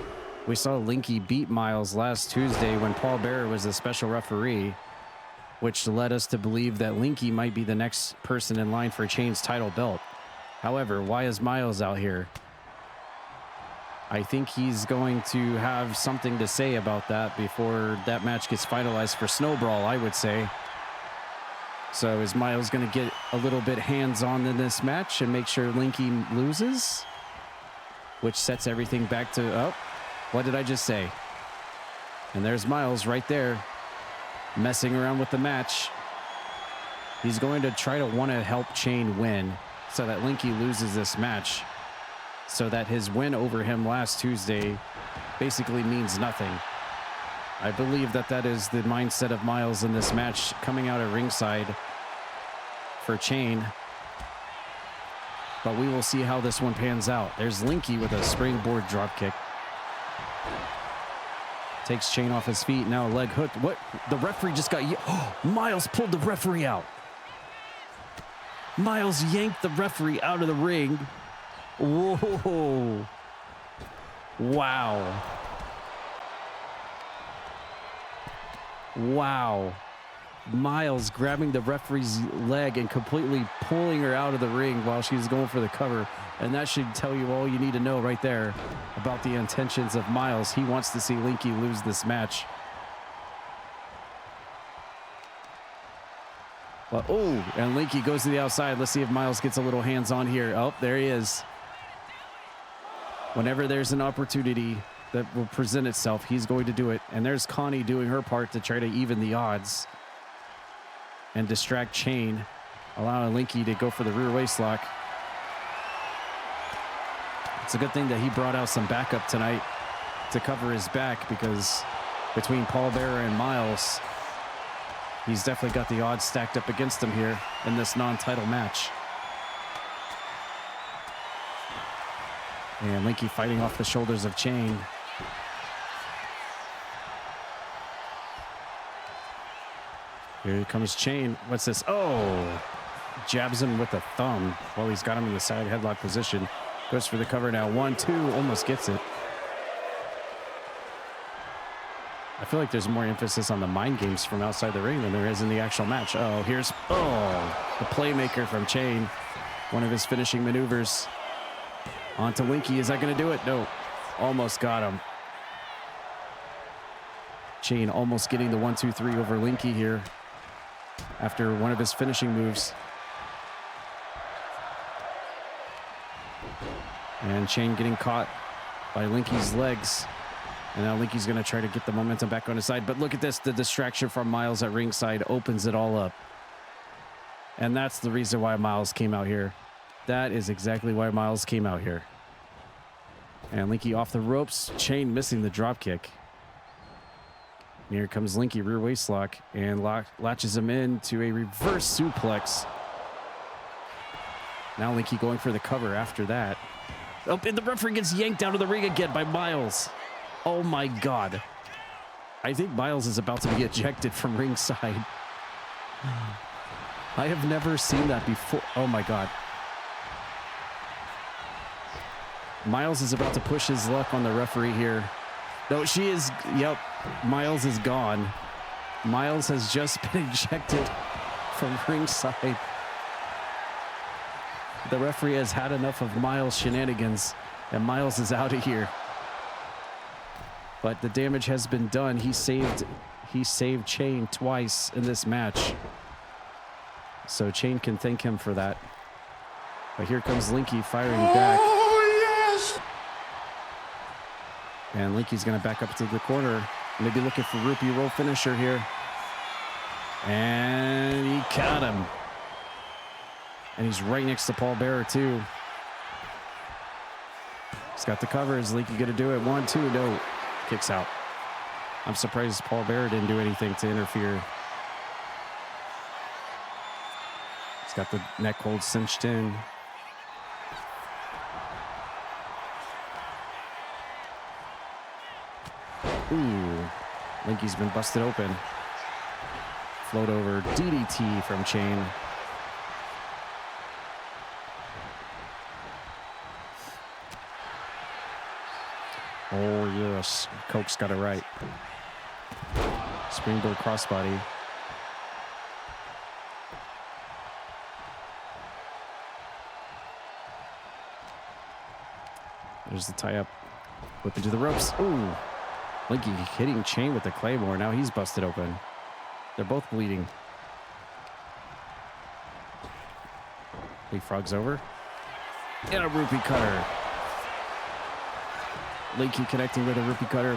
We saw Linky beat Miles last Tuesday when Paul Bearer was the special referee, which led us to believe that Linky might be the next person in line for Chain's title belt. However, why is Miles out here? I think he's going to have something to say about that before that match gets finalized for Snowbrawl, I would say. So is Miles going to get a little bit hands-on in this match and make sure Linky loses? Which sets everything back to, oh, what did I just say? And there's Miles right there, messing around with the match. He's going to try to want to help Chain win so that Linky loses this match, so that his win over him last Tuesday basically means nothing. I believe that that is the mindset of Miles in this match, coming out at ringside for Chain. But we will see how this one pans out. There's Linky with a springboard dropkick. Takes Chain off his feet, now a leg hook. What? The referee just got... Oh, Miles pulled the referee out. Miles yanked the referee out of the ring. Whoa. Wow. Wow. Miles grabbing the referee's leg and completely pulling her out of the ring while she's going for the cover. And that should tell you all you need to know right there about the intentions of Miles. He wants to see Linky lose this match. Well, oh, and Linky goes to the outside. Let's see if Miles gets a little hands-on here. Oh, there he is. Whenever there's an opportunity that will present itself, he's going to do it. And there's Connie doing her part to try to even the odds and distract Chain, allowing Linky to go for the rear waist lock. It's a good thing that he brought out some backup tonight to cover his back, because between Paul Bearer and Miles, he's definitely got the odds stacked up against him here in this non-title match. And Linky fighting off the shoulders of Chain. Here comes Chain. What's this? Oh, jabs him with a thumb. Well, he's got him in the side headlock position. Goes for the cover now. 1-2, almost gets it. I feel like there's more emphasis on the mind games from outside the ring than there is in the actual match. Oh, here's, the playmaker from Chain. One of his finishing maneuvers. On to Linky. Is that going to do it? No. Almost got him. Chain almost getting the 1-2-3 over Linky here after one of his finishing moves. And Chain getting caught by Linky's legs. And now Linky's going to try to get the momentum back on his side. But look at this. The distraction from Miles at ringside opens it all up. And that's the reason why Miles came out here. That is exactly why Miles came out here. And Linky off the ropes. Chain missing the drop kick. And here comes Linky, rear waist lock, and latches him into a reverse suplex. Now Linky going for the cover after that. Oh, and the referee gets yanked out of the ring again by Miles. Oh my God. I think Miles is about to be ejected from ringside. I have never seen that before. Oh my God. Miles is about to push his luck on the referee here. No, she is, yep, Miles is gone. Miles has just been ejected from ringside. The referee has had enough of Miles' shenanigans, and Miles is out of here. But the damage has been done. He saved Chain twice in this match. So Chain can thank him for that. But here comes Linky firing back. And Linky's going to back up to the corner. Maybe looking for rupee roll finisher here. And he caught him. And he's right next to Paul Bearer, too. He's got the cover. Is Linky going to do it? 1-2. No. Kicks out. I'm surprised Paul Bearer didn't do anything to interfere. He's got the neck hold cinched in. Ooh, Linky's been busted open. Float over DDT from Chain. Oh yes, Coke's got it right. Springboard crossbody. There's the tie up. Whip into the ropes. Ooh. Linky hitting Chain with the Claymore. Now he's busted open. They're both bleeding. Leapfrogs over. And a rupee cutter. Linky connecting with a rupee cutter.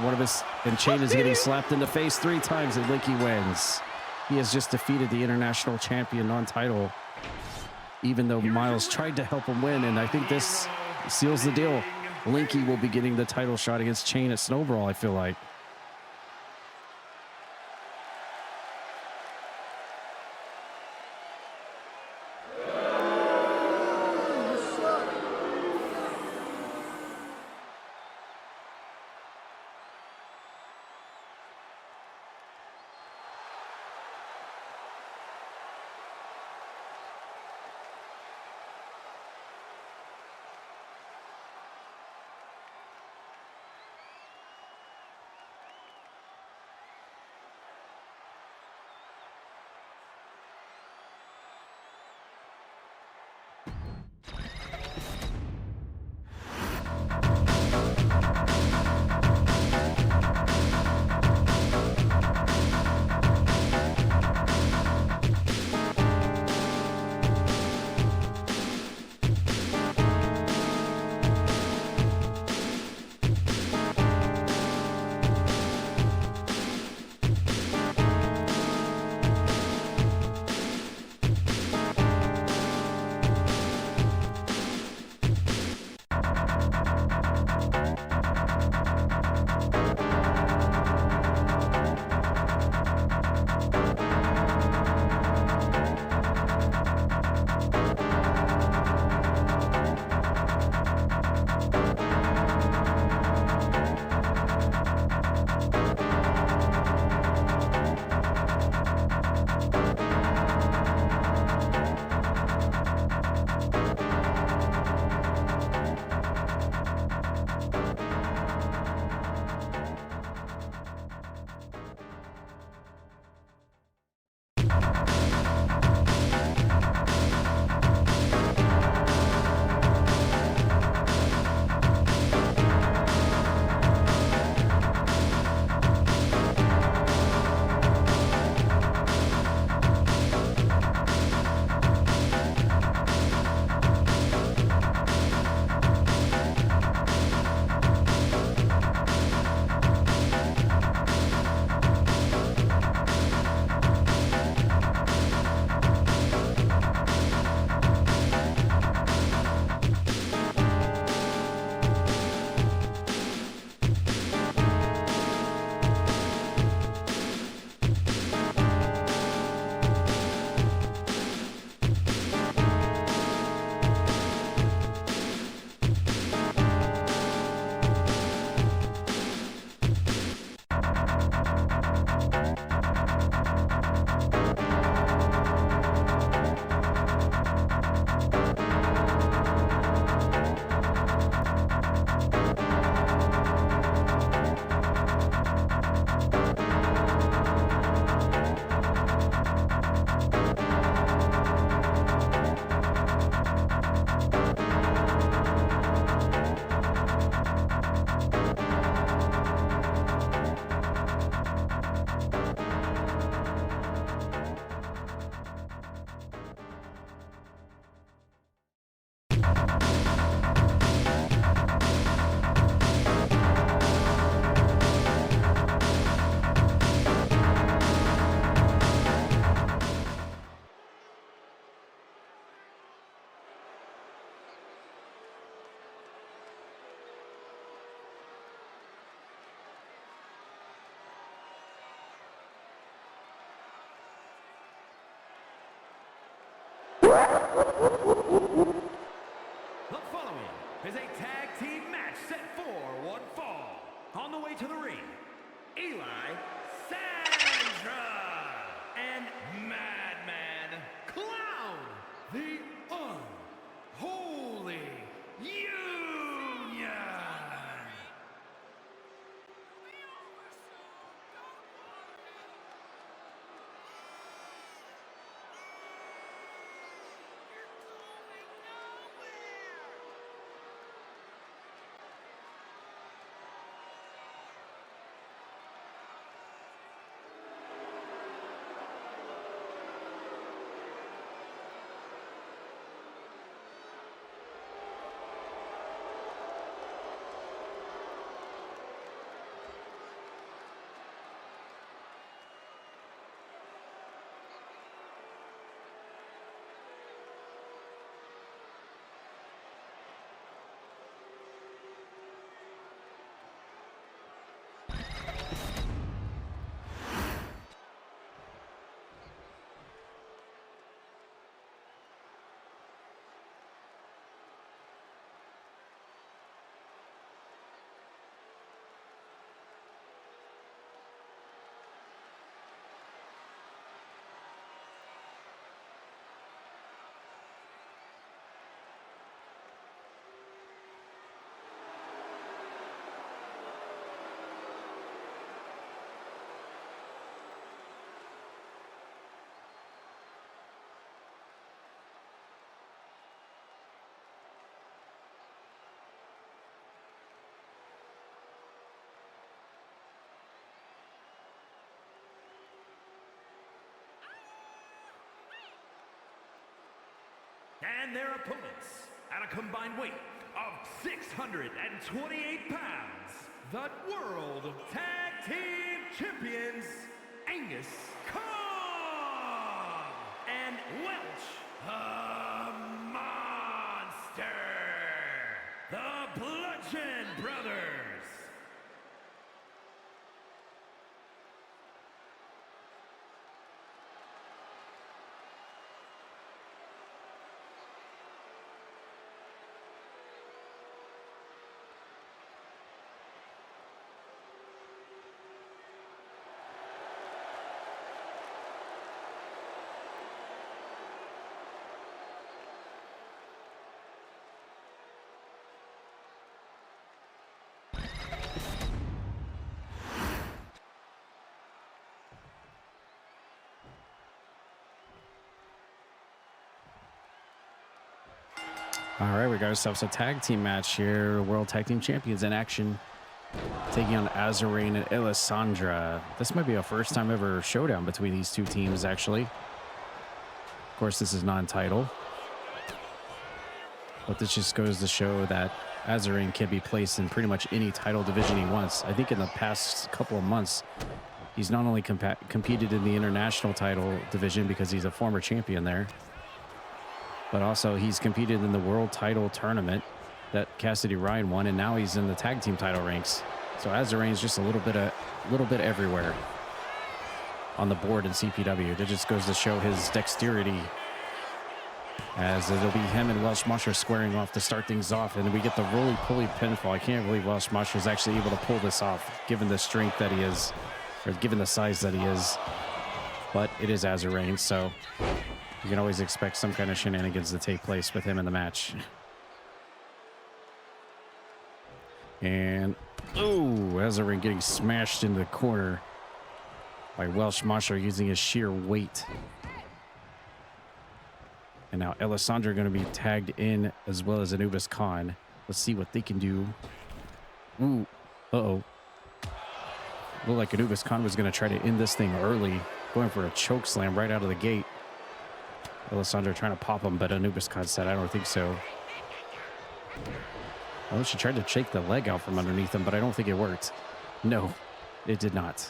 And Chain is getting slapped in the face 3 times, and Linky wins. He has just defeated the international champion non-title, even though Miles tried to help him win. And I think this seals the deal. Linky will be getting the title shot against Chain at Snowbrawl, I feel like. following is a tag team match set for one fall. On the way to the ring, Elissandra and Madman Clown, the Unholy Union. And their opponents, at a combined weight of 628 pounds, the World Tag Team Champions, Angus Kong and Welch the Monster, the Bludgeon Brothers. All right, we got ourselves a tag team match here. World Tag Team Champions in action, taking on AzurRayne and Elissandra. This might be a first time ever showdown between these two teams, actually. Of course, this is non-title. But this just goes to show that AzurRayne can be placed in pretty much any title division he wants. I think in the past couple of months, he's not only competed in the international title division because he's a former champion there, but also he's competed in the world title tournament that Cassidy Ryan won, and now he's in the tag team title ranks. So AzurRayne's just a little bit everywhere on the board in CPW. That just goes to show his dexterity, as it'll be him and Welsh Musher squaring off to start things off, and we get the roly-poly pinfall. I can't believe Welsh Musher is actually able to pull this off, given the strength that he is, or given the size that he is. But it is AzurRayne, so you can always expect some kind of shenanigans to take place with him in the match. And, oh, AzurRayne getting smashed into the corner by Welsh Musher using his sheer weight. And now Elissandra going to be tagged in, as well as Anubis Khan. Let's see what they can do. Ooh, uh-oh. Looked like Anubis Khan was going to try to end this thing early, going for a choke slam right out of the gate. Elissandra trying to pop him, but Anubis Khan said, I don't think so. Well, she tried to shake the leg out from underneath him, but I don't think it worked. No, it did not.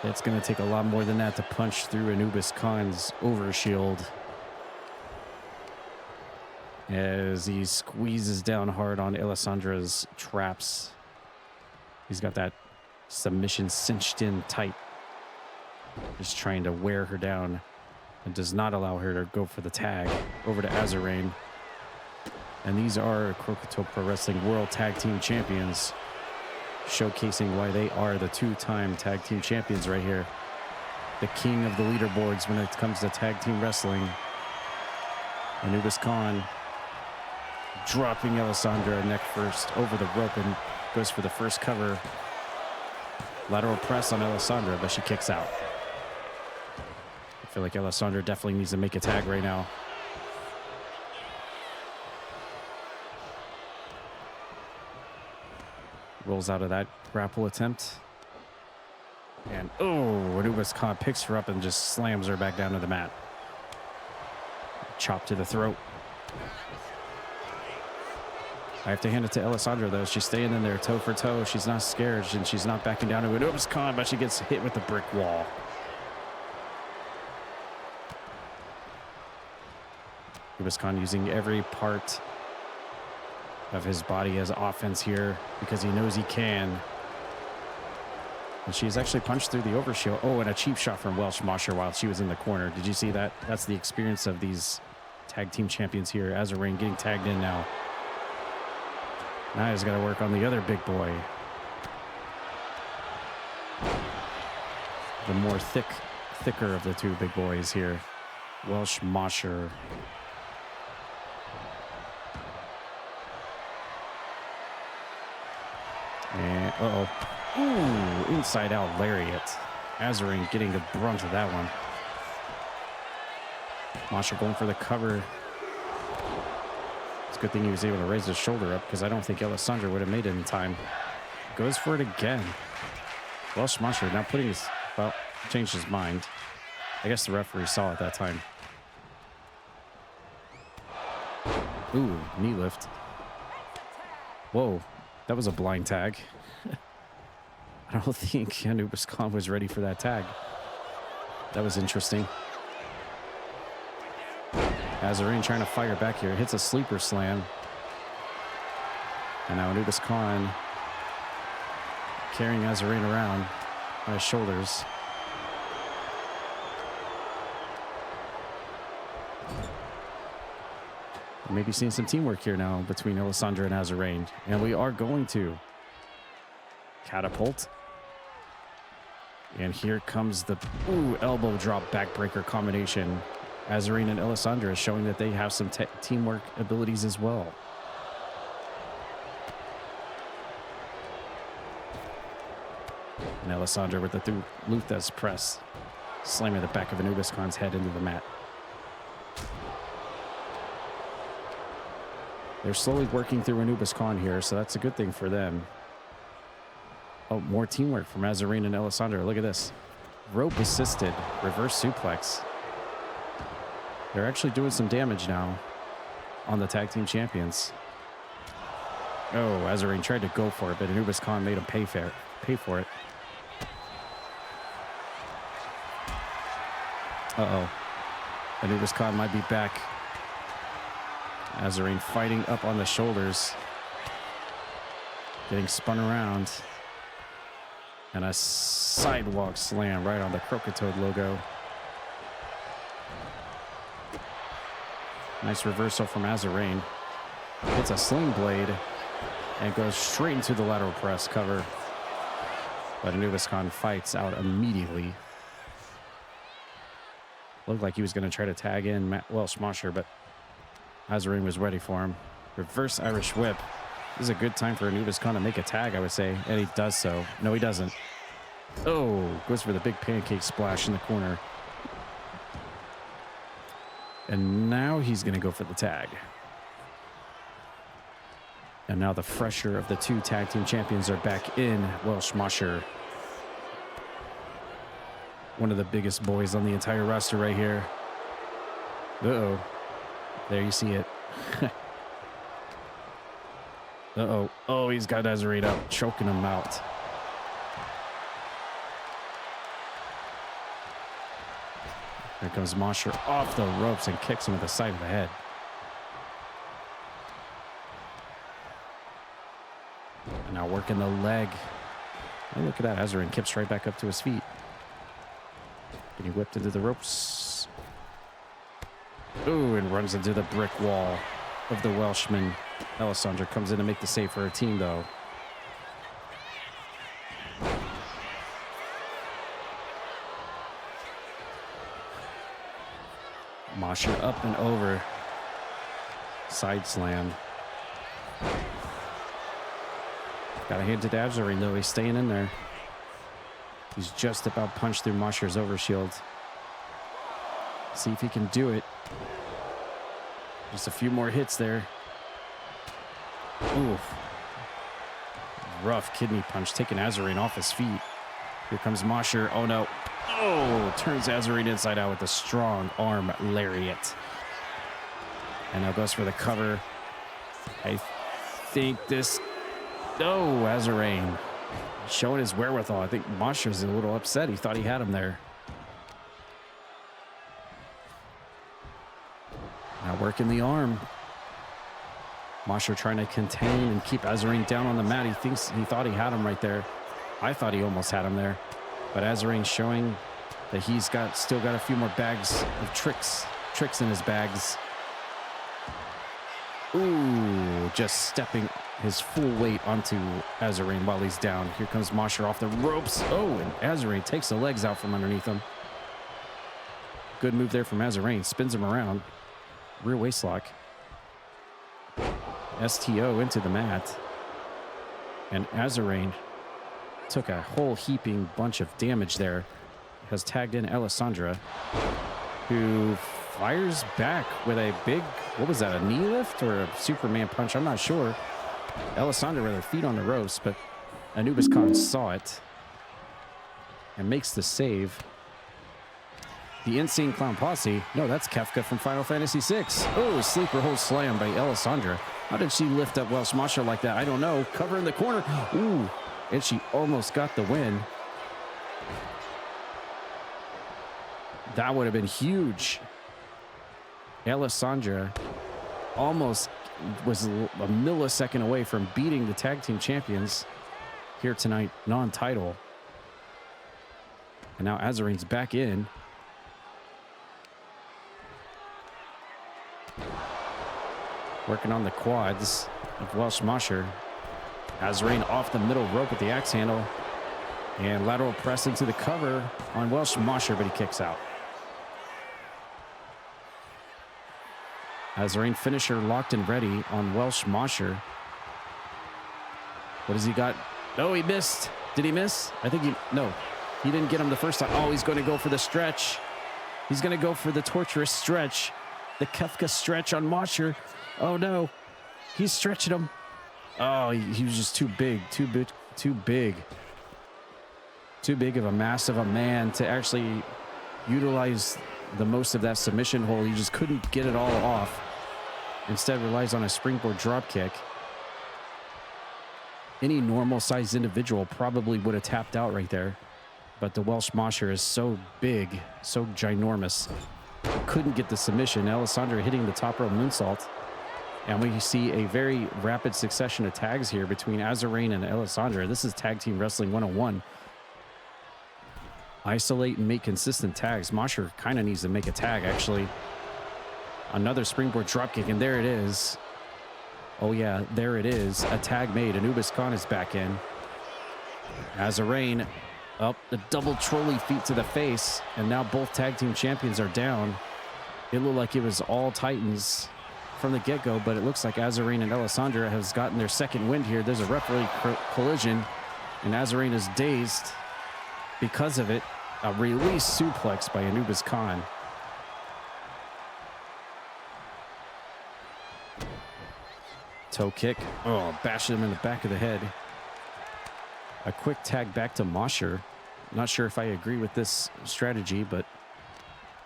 It's going to take a lot more than that to punch through Anubis Khan's overshield, as he squeezes down hard on Elissandra's traps. He's got that submission cinched in tight. Just trying to wear her down and does not allow her to go for the tag. Over to AzurRayne. And these are Croakitoad Pro Wrestling World Tag Team Champions, showcasing why they are the two-time tag team champions right here. The king of the leaderboards when it comes to tag team wrestling. Anubis Khan dropping Elissandra neck first over the rope and goes for the first cover. Lateral press on Elissandra, but she kicks out. I feel like Elissandra definitely needs to make a tag right now. Rolls out of that grapple attempt. And, oh, Anubis Khan picks her up and just slams her back down to the mat. Chop to the throat. I have to hand it to Elissandra, though. She's staying in there toe for toe. She's not scared, and she's not backing down to Anubis Khan, but she gets hit with the brick wall. Anubis Khan using every part of his body as offense here because he knows he can. And she's actually punched through the overshield. Oh, and a cheap shot from Welsh Mosher while she was in the corner. Did you see that? That's the experience of these tag team champions here. AzurRayne getting tagged in now. Now he's got to work on the other big boy. The more thicker of the two big boys here. Welsh Mosher. And, uh-oh. Ooh, inside out lariat. AzurRayne getting the brunt of that one. Mosher going for the cover. It's a good thing he was able to raise his shoulder up because I don't think Elissandra would have made it in time. Goes for it again. Welsh Mosher now putting his, well, changed his mind. I guess the referee saw it that time. Ooh, knee lift. Whoa, that was a blind tag. I don't think Anubis Khan was ready for that tag. That was interesting. AzurRayne trying to fire back here. Hits a sleeper slam. And now Anubis Khan carrying AzurRayne around by his shoulders. Maybe seeing some teamwork here now between Elissandra and AzurRayne. And we are going to catapult. And here comes the elbow drop backbreaker combination. AzurRayne and Elissandra showing that they have some teamwork abilities as well. And Elissandra with the Luthes press, slamming the back of Anubis Khan's head into the mat. They're slowly working through Anubis Khan here, so that's a good thing for them. Oh, more teamwork from AzurRayne and Elissandra. Look at this. Rope assisted reverse suplex. They're actually doing some damage now on the tag team champions. Oh, AzurRayne tried to go for it, but Anubis Khan made him pay for it. Uh-oh. Anubis Khan might be back. AzurRayne fighting up on the shoulders. Getting spun around. And a sidewalk slam right on the Croakitoad logo. Nice reversal from AzurRayne. Hits a sling blade and goes straight into the lateral press cover. But Anubis Khan fights out immediately. Looked like he was going to try to tag in Welsh Mosher, but AzurRayne was ready for him. Reverse Irish whip. This is a good time for Anubis Khan to make a tag, I would say. And he does so. No, he doesn't. Oh, goes for the big pancake splash in the corner. And now he's going to go for the tag. And now the fresher of the two tag team champions are back in. Welsh Mosher. One of the biggest boys on the entire roster right here. Uh-oh. There you see it. Uh-oh. Oh, he's got AzurRayne up, choking him out. Here comes Mosher off the ropes and kicks him with the side of the head. And now working the leg. Oh, look at that. AzurRayne kips right back up to his feet. Getting whipped into the ropes. Ooh, and runs into the brick wall of the Welshman. Elissandra comes in to make the save for her team, though. Mosher up and over. Side slam. Gotta hand it to AzurRayne, though. He's staying in there. He's just about punched through Mosher's overshield. See if he can do it. Just a few more hits there. Oof. Rough kidney punch, taking AzurRayne off his feet. Here comes Mosher. Oh, no. Oh, turns AzurRayne inside out with a strong arm lariat. And now goes for the cover. I think this... No, AzurRayne showing his wherewithal. I think Mosher's a little upset. He thought he had him there. Now working the arm. Mosher trying to contain and keep AzurRayne down on the mat. He thought he had him right there. I thought he almost had him there. But AzurRayne showing that he's still got a few more bags of tricks in his bags. Ooh, just stepping his full weight onto AzurRayne while he's down. Here comes Mosher off the ropes. Oh, and AzurRayne takes the legs out from underneath him. Good move there from AzurRayne. Spins him around. Rear waist lock. STO into the mat. And AzurRayne took a whole heaping bunch of damage there. Has tagged in Elissandra, who fires back with a big, what was that, a knee lift or a Superman punch? I'm not sure. Elissandra with her feet on the ropes, but Anubis Khan saw it and makes the save. The Insane Clown Posse. No, that's Kefka from Final Fantasy VI. Oh, sleeper hold slam by Elissandra. How did she lift up Welsh Mosher like that? I don't know. Cover in the corner. Ooh, and she almost got the win. That would have been huge. Elissandra almost was a millisecond away from beating the tag team champions here tonight, non-title. And now AzurRayne's back in. Working on the quads of Welsh Mosher. AzurRayne off the middle rope with the axe handle. And lateral press into the cover on Welsh Mosher, but he kicks out. AzurRayne finisher locked and ready on Welsh Mosher. What has he got? Oh, he missed. Did he miss? I think no, he didn't get him the first time. Oh, he's going to go for the stretch. He's going to go for the torturous stretch. The Kefka stretch on Mosher. Oh, no. He's stretching him. Oh, he was just too big. Too big of a mass of a man to actually utilize the most of that submission hold. He just couldn't get it all off. Instead relies on a springboard drop kick. Any normal sized individual probably would have tapped out right there. But the Welsh Mosher is so big, so ginormous. Couldn't get the submission. Elissandra hitting the top rope moonsault. And we see a very rapid succession of tags here between AzurRayne and Elissandra. This is Tag Team Wrestling 101. Isolate and make consistent tags. Mosher kind of needs to make a tag, actually. Another springboard dropkick, and there it is. Oh, yeah, there it is. A tag made. Anubis Khan is back in. AzurRayne up the double trolley feet to the face, and now both tag team champions are down. It looked like it was all Titans from the get-go, but it looks like AzurRayne and Elissandra has gotten their second wind here. There's a referee collision, and AzurRayne is dazed. Because of it, a release suplex by Anubis Khan. Toe kick. Oh, bashed him in the back of the head. A quick tag back to Mosher. Not sure if I agree with this strategy, but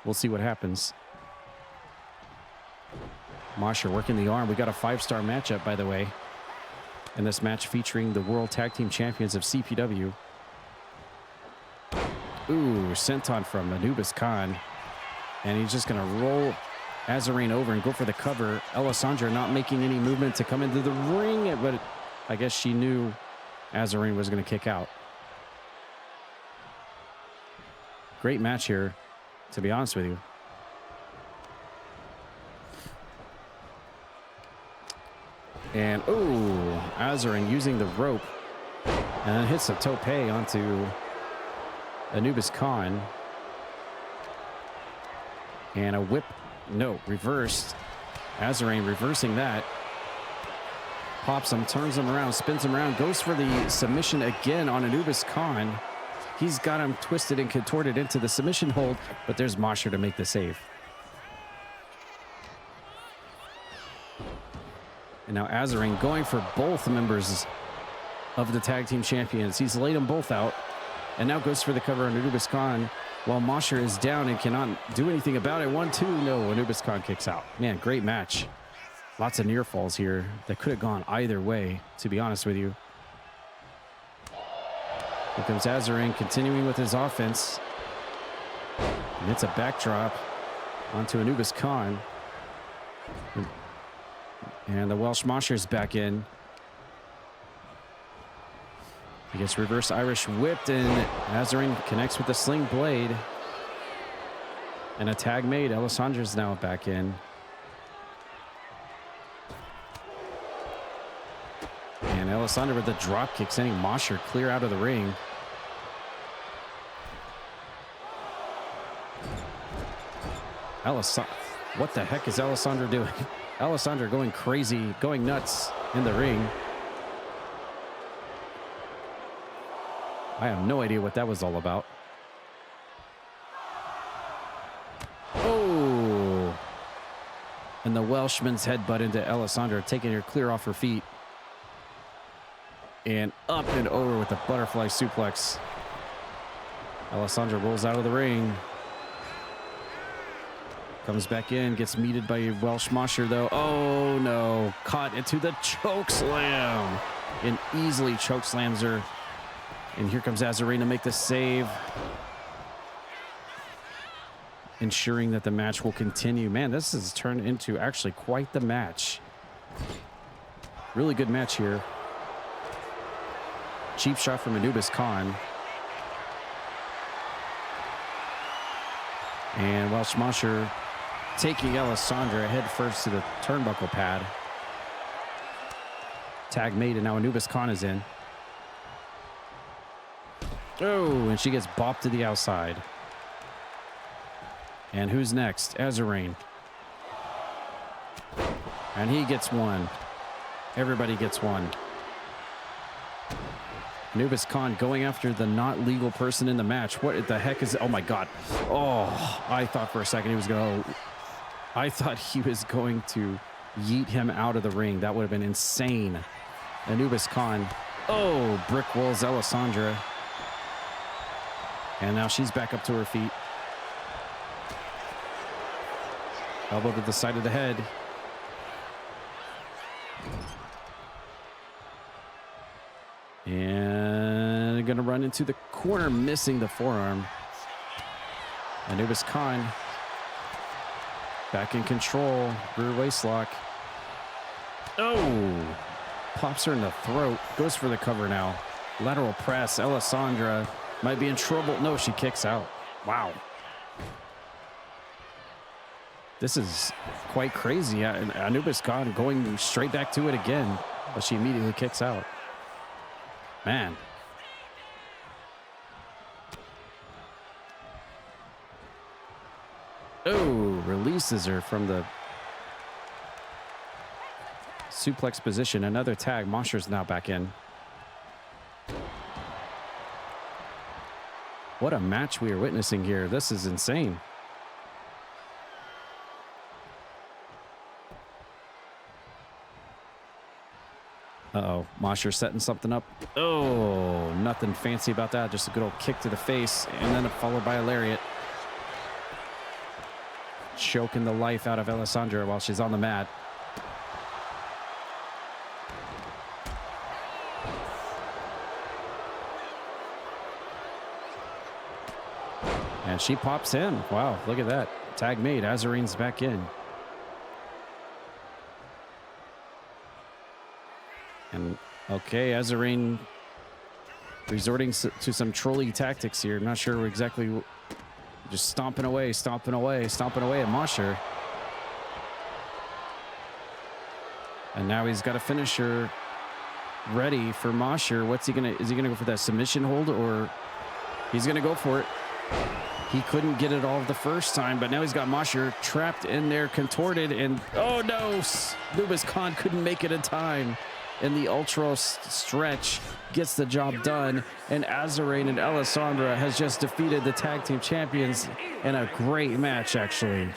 we'll see what happens. Mosher working the arm. We got a 5-star matchup, by the way, in this match featuring the World Tag Team Champions of CPW. Ooh, senton from Anubis Khan. And he's just going to roll AzurRayne over and go for the cover. Elissandra not making any movement to come into the ring, but I guess she knew AzurRayne was going to kick out. Great match here. to be honest with you. And, ooh, AzurRayne using the rope. And then hits a tope onto Anubis Khan. And a whip, no, reversed. AzurRayne reversing that. Pops him, turns him around, spins him around, goes for the submission again on Anubis Khan. He's got him twisted and contorted into the submission hold, but there's Mosher to make the save. And now AzurRayne going for both members of the tag team champions. He's laid them both out and now goes for the cover on Anubis Khan while Mosher is down and cannot do anything about it. 1-2, no, Anubis Khan kicks out. Man, great match. Lots of near falls here that could have gone either way, to be honest with you. Here comes AzurRayne continuing with his offense. And it's a backdrop onto Anubis Khan. And the Welsh Mosher's back in. He gets reverse Irish whipped, and AzurRayne connects with the sling blade. And a tag made. Elissandra's now back in. And Elissandra with the drop kick, sending Mosher clear out of the ring. What the heck is Elissandra doing? Elissandra going crazy, going nuts in the ring. I have no idea what that was all about. Oh! And the Welshman's headbutt into Elissandra, taking her clear off her feet. And up and over with the butterfly suplex. Elissandra rolls out of the ring. Comes back in, gets meted by Welsh Mosher though. Oh no, caught into the choke slam. And easily choke slams her. And here comes AzurRayne to make the save. Ensuring that the match will continue. Man, this has turned into actually quite the match. Really good match here. Cheap shot from Anubis Khan. And Welsh Mosher taking Elissandra head first to the turnbuckle pad. Tag made, and now Anubis Khan is in. Oh, and she gets bopped to the outside. And who's next? AzurRayne. And he gets one. Everybody gets one. Anubis Khan going after the not legal person in the match. What the heck is... Oh, my God. Oh, I thought for a second he was going to... I thought he was going to yeet him out of the ring. That would have been insane. Anubis Khan. Oh, brick walls Elissandra. And now she's back up to her feet. Elbow to the side of the head. And going to run into the corner, missing the forearm. Anubis Khan back in control. Rear waistlock. Oh! Pops her in the throat. Goes for the cover now. Lateral press. Elissandra might be in trouble. No, she kicks out. Wow. This is quite crazy. Anubis Khan going straight back to it again, but she immediately kicks out. Man. Oh, releases her from the suplex position. Another tag. Mosher's now back in. What a match we are witnessing here. This is insane. Uh-oh, Mosher setting something up. Oh, nothing fancy about that. Just a good old kick to the face, and then followed by a lariat. Choking the life out of Elissandra while she's on the mat. And she pops in. Wow, look at that. Tag made. AzurRayne's back in. And okay, AzurRayne resorting to some trolley tactics here. I'm not sure exactly Just stomping away at Mosher. And now he's got a finisher ready for Mosher. Is he gonna go for that submission hold, or he's gonna go for it? He couldn't get it all the first time, but now he's got Mosher trapped in there, contorted, and oh no, Lubis Khan couldn't make it in time. And the ultra stretch gets the job done, and AzurRayne and Elissandra has just defeated the tag team champions in a great match, actually.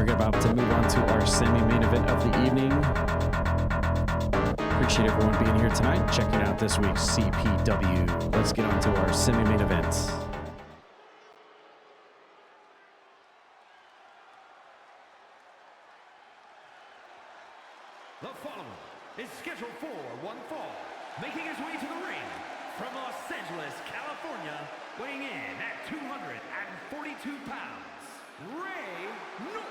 About to move on to our semi-main event of the evening. Appreciate everyone being here tonight, checking out this week's CPW. Let's get on to our semi-main event. The following is scheduled for one fall, making his way to the ring from Los Angeles, California, weighing in at 242 pounds, Ray North.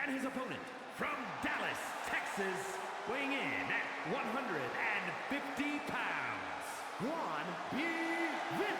And his opponent from Dallas, Texas, weighing in at 150 pounds, Juan B. Vince.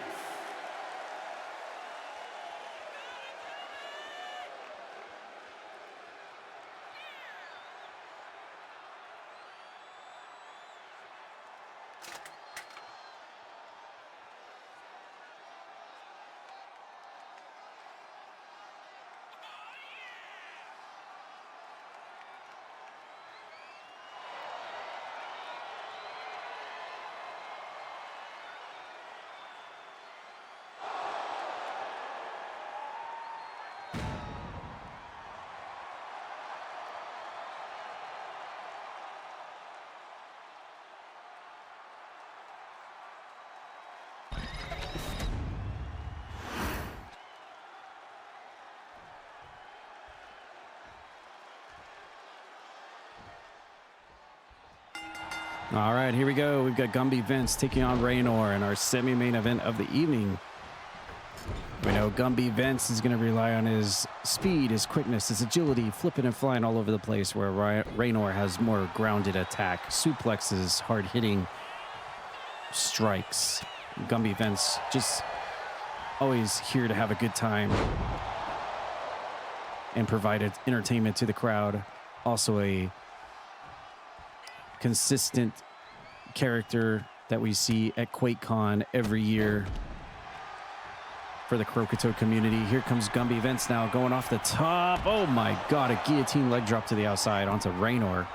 All right, here we go. We've got Gumby Vince taking on Raynor in our semi-main event of the evening. We know Gumby Vince is going to rely on his speed, his quickness, his agility, flipping and flying all over the place, where Raynor has more grounded attack, suplexes, hard-hitting strikes. Gumby Vince just always here to have a good time and provide entertainment to the crowd. Also a consistent character that we see at QuakeCon every year for the Croakitoad community. Here comes Gumby Vince now going off the top. Oh my God, a guillotine leg drop to the outside onto Raynor.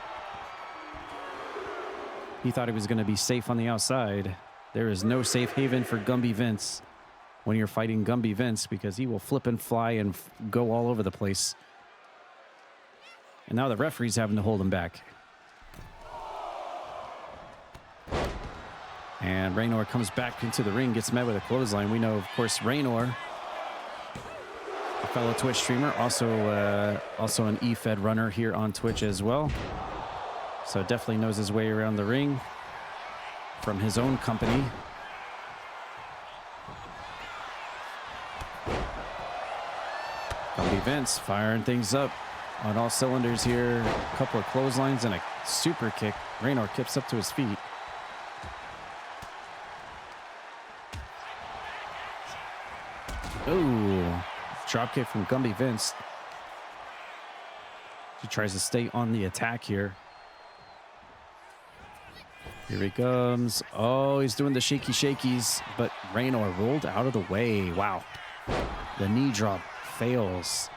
He thought he was going to be safe on the outside. There is no safe haven for Gumby Vince when you're fighting Gumby Vince, because he will flip and fly and go all over the place. And now the referee's having to hold him back. And Raynor comes back into the ring, gets met with a clothesline. We know, of course, Raynor, a fellow Twitch streamer, also an EFed runner here on Twitch as well. So definitely knows his way around the ring from his own company. Gumby Vince firing things up on all cylinders here. A couple of clotheslines and a super kick. Raynor kicks up to his feet. Oh, drop kick from Gumby Vince. He tries to stay on the attack here. Here he comes. Oh, he's doing the shaky shakies, but Raynor rolled out of the way. Wow. The knee drop fails.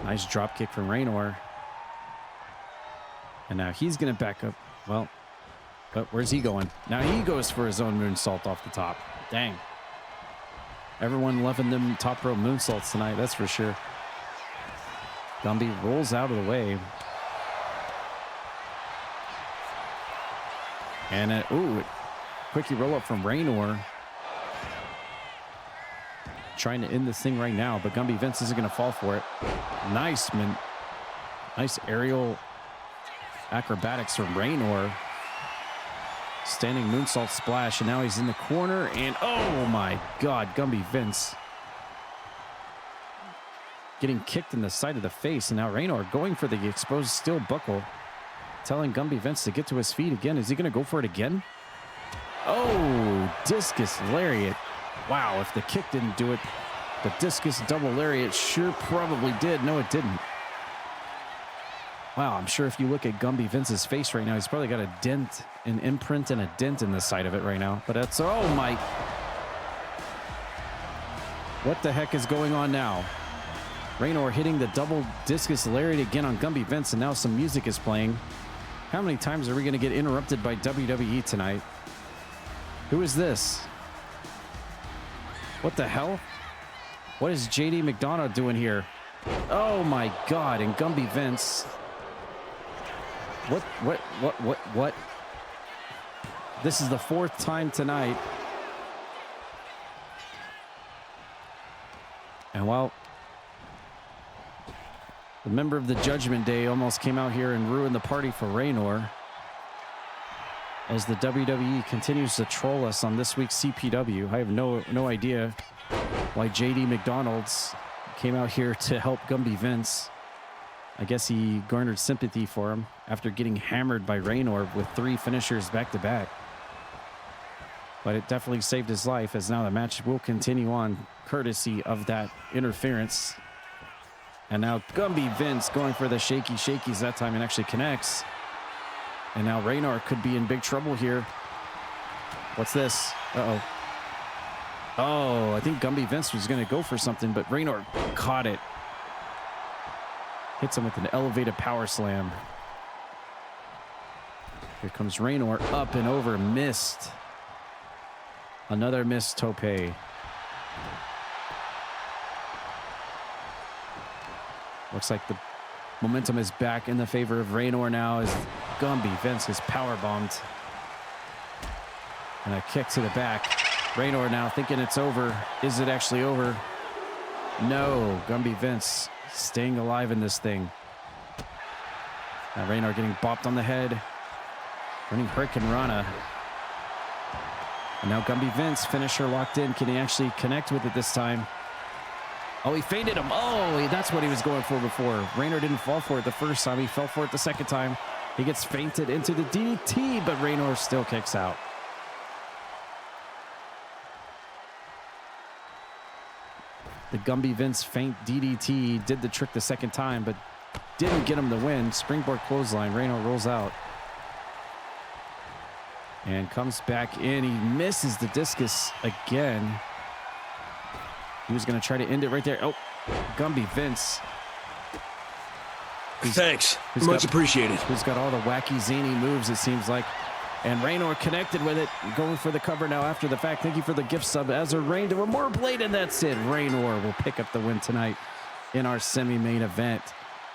Nice drop kick from Raynor. And now he's going to back up. Well, but where's he going? Now he goes for his own moonsault off the top. Dang. Everyone loving them top rope moonsaults tonight, that's for sure. Gumby rolls out of the way. And quickie roll up from Raynor. Trying to end this thing right now, but Gumby Vince isn't going to fall for it. Nice aerial acrobatics from Raynor. Standing moonsault splash, and now he's in the corner, and oh my God, Gumby Vince getting kicked in the side of the face, and now Raynor going for the exposed steel buckle, telling Gumby Vince to get to his feet again. Is he going to go for it again? Oh, discus lariat. Wow, if the kick didn't do it, the discus double lariat sure probably did. No, it didn't. Wow, I'm sure if you look at Gumby Vince's face right now, he's probably got a dent, an imprint and a dent in the side of it right now. But that's, oh my. What the heck is going on now? Raynor hitting the double discus lariat again on Gumby Vince, and now some music is playing. How many times are we going to get interrupted by WWE tonight? Who is this? What the hell? What is JD McDonough doing here? Oh my God, and Gumby Vince. What? This is the fourth time tonight. And while the member of the Judgment Day almost came out here and ruined the party for Raynor, as the WWE continues to troll us on this week's CPW. I have no idea why JD McDonald's came out here to help Gumby Vince. I guess he garnered sympathy for him after getting hammered by Raynor with 3 finishers back-to-back. But it definitely saved his life, as now the match will continue on courtesy of that interference. And now Gumby Vince going for the shaky shakies that time and actually connects. And now Raynor could be in big trouble here. What's this? Uh-oh. Oh, I think Gumby Vince was going to go for something, but Raynor caught it. Hits him with an elevated power slam. Here comes Raynor, up and over, missed. Another missed tope. Looks like the momentum is back in the favor of Raynor now, as Gumby Vince is powerbombed. And a kick to the back. Raynor now thinking it's over. Is it actually over? No, Gumby Vince staying alive in this thing. Now Raynor getting bopped on the head. Running Hurricane Rana. And now Gumby Vince, finisher locked in. Can he actually connect with it this time? Oh, he feinted him. Oh, that's what he was going for before. Raynor didn't fall for it the first time. He fell for it the second time. He gets feinted into the DDT, but Raynor still kicks out. The Gumby Vince feint DDT did the trick the second time, but didn't get him the win. Springboard clothesline. Raynor rolls out. And comes back in. He misses the discus again. He was going to try to end it right there. Oh, Gumby Vince. Thanks. Much appreciated. Who's got all the wacky, zany moves, it seems like. And Raynor connected with it. Going for the cover now after the fact. Thank you for the gift sub. AzurRayne to a more blade, and that's it. Raynor will pick up the win tonight in our semi-main event.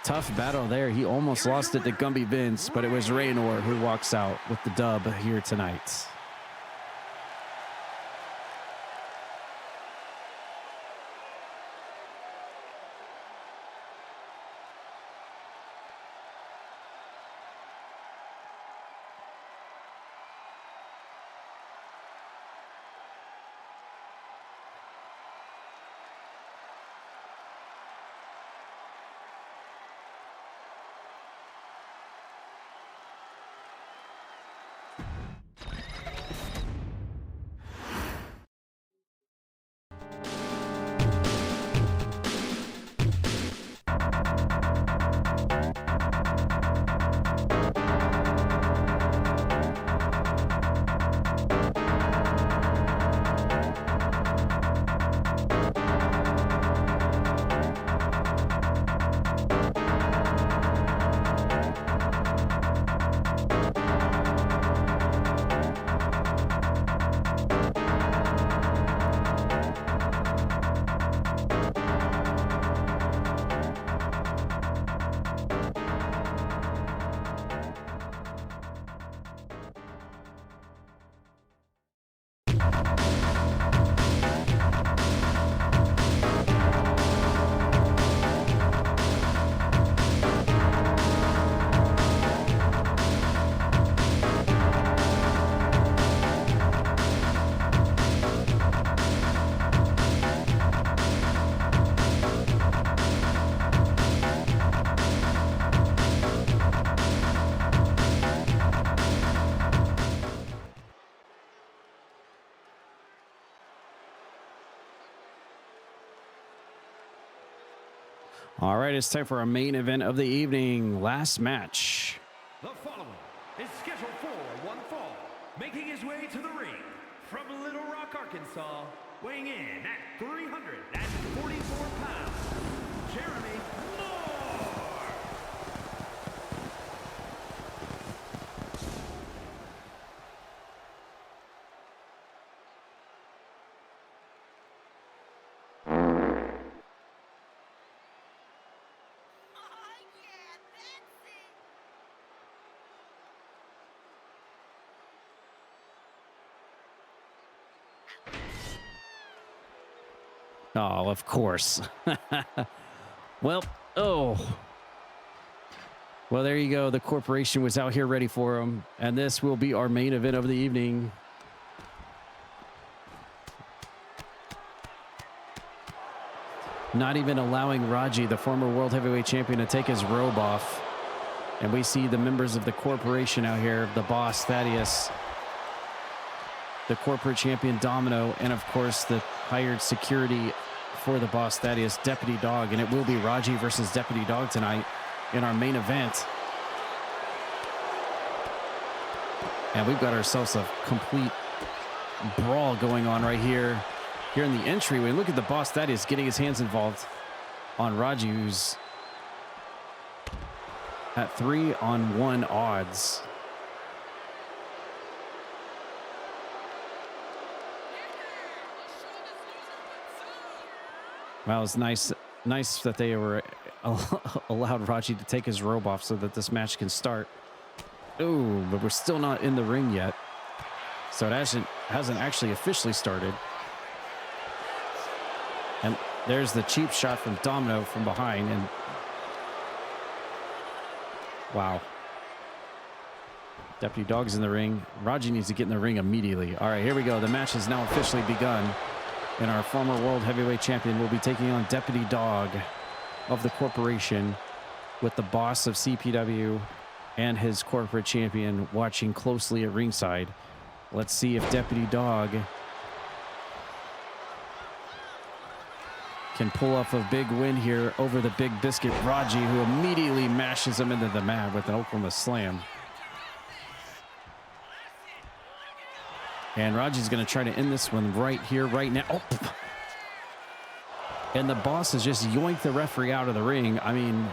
Tough battle there. He almost lost it to Gumby Vince, but it was Raynor who walks out with the dub here tonight. All right, it's time for our main event of the evening. Last match. The following is scheduled for one fall. Making his way to the ring from Little Rock, Arkansas, weighing in at 344 pounds, Jeremy Moore. Oh, of course. Well, well, there you go. The corporation was out here ready for him, and this will be our main event of the evening. Not even allowing RAJI, the former world heavyweight champion, to take his robe off. And we see the members of the corporation out here, the boss, Thaddeus, the corporate champion, Domino, and of course the hired security for the boss, Thaddeus, Deputy Dawg. And it will be RAJI versus Deputy Dawg tonight in our main event. And we've got ourselves a complete brawl going on right here. Here in the entryway, look at the boss, Thaddeus, getting his hands involved on RAJI, who's at 3-on-1 odds. Well, it's nice that they were allowed RAJI to take his robe off so that this match can start. Oh, but we're still not in the ring yet, so it hasn't actually officially started. And there's the cheap shot from Domino from behind, and Wow. Deputy Dawg's in the ring. RAJI needs to get in the ring immediately. All right, here we go. The match has now officially begun. And our former world heavyweight champion will be taking on Deputy Dawg of the corporation, with the boss of CPW and his corporate champion watching closely at ringside. Let's see if Deputy Dawg can pull off a big win here over the big biscuit RAJI, who immediately mashes him into the mat with an Oklahoma slam. And RAJI's going to try to end this one right here, right now. Oh. And the boss has just yoinked the referee out of the ring. I mean,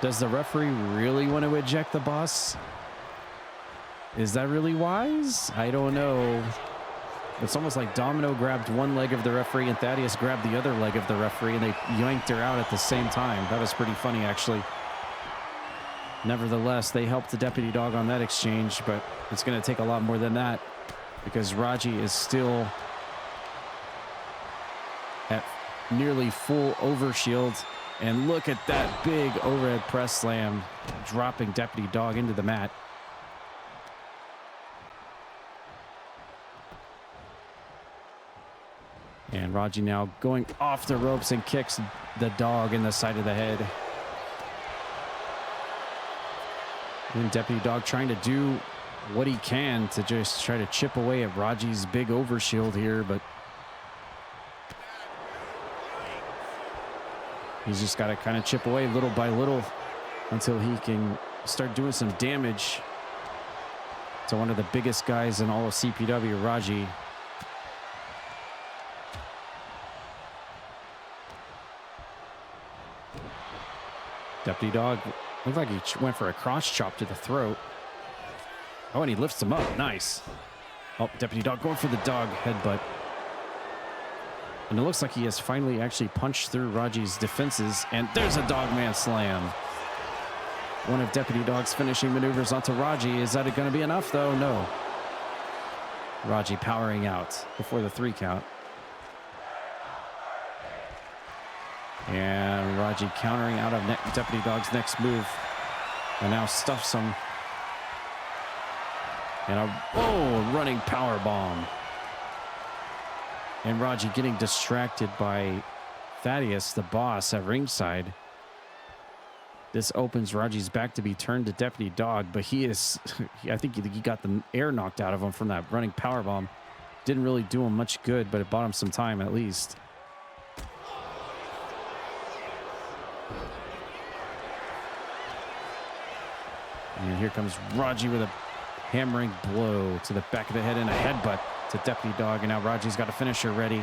does the referee really want to eject the boss? Is that really wise? I don't know. It's almost like Domino grabbed one leg of the referee and Thaddeus grabbed the other leg of the referee, and they yoinked her out at the same time. That was pretty funny, actually. Nevertheless, they helped the Deputy Dawg on that exchange, but it's going to take a lot more than that, because RAJI is still at nearly full overshield. And look at that big overhead press slam, dropping Deputy Dawg into the mat. And RAJI now going off the ropes and kicks the Dawg in the side of the head. And Deputy Dawg trying to do what he can to just try to chip away at RAJI's big overshield here, but he's just got to kind of chip away little by little until he can start doing some damage to one of the biggest guys in all of CPW, RAJI. Deputy Dawg looked like he went for a cross chop to the throat. Oh, and he lifts him up. Nice. Oh, Deputy Dawg going for the dog headbutt. And it looks like he has finally actually punched through RAJI's defenses. And there's a Dogman slam. One of Deputy Dawg's finishing maneuvers onto RAJI. Is that going to be enough, though? No. RAJI powering out before the 3 count. And RAJI countering out of Deputy Dawg's next move. And now stuffs him. And a running power bomb. And RAJI getting distracted by Thaddeus, the boss, at ringside. This opens RAJI's back to be turned to Deputy Dawg, but he is, I think he got the air knocked out of him from that running power bomb. Didn't really do him much good, but it bought him some time at least. And here comes RAJI with a hammering blow to the back of the head and a headbutt to Deputy Dawg. And now RAJI's got a finisher ready.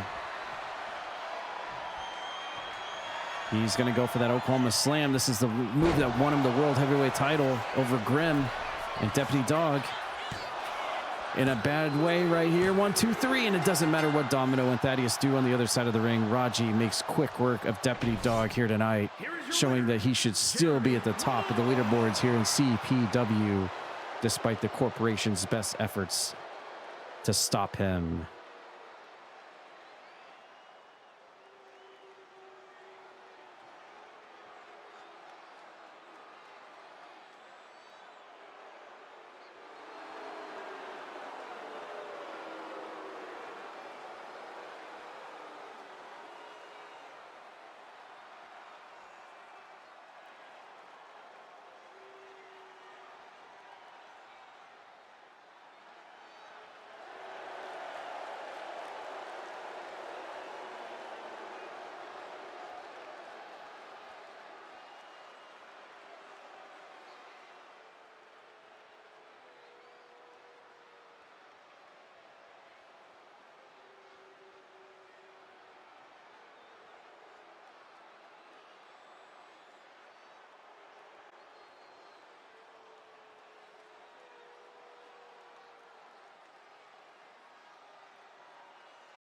He's going to go for that Oklahoma slam. This is the move that won him the World Heavyweight title over Grimm. And Deputy Dawg in a bad way right here. 1, 2, 3. And it doesn't matter what Domino and Thaddeus do on the other side of the ring. RAJI makes quick work of Deputy Dawg here tonight, showing that he should still be at the top of the leaderboards here in CPW, despite the corporation's best efforts to stop him.